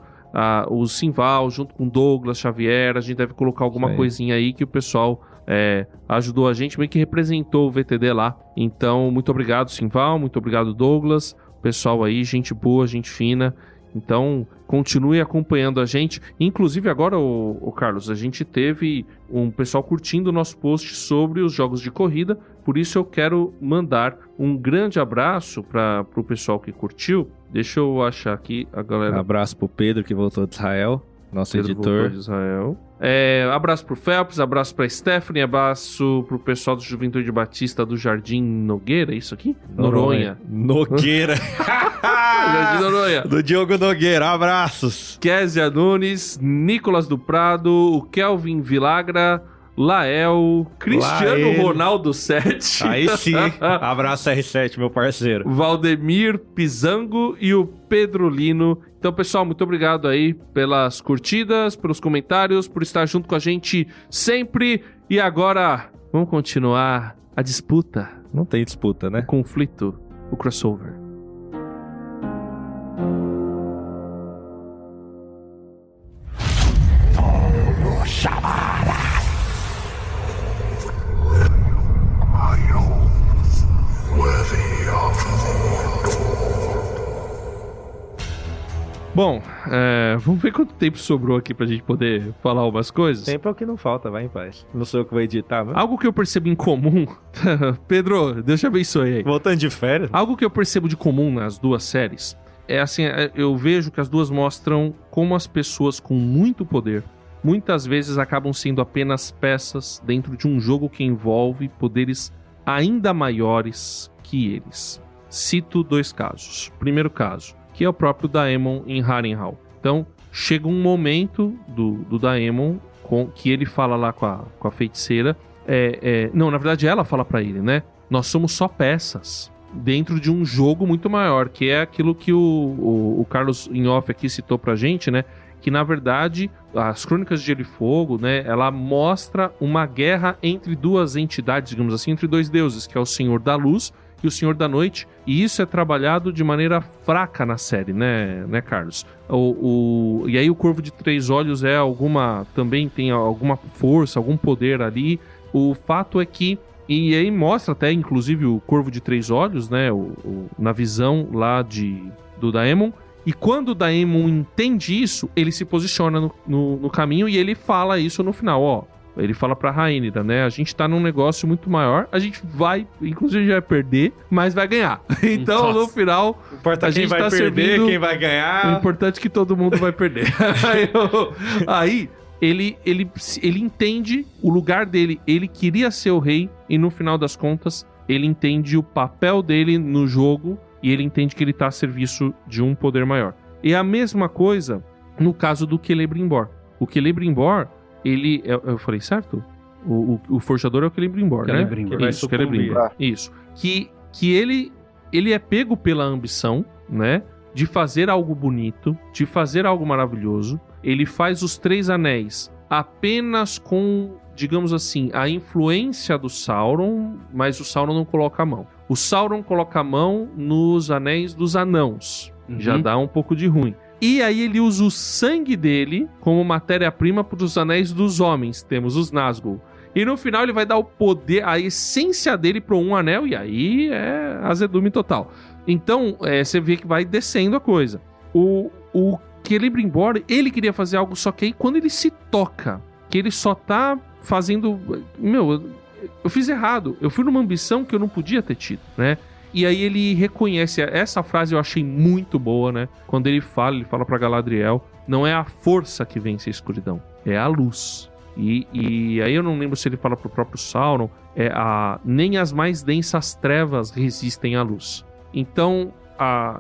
Speaker 2: o Simval junto com Douglas Xavier. A gente deve colocar alguma coisinha aí que o pessoal ajudou a gente, meio que representou o VTD lá. Então, muito obrigado, Simval. Muito obrigado, Douglas. Pessoal aí, gente boa, gente fina. Então, continue acompanhando a gente. Inclusive agora, o Carlos, a gente teve um pessoal curtindo o nosso post sobre os jogos de corrida. Por isso eu quero mandar um grande abraço para o pessoal que curtiu. Deixa eu achar aqui a galera.
Speaker 3: Abraço pro Pedro, que voltou de Israel. Nosso
Speaker 2: Pedro
Speaker 3: editor.
Speaker 2: voltou de Israel. Abraço pro Phelps, abraço pra Stephanie, abraço pro pessoal do Juventude Batista do Jardim Nogueira, é isso aqui? Noronha.
Speaker 3: Nogueira.
Speaker 2: Jardim Noronha.
Speaker 3: Do Diogo Nogueira, abraços.
Speaker 2: Kézia Nunes, Nicolas do Prado, o Kelvin Vilagra, Lael, Cristiano
Speaker 3: Lael.
Speaker 2: Ronaldo 7.
Speaker 3: Aí sim, abraço R7, meu parceiro.
Speaker 2: Valdemir Pizango e o Pedro Lino. Então, pessoal, muito obrigado aí pelas curtidas, pelos comentários, por estar junto com a gente sempre. E agora, vamos continuar a disputa,
Speaker 3: Não tem disputa, né?
Speaker 2: o conflito, o crossover. Bom, vamos ver quanto tempo sobrou aqui pra gente poder falar umas coisas.
Speaker 3: Tempo é o que não falta, vai em paz. Não sou eu que vou editar, mas...
Speaker 2: Algo que eu percebo em comum... Pedro, Deus te abençoe aí.
Speaker 3: Voltando de férias.
Speaker 2: Algo que eu percebo de comum nas duas séries é assim, eu vejo que as duas mostram como as pessoas com muito poder muitas vezes acabam sendo apenas peças dentro de um jogo que envolve poderes ainda maiores que eles. Cito dois casos. Primeiro caso, que é o próprio Daemon em Harrenhal. Então, chega um momento do Daemon que ele fala lá com a feiticeira. Não, na verdade ela fala pra ele, né? Nós somos só peças dentro de um jogo muito maior, que é aquilo que o Carlos em off aqui citou pra gente, né? Que na verdade as Crônicas de Gelo e Fogo, né? Ela mostra uma guerra entre duas entidades, digamos assim, entre dois deuses, que é o Senhor da Luz e o Senhor da Noite, e isso é trabalhado de maneira fraca na série, né Carlos? E aí o Corvo de Três Olhos também tem alguma força, algum poder ali. O fato é que, e aí mostra até inclusive o Corvo de Três Olhos, né, na visão lá do Daemon, e quando o Daemon entende isso, ele se posiciona no caminho e ele fala isso no final, ele fala pra Rhaenyra, né? A gente tá num negócio muito maior, a gente vai, inclusive vai perder, mas vai ganhar. Então, no final,
Speaker 3: a gente vai perder, quem vai ganhar.
Speaker 2: O importante é que todo mundo vai perder. Aí ele entende o lugar dele, ele queria ser o rei, e no final das contas, ele entende o papel dele no jogo, e ele entende que ele tá a serviço de um poder maior. E a mesma coisa no caso do Celebrimbor. O Celebrimbor, eu falei certo? O forjador é o Celebrimbor, né? Isso, Celebrimbor. Isso. Que ele é pego pela ambição, né? De fazer algo bonito, de fazer algo maravilhoso. Ele faz os 3 anéis apenas com, digamos assim, a influência do Sauron, mas o Sauron não coloca a mão. O Sauron coloca a mão nos anéis dos anãos. Já dá um pouco de ruim. E aí ele usa o sangue dele como matéria-prima para os anéis dos homens. Temos os Nazgûl. E no final ele vai dar o poder, a essência dele para um anel, e aí é azedume total. Então, você vê que vai descendo a coisa. O Celebrimbor, ele queria fazer algo, só que aí quando ele se toca, que ele só tá fazendo... eu fiz errado. Eu fui numa ambição que eu não podia ter tido, né? E aí ele reconhece, essa frase eu achei muito boa, né? Quando ele fala pra Galadriel, não é a força que vence a escuridão, é a luz. E aí eu não lembro se ele fala pro próprio Sauron, nem as mais densas trevas resistem à luz. Então,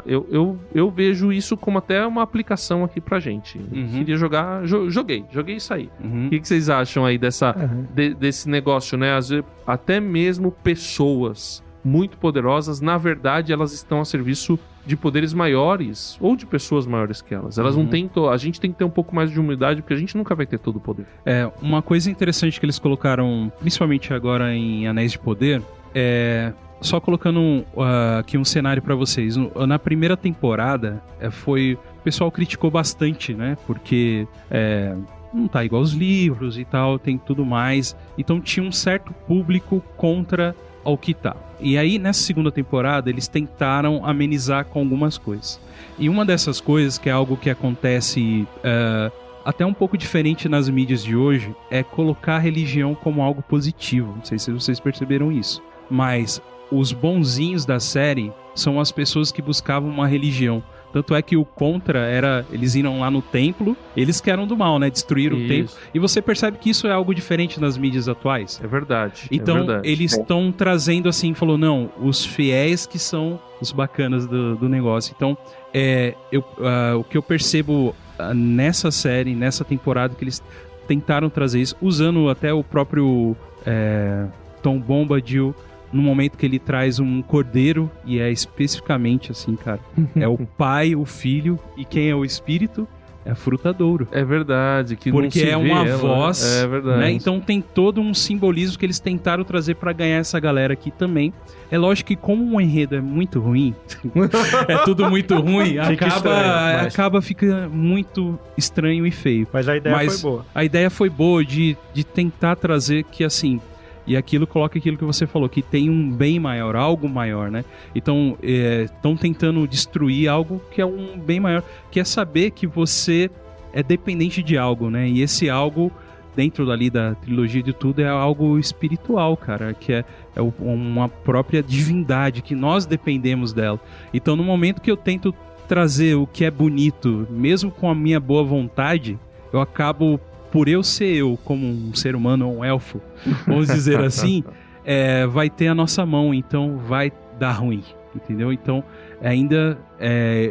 Speaker 2: eu vejo isso como até uma aplicação aqui pra gente. Queria jogar, joguei isso aí. O que vocês acham aí desse negócio, né? Às vezes, até mesmo pessoas muito poderosas, na verdade, elas estão a serviço de poderes maiores ou de pessoas maiores que elas. Elas não têm... A gente tem que ter um pouco mais de humildade, porque a gente nunca vai ter todo o poder.
Speaker 4: Uma coisa interessante que eles colocaram, principalmente agora em Anéis de Poder, só colocando aqui um cenário pra vocês. Na primeira temporada, o pessoal criticou bastante, né? Porque não tá igual aos livros e tal, tem tudo mais. Então tinha um certo público contra ao que tá. E aí, nessa segunda temporada, eles tentaram amenizar com algumas coisas. E uma dessas coisas, que é algo que acontece até um pouco diferente nas mídias de hoje, é colocar a religião como algo positivo. Não sei se vocês perceberam isso. Mas os bonzinhos da série são as pessoas que buscavam uma religião. Tanto é que o contra eles iam lá no templo, eles que eram do mal, né? Destruíram o templo. E você percebe que isso é algo diferente nas mídias atuais.
Speaker 2: É verdade.
Speaker 4: Então, eles estão trazendo assim, falou, não, os fiéis que são os bacanas do negócio. Então, o que eu percebo nessa série, nessa temporada, que eles tentaram trazer isso, usando até o próprio Tom Bombadil, no momento que ele traz um cordeiro, e é especificamente assim, cara, é o pai, o filho, e quem é o espírito é a frutadouro.
Speaker 2: É verdade. Que
Speaker 4: porque
Speaker 2: não se
Speaker 4: é uma
Speaker 2: ela,
Speaker 4: voz,
Speaker 2: é verdade.
Speaker 4: Né? Então tem todo um simbolismo que eles tentaram trazer pra ganhar essa galera aqui também. É lógico que como o enredo é muito ruim, é tudo muito ruim, fica muito estranho e feio.
Speaker 3: Mas a ideia foi boa.
Speaker 4: A ideia foi boa de tentar trazer que, assim... E coloca aquilo que você falou, que tem um bem maior, algo maior, né? Então, estão tentando destruir algo que é um bem maior, que é saber que você é dependente de algo, né? E esse algo, dentro dali da trilogia de tudo, é algo espiritual, cara, que é uma própria divindade, que nós dependemos dela. Então, no momento que eu tento trazer o que é bonito, mesmo com a minha boa vontade, eu acabo... Por eu ser eu, como um ser humano ou um elfo, vamos dizer assim, vai ter a nossa mão, então vai dar ruim. entendeu? Então, ainda,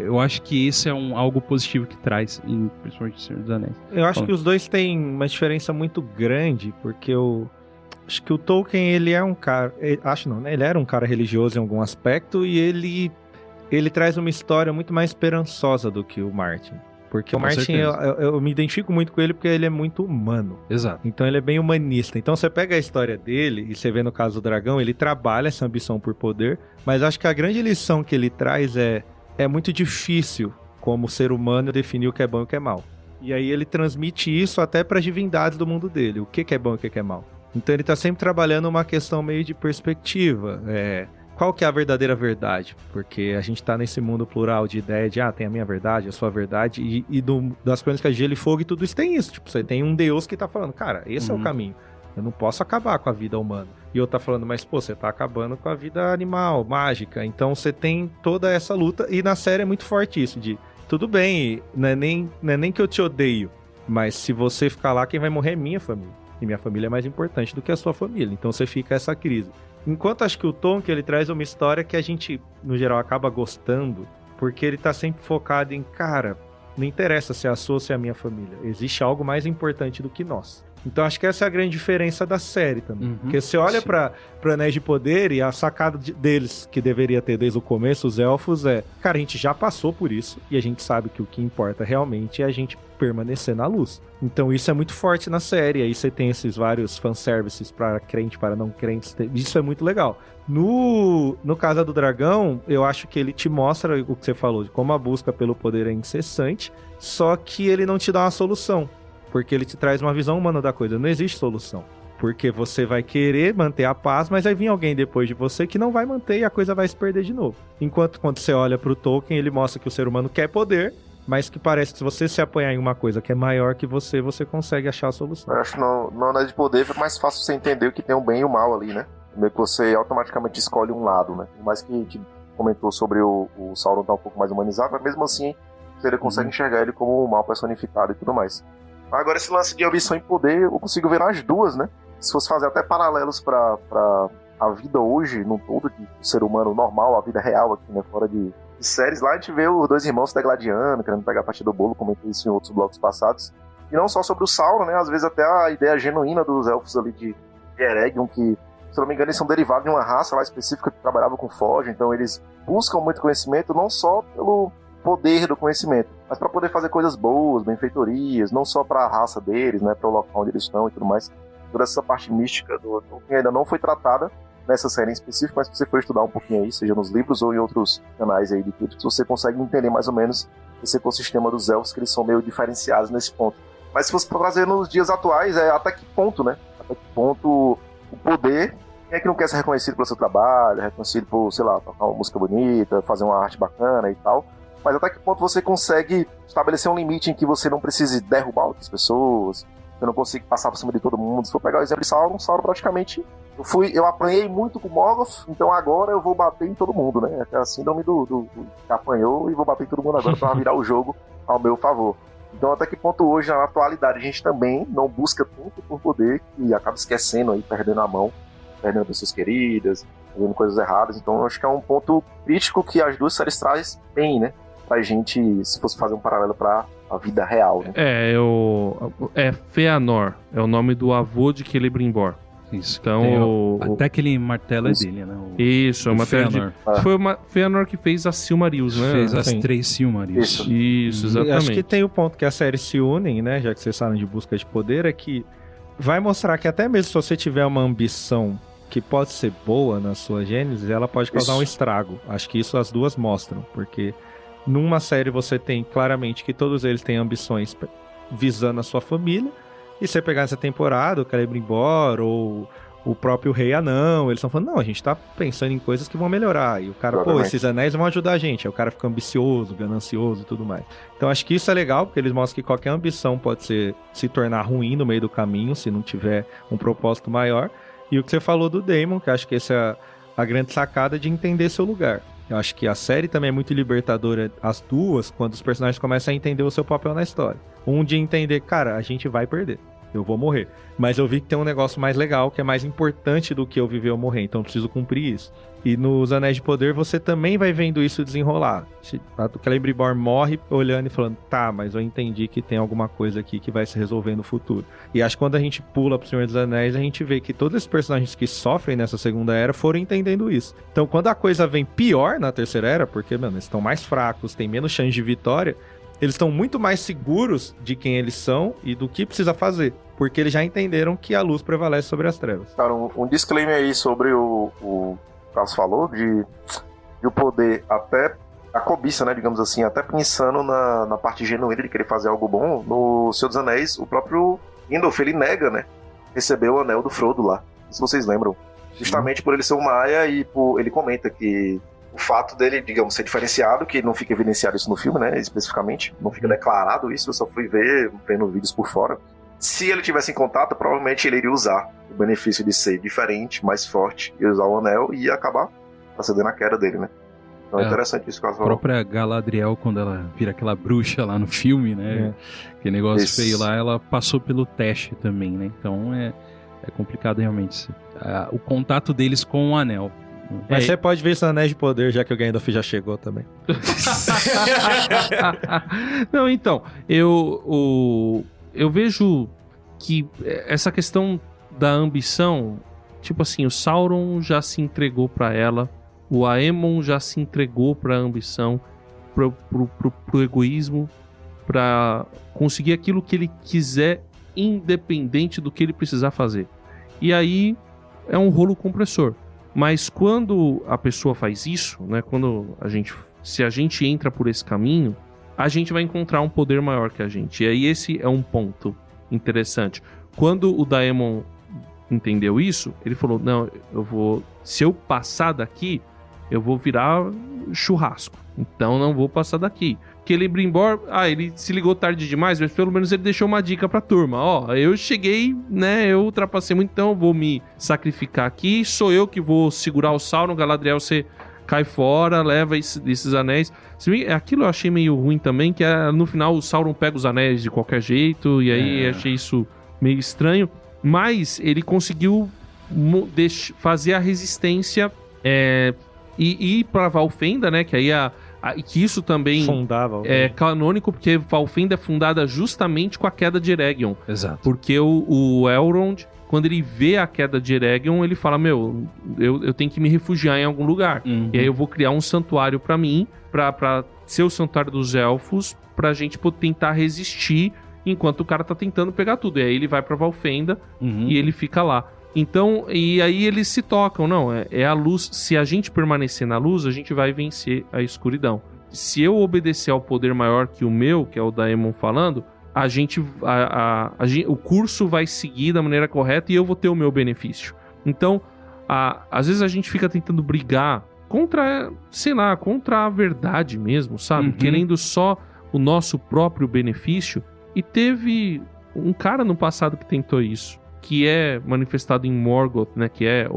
Speaker 4: eu acho que esse é algo positivo que traz, principalmente Senhor dos Anéis.
Speaker 3: Eu acho que os dois têm uma diferença muito grande, porque acho que o Tolkien, ele é um cara... Acho não, né? Ele era um cara religioso em algum aspecto e ele traz uma história muito mais esperançosa do que o Martin. Porque o Martin, eu me identifico muito com ele porque ele é muito humano.
Speaker 4: Exato.
Speaker 3: Então ele é bem humanista. Então você pega a história dele e você vê no caso do dragão, ele trabalha essa ambição por poder, mas acho que a grande lição que ele traz é muito difícil, como ser humano, definir o que é bom e o que é mal. E aí ele transmite isso até para as divindades do mundo dele. O que é bom e o que é mal. Então ele tá sempre trabalhando uma questão meio de perspectiva. Qual que é a verdadeira verdade? Porque a gente tá nesse mundo plural de ideia de, tem a minha verdade, a sua verdade, e das Crônicas de Gelo e Fogo e tudo isso tem isso. Tipo, você tem um Deus que tá falando, cara, esse é o caminho. Eu não posso acabar com a vida humana. E eu tá falando, mas pô, você tá acabando com a vida animal, mágica. Então você tem toda essa luta, e na série é muito forte isso, de tudo bem, não é nem que eu te odeio, mas se você ficar lá, quem vai morrer é minha família. E minha família é mais importante do que a sua família. Então você fica essa crise. Enquanto acho que o Tolkien, ele traz uma história que a gente, no geral, acaba gostando, porque ele tá sempre focado em, cara, não interessa se é a sua ou se é a minha família. Existe algo mais importante do que nós. Então acho que essa é a grande diferença da série também. Porque você olha para Anéis de Poder e a sacada deles, que deveria ter desde o começo, os elfos, cara, a gente já passou por isso e a gente sabe que o que importa realmente é a gente permanecer na luz. Então isso é muito forte na série. Aí você tem esses vários fanservices para crente, para não crentes. Isso é muito legal. No Casa do Dragão, eu acho que ele te mostra o que você falou, de como a busca pelo poder é incessante, só que ele não te dá uma solução. Porque ele te traz uma visão humana da coisa. Não existe solução. Porque você vai querer manter a paz, mas vai vir alguém depois de você que não vai manter e a coisa vai se perder de novo. Enquanto quando você olha pro Tolkien, ele mostra que o ser humano quer poder, mas que parece que se você se apoiar em uma coisa que é maior que você consegue achar a solução.
Speaker 5: Eu acho que no Anéis de Poder é mais fácil você entender o que tem o bem e o mal ali, né? Meio que você automaticamente escolhe um lado, né? Por mais que a gente comentou sobre o Sauron tá um pouco mais humanizado, mas mesmo assim você consegue enxergar ele como um mal personificado e tudo mais. Agora, esse lance de ambição e poder, eu consigo ver nas duas, né? Se fosse fazer até paralelos pra a vida hoje, no todo, de ser humano normal, a vida real aqui, né? Fora de séries, lá a gente vê os dois irmãos se degladiando, querendo pegar a parte do bolo, comentei isso em outros blocos passados. E não só sobre o Sauron, né? Às vezes até a ideia genuína dos elfos ali de Eregion, que, se não me engano, eles são derivados de uma raça lá específica que trabalhava com Forge, então eles buscam muito conhecimento, não só pelo poder do conhecimento, mas para poder fazer coisas boas, benfeitorias, não só para a raça deles, né, para o local onde eles estão e tudo mais. Toda essa parte mística do Tolkien ainda não foi tratada nessa série em específico, mas se você for estudar um pouquinho aí, seja nos livros ou em outros canais aí de críticos, você consegue entender mais ou menos esse ecossistema dos elfos, que eles são meio diferenciados nesse ponto. Mas se fosse trazer nos dias atuais, até que ponto, né? Até que ponto o poder, quem é que não quer ser reconhecido pelo seu trabalho, reconhecido por, sei lá, tocar uma música bonita, fazer uma arte bacana e tal. Mas até que ponto você consegue estabelecer um limite em que você não precise derrubar outras pessoas, você não consiga passar por cima de todo mundo. Se for pegar o exemplo de Sauron praticamente, eu apanhei muito com Morgoth, então agora eu vou bater em todo mundo, né? É a síndrome do que apanhou e vou bater em todo mundo agora para virar o jogo ao meu favor. Então até que ponto hoje, na atualidade, a gente também não busca tanto por poder e acaba esquecendo aí, perdendo a mão, perdendo pessoas queridas, fazendo coisas erradas. Então eu acho que é um ponto crítico que as duas séries trazem bem, né? Pra gente, se fosse fazer um paralelo pra a vida real, né?
Speaker 2: É Fëanor, é o nome do avô de Celebrimbor.
Speaker 4: Isso.
Speaker 2: Então,
Speaker 4: até aquele martelo é dele, né?
Speaker 2: Isso, é uma
Speaker 4: Fëanor.
Speaker 2: Foi o Fëanor que fez a Silmarils, né?
Speaker 4: Fez as 3 Silmarils.
Speaker 2: Isso, exatamente.
Speaker 3: Acho que tem o ponto que as séries se unem, né? Já que vocês falam de busca de poder, é que vai mostrar que até mesmo se você tiver uma ambição que pode ser boa na sua gênese, ela pode causar um estrago. Acho que isso as duas mostram, porque numa série você tem claramente que todos eles têm ambições visando a sua família, e você pegar essa temporada, o Celebrimbor ou o próprio Rei Anão, eles estão falando, não, a gente tá pensando em coisas que vão melhorar, e o cara, esses anéis vão ajudar a gente, aí o cara fica ambicioso, ganancioso e tudo mais. Então acho que isso é legal, porque eles mostram que qualquer ambição pode se tornar ruim no meio do caminho, se não tiver um propósito maior. E o que você falou do Daemon, que acho que essa é a grande sacada de entender seu lugar. Eu acho que a série também é muito libertadora, as duas, quando os personagens começam a entender o seu papel na história. Um de entender, cara, a gente vai perder. eu vou morrer. Mas eu vi que tem um negócio mais legal, que é mais importante do que eu viver ou morrer, então eu preciso cumprir isso. E nos Anéis de Poder você também vai vendo isso desenrolar. A Celebrimbor morre olhando e falando, tá, mas eu entendi que tem alguma coisa aqui que vai se resolver no futuro. E acho que quando a gente pula pro Senhor dos Anéis, a gente vê que todos esses personagens que sofrem nessa segunda era foram entendendo isso. Então quando a coisa vem pior na terceira era, porque, mano, eles estão mais fracos, tem menos chance de vitória, eles estão muito mais seguros de quem eles são e do que precisa fazer. Porque eles já entenderam que a luz prevalece sobre as trevas.
Speaker 5: Cara, um disclaimer aí sobre o Carlos falou, de o poder até a cobiça, né, digamos assim, até pensando na parte genuína de querer fazer algo bom. No Senhor dos Anéis, o próprio Gandalf, ele nega, né, receber o anel do Frodo lá, se vocês lembram. Justamente por ele ser um Maia e ele comenta que o fato dele, digamos, ser diferenciado, que não fica evidenciado isso no filme, né, especificamente, não fica declarado isso, eu só fui vendo vídeos por fora. Se ele tivesse em contato, provavelmente ele iria usar o benefício de ser diferente, mais forte, e usar o anel e acabar acendendo a queda dele, né? Então é interessante isso que ela
Speaker 4: A
Speaker 5: falou.
Speaker 4: própria Galadriel, quando ela vira aquela bruxa lá no filme, né? Que negócio feio lá, ela passou pelo teste também, né? Então é complicado realmente. O contato deles com o anel.
Speaker 3: Mas você pode ver isso no Anéis de Poder, já que o Gandalf já chegou também.
Speaker 2: Não, então, eu vejo que essa questão da ambição, tipo assim, o Sauron já se entregou pra ela, o Aemon já se entregou pra ambição, pro egoísmo, pra conseguir aquilo que ele quiser, independente do que ele precisar fazer. E aí é um rolo compressor. Mas quando a pessoa faz isso, né, se a gente entra por esse caminho, a gente vai encontrar um poder maior que a gente. E aí esse é um ponto interessante. Quando o Daemon entendeu isso, ele falou, não, se eu passar daqui, eu vou virar churrasco. Então não vou passar daqui. Celebrimbor, ele se ligou tarde demais, mas pelo menos ele deixou uma dica pra turma. Ó, eu cheguei, né, eu ultrapassei muito, então eu vou me sacrificar aqui. Sou eu que vou segurar o Sauron, Galadriel, você cai fora, leva esses anéis. Aquilo eu achei meio ruim também, que no final o Sauron pega os anéis de qualquer jeito, e aí achei isso meio estranho. Mas ele conseguiu fazer a resistência e ir pra Valfenda, né, que aí que isso também é canônico, porque Valfenda é fundada justamente com a queda de Eregion.
Speaker 4: Exato.
Speaker 2: Porque o Elrond, quando ele vê a queda de Eregion, ele fala, eu tenho que me refugiar em algum lugar.
Speaker 4: Uhum.
Speaker 2: E aí eu vou criar um santuário pra mim, pra ser o santuário dos elfos, pra gente tentar resistir enquanto o cara tá tentando pegar tudo. E aí ele vai pra Valfenda e ele fica lá. Então, e aí eles se tocam, não, é a luz. Se a gente permanecer na luz, a gente vai vencer a escuridão. Se eu obedecer ao poder maior que o meu, que é o Daemon falando, o curso vai seguir da maneira correta e eu vou ter o meu benefício. Então, às vezes a gente fica tentando brigar contra a verdade mesmo, sabe? Querendo só o nosso próprio benefício. E teve um cara no passado que tentou isso, que é manifestado em Morgoth, né? Que é,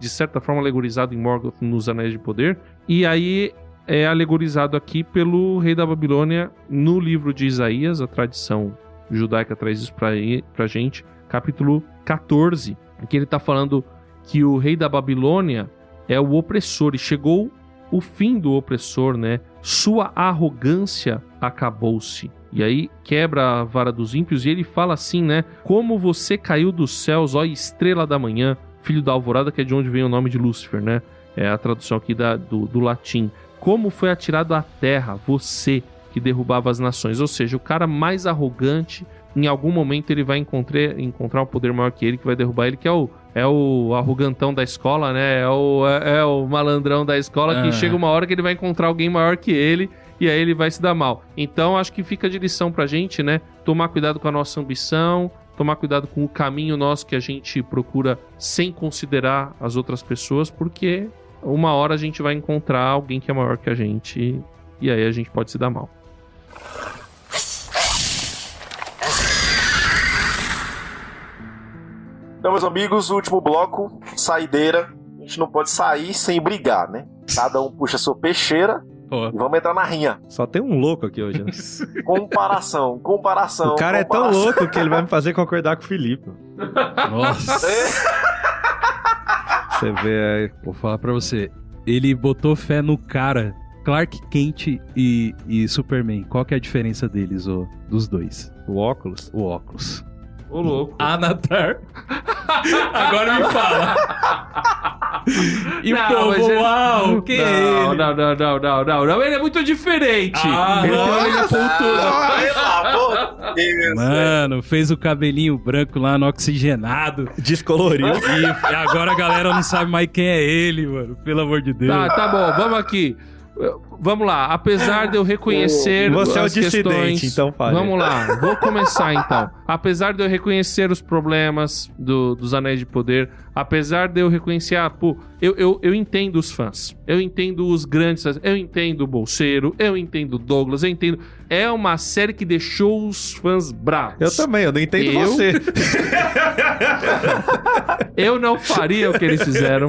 Speaker 2: de certa forma, alegorizado em Morgoth nos Anéis de Poder. E aí é alegorizado aqui pelo rei da Babilônia no livro de Isaías, a tradição judaica traz isso pra gente, capítulo 14, que ele tá falando que o rei da Babilônia é o opressor, e chegou o fim do opressor, né? Sua arrogância acabou-se. E aí quebra a vara dos ímpios, e ele fala assim, né? Como você caiu dos céus, ó estrela da manhã, filho da alvorada, que é de onde vem o nome de Lúcifer, né? É a tradução aqui do latim. Como foi atirado à terra, você que derrubava as nações. Ou seja, o cara mais arrogante, em algum momento ele vai encontrar um poder maior que ele, que vai derrubar ele, que é o arrogantão da escola, né? É o malandrão da escola, que chega uma hora que ele vai encontrar alguém maior que ele, e aí ele vai se dar mal. Então acho que fica de lição pra gente, né? Tomar cuidado com a nossa ambição, tomar cuidado com o caminho nosso que a gente procura sem considerar as outras pessoas, porque uma hora a gente vai encontrar alguém que é maior que a gente, e aí a gente pode se dar mal.
Speaker 5: Então, meus amigos, o último bloco, saideira. A gente não pode sair sem brigar, né? Cada um puxa a sua peixeira
Speaker 4: Ó.
Speaker 5: Vamos entrar na rinha.
Speaker 3: Só tem um louco aqui hoje, né?
Speaker 5: Comparação.
Speaker 3: O cara é tão louco que ele vai me fazer concordar com o Felipe.
Speaker 4: Nossa.
Speaker 3: Você vê aí.
Speaker 4: Vou falar pra você. Ele botou fé no cara, Clark Kent e Superman. Qual que é a diferença deles, dos dois?
Speaker 3: O óculos.
Speaker 4: O óculos.
Speaker 2: Ô, louco.
Speaker 4: Anatar. Agora me fala. E o
Speaker 2: Não,
Speaker 4: povo,
Speaker 2: mas ele-
Speaker 4: uau, quem é ele?
Speaker 2: Não. Ele é muito diferente.
Speaker 4: Ah,
Speaker 2: Então ele
Speaker 3: nossa!
Speaker 2: apontou.
Speaker 5: Pelo amor de Deus, velho.
Speaker 4: Mano, fez o cabelinho branco lá no oxigenado.
Speaker 3: Descoloriu.
Speaker 4: E agora a galera não sabe mais quem é ele, mano. Pelo amor de Deus.
Speaker 2: Tá bom, vamos aqui. Vamos lá, apesar de eu reconhecer
Speaker 3: Você é o
Speaker 2: as
Speaker 3: dissidente,
Speaker 2: questões...
Speaker 3: então fale.
Speaker 2: Vamos lá, vou começar então. Apesar de eu reconhecer os problemas dos Anéis de Poder, apesar de eu reconhecer, eu entendo os fãs, eu entendo os grandes, eu entendo o Bolseiro, eu entendo o Douglas, eu entendo... É uma série que deixou os fãs bravos.
Speaker 3: Eu também, eu não entendo
Speaker 2: Eu?
Speaker 3: você.
Speaker 2: Eu não faria o que eles fizeram,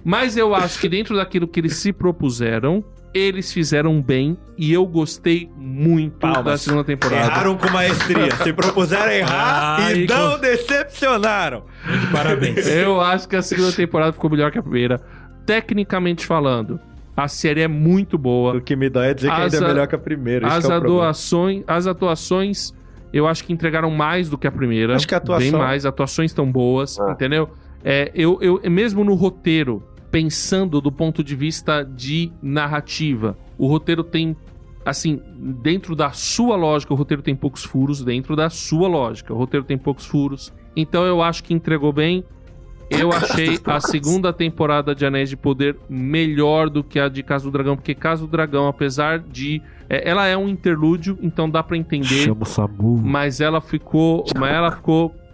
Speaker 2: mas eu acho que dentro daquilo que eles se propuseram, eles fizeram bem e eu gostei muito
Speaker 3: Palmas.
Speaker 2: da segunda temporada.
Speaker 3: Erraram com maestria. Se propuseram a errar
Speaker 4: Ai,
Speaker 3: e não decepcionaram.
Speaker 4: Parabéns.
Speaker 2: Eu acho que a segunda temporada ficou melhor que a primeira. Tecnicamente falando, a série é muito boa.
Speaker 3: O que me dói é dizer que ainda é melhor que a primeira. Esse
Speaker 2: As
Speaker 3: que é o problema.
Speaker 2: atuações, eu acho que entregaram mais do que a primeira.
Speaker 3: Acho que a atuação-
Speaker 2: Bem mais, atuações estão boas, entendeu? Eu mesmo no roteiro, pensando do ponto de vista de narrativa, o roteiro tem, assim, dentro da sua lógica, o roteiro tem poucos furos, dentro da sua lógica, o roteiro tem poucos furos. Então eu acho que entregou bem. Eu achei a segunda temporada de Anéis de Poder melhor do que a de Casa do Dragão, porque Casa do Dragão, apesar de... ela é um interlúdio, então dá pra entender,
Speaker 3: Chama o Samu.
Speaker 2: mas ela ficou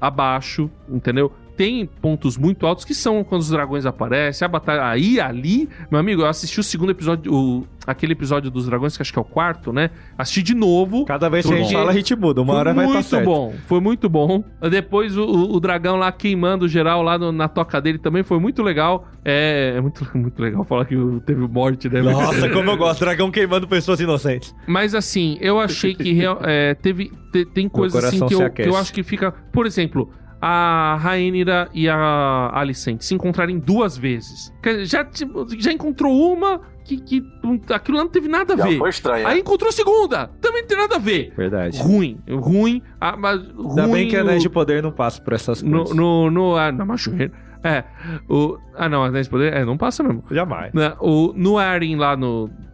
Speaker 2: abaixo, entendeu? Tem pontos muito altos que são quando os dragões aparecem, a batalha ali, meu amigo, eu assisti o segundo episódio, aquele episódio dos dragões, que acho que é o quarto, né? Assisti de novo.
Speaker 3: Cada vez que a gente
Speaker 2: Porque
Speaker 3: fala, a gente muda. Uma hora vai estar certo.
Speaker 2: Foi muito bom. Depois o dragão lá queimando geral lá na toca dele também foi muito legal. É muito legal falar que teve morte, né?
Speaker 3: Nossa, como eu gosto. Dragão queimando pessoas inocentes.
Speaker 2: Mas assim, eu achei que tem coisas assim
Speaker 3: coração
Speaker 2: que
Speaker 3: se
Speaker 2: eu
Speaker 3: aquece.
Speaker 2: acho que fica... Por exemplo, a Rhaenyra e a Alicent se encontrarem duas vezes. Já encontrou uma que aquilo lá não teve nada a
Speaker 5: Já
Speaker 2: ver.
Speaker 5: foi estranho, né?
Speaker 2: Aí encontrou a segunda, também não tem nada a ver.
Speaker 3: Verdade.
Speaker 2: Ruim. Mas
Speaker 3: Ainda
Speaker 2: ruim
Speaker 3: bem que Anéis de Poder não passa por essas coisas.
Speaker 2: na Machueira. Não, Anéis de Poder, não passa mesmo.
Speaker 3: Jamais.
Speaker 2: No Arryn lá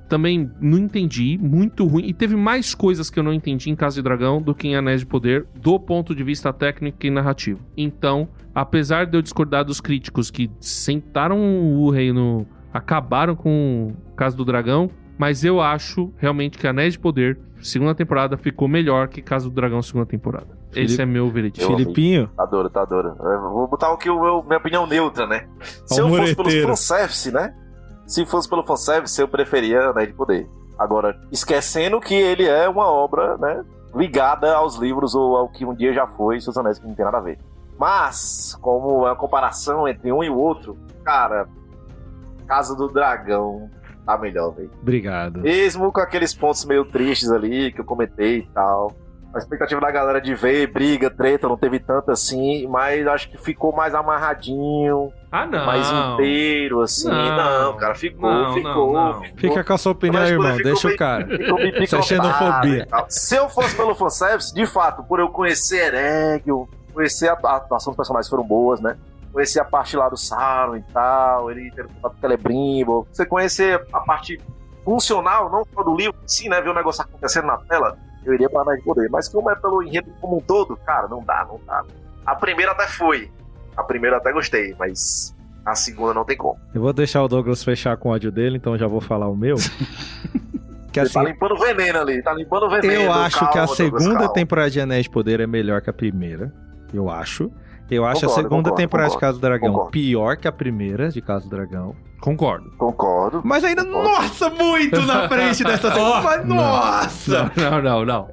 Speaker 2: também não entendi, muito ruim. E teve mais coisas que eu não entendi em Casa de Dragão do que em Anéis de Poder, do ponto de vista técnico e narrativo. Então, apesar de eu discordar dos críticos que sentaram o reino, acabaram com Casa do Dragão, mas eu acho realmente que Anéis de Poder, segunda temporada, ficou melhor que Casa do Dragão, segunda temporada. Esse é meu veredito.
Speaker 3: Filipinho.
Speaker 5: Tá duro. Eu vou botar aqui minha opinião neutra, né? Se eu fosse pelo fanservice, né? Se fosse pelo fanservice, eu preferia Anéis de Poder. Agora, esquecendo que ele é uma obra, né? Ligada aos livros ou ao que um dia já foi, Seus Anéis, que não tem nada a ver. Mas, como é a comparação entre um e o outro, cara, Casa do Dragão tá melhor, velho.
Speaker 3: Obrigado.
Speaker 5: Mesmo com aqueles pontos meio tristes ali, que eu comentei e tal. A expectativa da galera de ver briga, treta, não teve tanto assim, mas acho que ficou mais amarradinho,
Speaker 2: Não.
Speaker 5: mais inteiro, assim. Não, cara, ficou.
Speaker 3: Fica com a sua opinião,
Speaker 5: Mas,
Speaker 3: irmão.
Speaker 5: ficou
Speaker 3: Deixa
Speaker 5: bem-
Speaker 3: o cara.
Speaker 5: Ficou bem
Speaker 3: Isso é
Speaker 5: picotado
Speaker 3: xenofobia.
Speaker 5: e tal. Se eu fosse pelo fanservice, de fato, por eu conhecer Eregion, conhecer a atuação dos personagens foram boas, né? Conhecer a parte lá do Sauron e tal, ele ter contato com o Celebrimbor. Você conhecer a parte funcional, não só do livro, sim, né? Ver o negócio acontecendo na tela, eu iria para Anéis de Poder. Mas como é pelo enredo como um todo, cara, não dá. A primeira até foi. A primeira até gostei, mas a segunda não tem como.
Speaker 3: Eu vou deixar o Douglas fechar com o ódio dele, então já vou falar o meu. Que
Speaker 5: Ele
Speaker 3: assim,
Speaker 5: tá limpando veneno ali, tá limpando veneno.
Speaker 3: eu acho que a
Speaker 5: Douglas,
Speaker 3: segunda
Speaker 5: calma.
Speaker 3: temporada de Anéis de Poder é melhor que a primeira. Eu acho. Eu acho a
Speaker 5: Concordo,
Speaker 3: segunda
Speaker 5: concordo,
Speaker 3: temporada de
Speaker 5: concordo,
Speaker 3: Casa do Dragão
Speaker 5: concordo.
Speaker 3: pior que a primeira de Casa do Dragão.
Speaker 2: Concordo.
Speaker 5: Concordo.
Speaker 3: Mas ainda,
Speaker 5: Concordo.
Speaker 3: nossa, muito na frente dessa segunda. Mas, nossa!
Speaker 2: Não.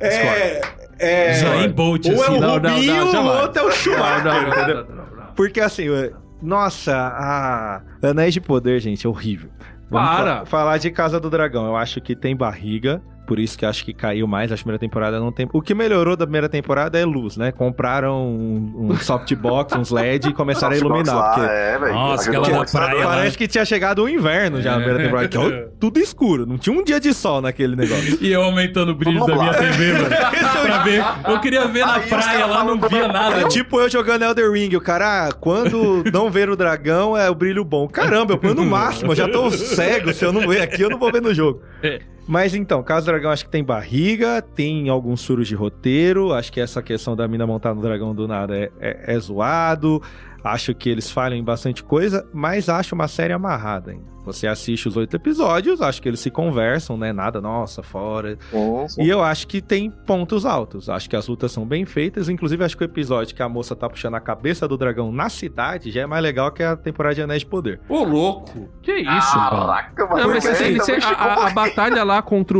Speaker 4: Zayn Bolt,
Speaker 3: Um é
Speaker 4: assim.
Speaker 3: o
Speaker 2: não,
Speaker 3: Rubinho,
Speaker 2: não,
Speaker 3: o
Speaker 2: jamais.
Speaker 3: outro é o Schumacher, entendeu?
Speaker 2: Não.
Speaker 3: Porque assim, nossa, a Anéis de Poder, gente, é horrível. Falar de Casa do Dragão, eu acho que tem barriga. Por isso que acho que caiu mais. A primeira temporada não tem... O que melhorou da primeira temporada é luz, né? Compraram um softbox, uns LED e começaram a iluminar. Porque...
Speaker 4: Nossa, aquela da praia.
Speaker 3: Parece que tinha chegado o inverno já na primeira temporada. Que é tudo escuro. Não tinha um dia de sol naquele negócio.
Speaker 4: E eu aumentando o brilho da minha TV, mano. Pra ver. Eu queria ver na praia lá, não via nada.
Speaker 3: É tipo eu jogando Elden Ring. O cara, quando não ver o dragão, é o brilho bom. Caramba, eu ponho no máximo. Eu já tô cego. Se eu não ver aqui, eu não vou ver no jogo. Mas então, Casa do Dragão acho que tem barriga, tem alguns furos de roteiro, acho que essa questão da mina montar no dragão do nada é zoado, acho que eles falham em bastante coisa, mas acho uma série amarrada ainda. Você assiste os 8 episódios, acho que eles se conversam, né? Nada, nossa, fora. E eu acho que tem pontos altos. Acho que as lutas são bem feitas. Inclusive, acho que o episódio que a moça tá puxando a cabeça do dragão na cidade já é mais legal que a temporada de Anéis de Poder.
Speaker 2: Ô, louco! Que isso,
Speaker 5: Caraca,
Speaker 2: mano? Não, mas a batalha lá contra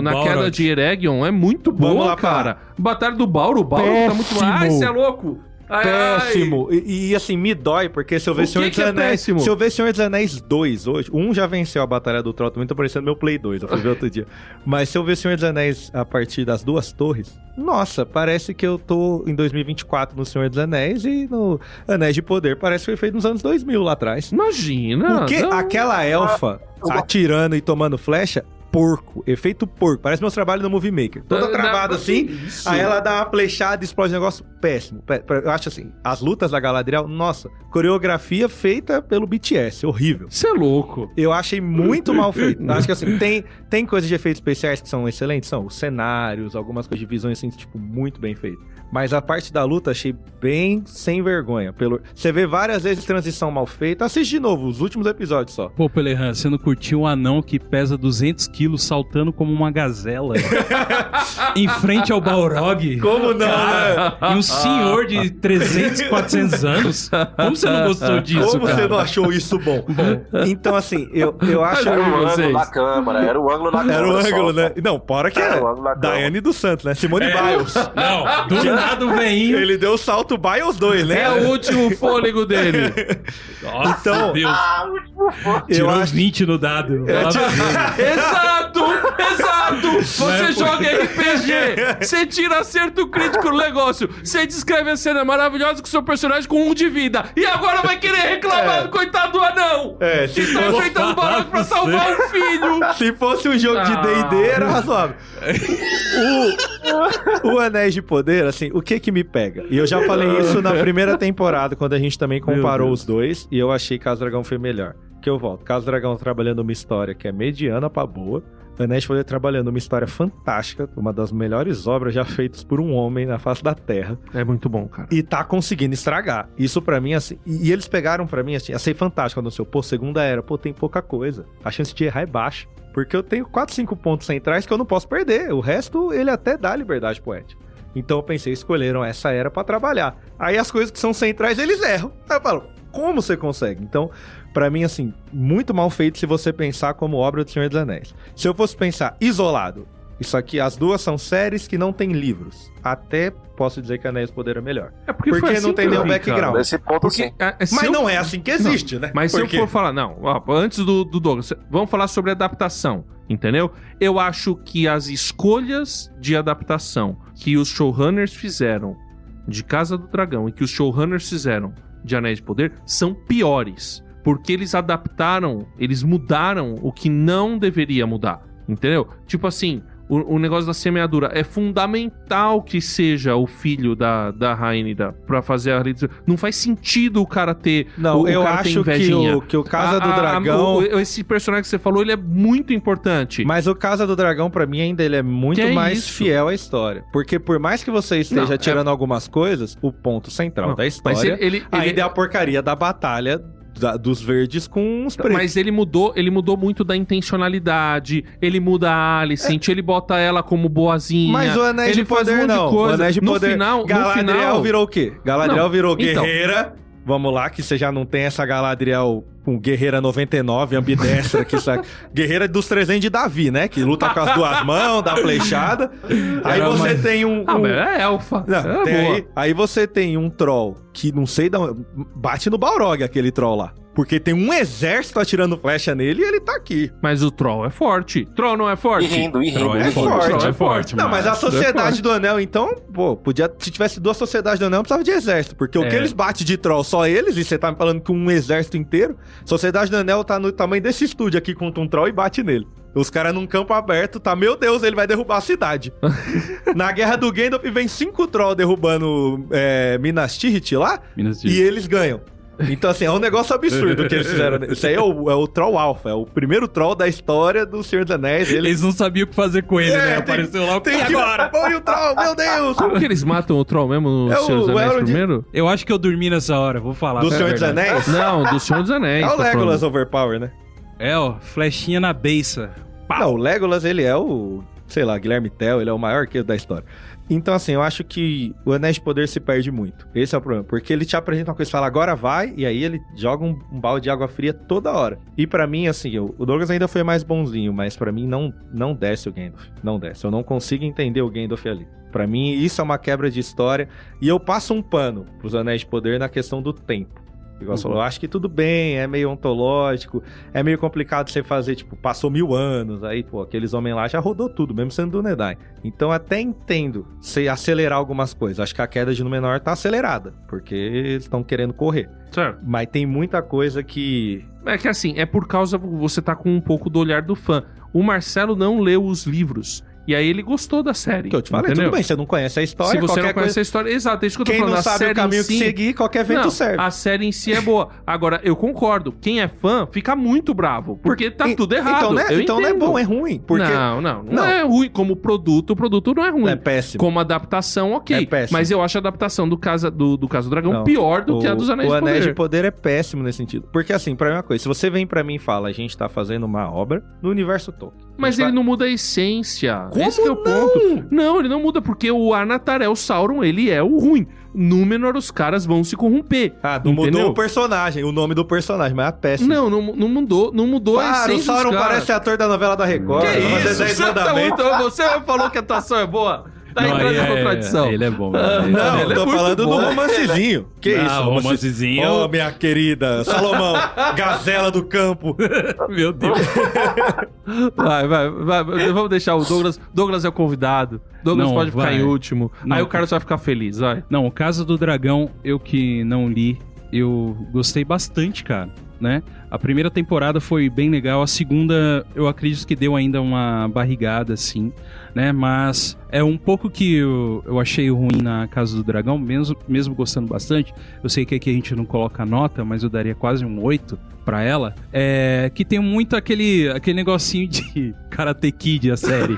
Speaker 2: na queda de Eregion é muito boa, lá, cara. Batalha do Balrog, o Balrog tá muito... Ai, você é louco!
Speaker 3: Péssimo. E assim, me dói, porque se eu ver Senhor dos Anéis... Se eu ver Senhor dos Anéis 2 hoje... Um já venceu a Batalha do Troll, também tô parecendo meu Play 2, eu fui ver outro dia. Mas se eu ver Senhor dos Anéis a partir das Duas Torres... Nossa, parece que eu tô em 2024 no Senhor dos Anéis e no Anéis de Poder parece que foi feito nos anos 2000 lá atrás.
Speaker 2: Imagina!
Speaker 3: Porque aquela elfa atirando e tomando flecha... Porco, efeito porco. Parece meus trabalhos no Movie Maker. Toda travada assim, aí ela dá uma flechada e explode um negócio péssimo. Eu acho assim, as lutas da Galadriel, nossa, coreografia feita pelo BTS, horrível.
Speaker 2: Você é louco.
Speaker 3: Eu achei muito mal feito. Acho que assim, tem coisas de efeitos especiais que são excelentes, são os cenários, algumas coisas de visões assim, tipo, muito bem feito. Mas a parte da luta achei bem sem vergonha. Você vê várias vezes transição mal feita. Assiste de novo, os últimos episódios só.
Speaker 4: Pô, Pelerran, você não curtiu um anão que pesa 200 quilos saltando como uma gazela em frente ao Balrog?
Speaker 3: Como não, né?
Speaker 4: E um senhor de 300, 400 anos? Como você não gostou disso,
Speaker 3: Como
Speaker 4: cara?
Speaker 3: você não achou isso bom? Então, assim, eu acho...
Speaker 5: Era o ângulo da câmera, era o ângulo da câmera.
Speaker 3: Era o ângulo,
Speaker 5: só,
Speaker 3: né? Não, para que
Speaker 5: era
Speaker 3: é
Speaker 5: o ângulo da câmera.
Speaker 3: Daiane dos Santos, né? Simone Biles.
Speaker 4: Não, do nada o veinho.
Speaker 3: Ele deu o salto Biles 2, né?
Speaker 2: É o último fôlego dele.
Speaker 4: Nossa,
Speaker 3: então,
Speaker 4: Deus.
Speaker 3: Eu
Speaker 4: Tirou
Speaker 3: acho...
Speaker 4: 20 no dado.
Speaker 2: Exato! Você joga RPG, você tira acerto crítico no negócio, você descreve a cena maravilhosa com seu personagem com 1 de vida, e agora vai querer reclamar do coitado do anão! Que tá enfrentando o Balrog pra salvar o filho!
Speaker 3: Se fosse um jogo de D&D, era razoável. O Anéis de Poder, assim, o que me pega? E eu já falei isso na primeira temporada, quando a gente também comparou os dois, e eu achei que Casa do Dragão foi melhor. Que eu volto, Casa do Dragão trabalhando uma história que é mediana pra boa, Anéis de Poder trabalhando uma história fantástica, uma das melhores obras já feitas por um homem na face da Terra.
Speaker 2: É muito bom, cara.
Speaker 3: E tá conseguindo estragar. Isso pra mim, assim... E eles pegaram pra mim, assim, achei fantástico quando eu sei, pô, segunda era, pô, tem pouca coisa. A chance de errar é baixa. Porque eu tenho 4, 5 pontos centrais que eu não posso perder. O resto, ele até dá liberdade poética. Então eu pensei, escolheram essa era pra trabalhar. Aí as coisas que são centrais, eles erram. Aí eu falo, como você consegue? Então... Pra mim, assim, muito mal feito se você pensar como obra do Senhor dos Anéis. Se eu fosse pensar isolado, isso aqui, as duas são séries que não tem livros. Até posso dizer que Anéis do Poder é melhor.
Speaker 2: É porque assim
Speaker 3: não tem nenhum background.
Speaker 5: Nesse ponto, sim.
Speaker 3: Mas não é assim que existe, né?
Speaker 2: Mas se eu for falar, antes do Douglas, vamos falar sobre adaptação, entendeu? Eu acho que as escolhas de adaptação que os showrunners fizeram de Casa do Dragão e que os showrunners fizeram de Anéis de Poder são piores. Porque eles adaptaram, eles mudaram o que não deveria mudar, entendeu? Tipo assim, o negócio da semeadura é fundamental que seja o filho da Rainha pra fazer a... Não faz sentido o cara ter...
Speaker 3: Não, eu acho que o Casa do Dragão...
Speaker 2: Esse personagem que você falou, ele é muito importante.
Speaker 3: Mas o Casa do Dragão, pra mim, ainda ele é muito mais fiel à história. Porque por mais que você esteja tirando algumas coisas, o ponto central da história ainda é a porcaria da batalha... dos verdes com os pretos.
Speaker 2: Mas ele mudou muito da intencionalidade. Ele muda a Alicent, ele bota ela como boazinha.
Speaker 3: Mas o Anéis de Poder não. O Anéis de Poder... Galadriel virou o quê? Galadriel virou guerreira. Vamos lá, que você já não tem essa Galadriel um guerreira 99, ambidestra, que sabe? Guerreira dos 300 de Davi, né? Que luta com as duas mãos, dá flechada. Aí você tem um...
Speaker 2: Ah, mas é elfa.
Speaker 3: Não, aí você tem um troll que não sei da onde... Bate no Balrog, aquele troll lá. Porque tem um exército atirando flecha nele e ele tá aqui.
Speaker 2: Mas o troll é forte. Troll não é forte?
Speaker 5: E rindo.
Speaker 3: Troll é forte. Não, mas a Sociedade do Anel, então, pô, podia... Se tivesse 2 Sociedades do Anel, não precisava de exército. Porque o que eles batem de troll, só eles, e você tá me falando que um exército inteiro, Sociedade do Anel tá no tamanho desse estúdio aqui contra um troll e bate nele. Os caras num campo aberto, tá, meu Deus, ele vai derrubar a cidade. Na Guerra do Gandalf vem 5 trolls derrubando Minas Tirith lá, e eles ganham. Então, assim, é um negócio absurdo que eles fizeram. Isso aí é o Troll Alpha, é o primeiro troll da história do Senhor dos Anéis.
Speaker 4: Eles não sabiam o que fazer com ele, né? Apareceu lá,
Speaker 3: tem que agora? Põe o troll, meu Deus!
Speaker 2: Como que eles matam o troll mesmo no Senhor dos Anéis primeiro?
Speaker 4: Eu acho que eu dormi nessa hora, vou falar.
Speaker 3: Do Senhor dos Anéis?
Speaker 2: Não, do Senhor dos Anéis.
Speaker 3: É o Legolas Overpower, né?
Speaker 4: Flechinha na beiça.
Speaker 3: Não, o Legolas, ele é o... Sei lá, Guilherme Tell, ele é o maior arqueiro da história. Então, assim, eu acho que o Anéis de Poder se perde muito. Esse é o problema. Porque ele te apresenta uma coisa e fala, agora vai, e aí ele joga um balde de água fria toda hora. E pra mim, assim, o Douglas ainda foi mais bonzinho, mas pra mim não desce o Gandalf. Não desce. Eu não consigo entender o Gandalf ali. Pra mim, isso é uma quebra de história. E eu passo um pano pros Anéis de Poder na questão do tempo. Igual você falou, eu acho que tudo bem, é meio ontológico, é meio complicado você fazer, tipo, passou 1000 anos, aí, pô, aqueles homens lá já rodou tudo, mesmo sendo do Nedai. Então, até entendo você acelerar algumas coisas. Acho que a queda de Númenor tá acelerada, porque eles estão querendo correr.
Speaker 2: Certo.
Speaker 3: Mas tem muita coisa que...
Speaker 2: É que assim, é por causa, você tá com um pouco do olhar do fã. O Marcelo não leu os livros. E aí ele gostou da série.
Speaker 3: Que eu te falei, entendeu? Tudo bem, você não conhece a história,
Speaker 2: se você
Speaker 3: qualquer
Speaker 2: não conhece
Speaker 3: coisa...
Speaker 2: a história, exato, é isso que eu tô
Speaker 3: Quem
Speaker 2: falando.
Speaker 3: não sabe o caminho que seguir, qualquer vento serve.
Speaker 2: A série em si é boa. Agora, eu concordo, quem é fã fica muito bravo, porque tá tudo errado.
Speaker 3: Então não é bom, é ruim. Porque...
Speaker 2: Não é ruim. Como produto, o produto não é ruim.
Speaker 3: É péssimo.
Speaker 2: Como adaptação, ok.
Speaker 3: É péssimo.
Speaker 2: Mas eu acho a adaptação do Caso do Dragão pior do que a dos Anéis de Poder.
Speaker 3: O Anéis de Poder é péssimo nesse sentido. Porque assim, pra mim é uma coisa, se você vem pra mim e fala, a gente tá fazendo uma obra no universo Tolkien.
Speaker 2: Mas ele não muda a essência.
Speaker 3: Como
Speaker 2: esse que é o ponto. Não, ele não muda, porque o Anatar, o Sauron, ele é o ruim. Númenor, os caras vão se corromper.
Speaker 3: Não mudou o personagem, o nome do personagem, mas é péssimo.
Speaker 2: Não mudou a essência.
Speaker 3: O Sauron parece ator da novela da Record.
Speaker 2: Que isso? Você falou que a atuação é boa? Tá entrando em contradição.
Speaker 4: Ele é bom.
Speaker 3: Não, eu tô falando do romancezinho. Que isso?
Speaker 4: Romancezinho.
Speaker 3: Oh, minha querida Salomão, gazela do campo.
Speaker 4: Meu Deus.
Speaker 2: Vai. Vamos deixar o Douglas. Douglas é o convidado. Douglas pode ficar em último. Aí o Carlos vai ficar feliz, vai.
Speaker 4: Não, o Caso do Dragão, eu que não li, eu gostei bastante, cara, né? A primeira temporada foi bem legal, a segunda eu acredito que deu ainda uma barrigada, assim, né? Mas é um pouco que eu achei ruim na Casa do Dragão, mesmo gostando bastante. Eu sei que aqui a gente não coloca nota, mas eu daria quase um 8 pra ela. Que tem muito aquele negocinho de Karate Kid, a série.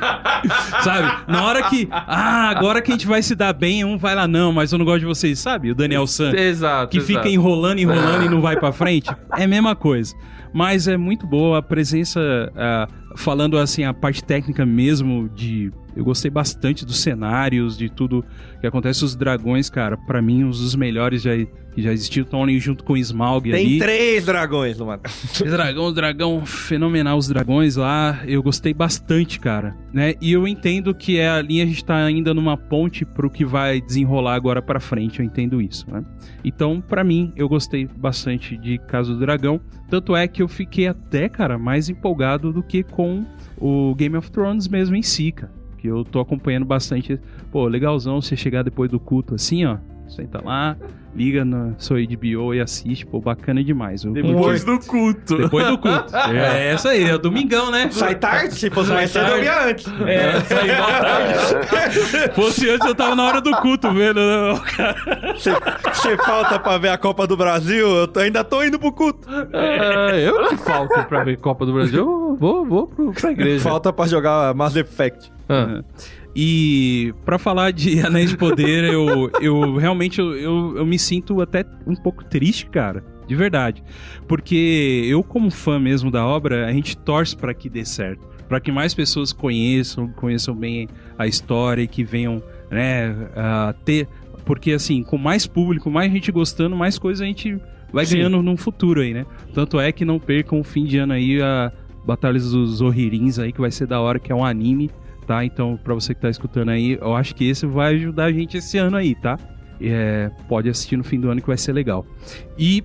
Speaker 4: Sabe? Na hora que... agora que a gente vai se dar bem, um vai lá, não, mas eu não gosto de vocês, sabe? O Daniel San.
Speaker 2: Exato.
Speaker 4: Que fica enrolando e não vai pra frente. É a mesma coisa. Mas é muito boa a presença, falando assim, a parte técnica mesmo eu gostei bastante dos cenários, de tudo que acontece. Os dragões, cara, pra mim, um dos melhores que já existiu. Estão ali junto com o Smaug ali.
Speaker 3: Tem 3 dragões no mapa.
Speaker 4: Dragão fenomenal, os dragões lá. Eu gostei bastante, cara, né? E eu entendo que ali a gente tá ainda numa ponte pro que vai desenrolar agora pra frente. Eu entendo isso, né? Então, pra mim, eu gostei bastante de Casa do Dragão. Tanto é que eu fiquei até, cara, mais empolgado do que com o Game of Thrones mesmo em si, cara. Que eu tô acompanhando bastante. Pô, legalzão você chegar depois do culto assim, ó. Senta lá, liga na sua HBO e assiste. Pô, bacana demais.
Speaker 2: Depois do culto.
Speaker 4: Depois do culto. É essa aí, é o domingão, né?
Speaker 3: Sai tarde, se fosse mais cedo eu ia antes.
Speaker 4: Sai mal tarde. Se fosse antes eu tava na hora do culto vendo, né, cara?
Speaker 3: Você falta pra ver a Copa do Brasil, eu ainda tô indo pro culto.
Speaker 2: Eu que falto pra ver Copa do Brasil, eu vou pra igreja.
Speaker 3: Falta pra jogar Mass Effect.
Speaker 4: E pra falar de Anéis de Poder, eu realmente eu me sinto até um pouco triste, cara. De verdade. Porque eu, como fã mesmo da obra, a gente torce pra que dê certo. Pra que mais pessoas conheçam bem a história e que venham, né, ter... Porque, assim, com mais público, mais gente gostando, mais coisa a gente vai
Speaker 2: Sim.
Speaker 4: ganhando num futuro aí, né? Tanto é que não percam o fim de ano aí a Batalhas dos Ohirins aí, que vai ser da hora, que é um anime, tá? Então, pra você que tá escutando aí, eu acho que esse vai ajudar a gente esse ano aí, tá? Pode assistir no fim do ano que vai ser legal. E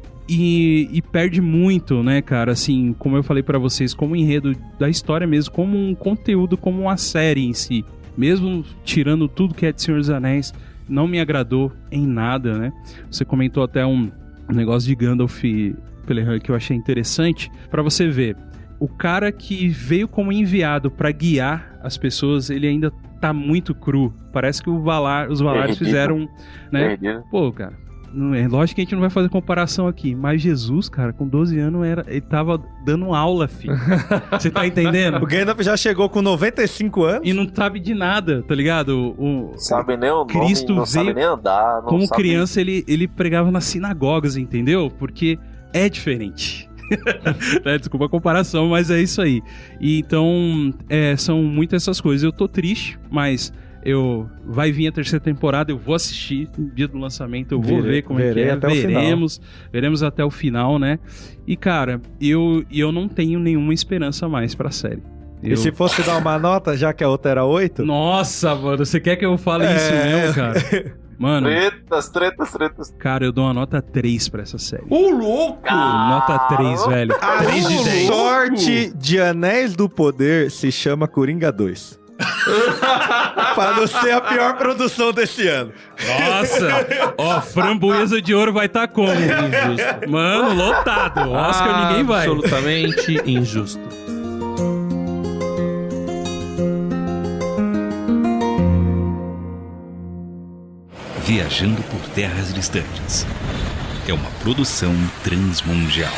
Speaker 4: perde muito, né, cara? Assim, como eu falei pra vocês, como enredo da história mesmo, como um conteúdo, como uma série em si. Mesmo tirando tudo que é de Senhor dos Anéis, não me agradou em nada, né? Você comentou até um negócio de Gandalf Pelehan que eu achei interessante. Pra você ver, o cara que veio como enviado pra guiar as pessoas, ele ainda tá muito cru. Parece que os Valares fizeram, né? Pô, cara, não é lógico que a gente não vai fazer comparação aqui, mas Jesus, cara, com 12 anos ele tava dando aula, filho. Você tá entendendo?
Speaker 3: O Gandalf já chegou com 95 anos.
Speaker 4: E não sabe de nada, tá ligado?
Speaker 5: Sabe nem o nome,
Speaker 4: Cristo
Speaker 5: não sabe
Speaker 4: veio
Speaker 5: nem andar. Não
Speaker 4: como
Speaker 5: sabe...
Speaker 4: criança, ele pregava nas sinagogas, entendeu? Porque é diferente. Desculpa a comparação, mas é isso aí. E então, são muitas essas coisas. Eu tô triste, mas vai vir a terceira temporada, eu vou assistir no dia do lançamento, eu vou ver como é que é, veremos até o final, né? E cara, eu não tenho nenhuma esperança mais pra série.
Speaker 3: E se fosse dar uma nota, já que a outra era 8?
Speaker 4: Nossa, mano, você quer que eu fale isso mesmo, cara? Mano,
Speaker 5: Tretas.
Speaker 4: cara, eu dou uma nota 3 pra essa série.
Speaker 2: Ô, louco!
Speaker 4: Nota 3, velho. 3 de 10.
Speaker 3: Sorte de Anéis do Poder se chama Coringa 2. Pra não ser a pior produção desse ano.
Speaker 4: Nossa! Ó, Framboesa de Ouro vai estar como? Injusto. Mano, lotado. Oscar ninguém vai.
Speaker 2: Absolutamente injusto.
Speaker 1: Viajando por terras distantes. É uma produção transmundial.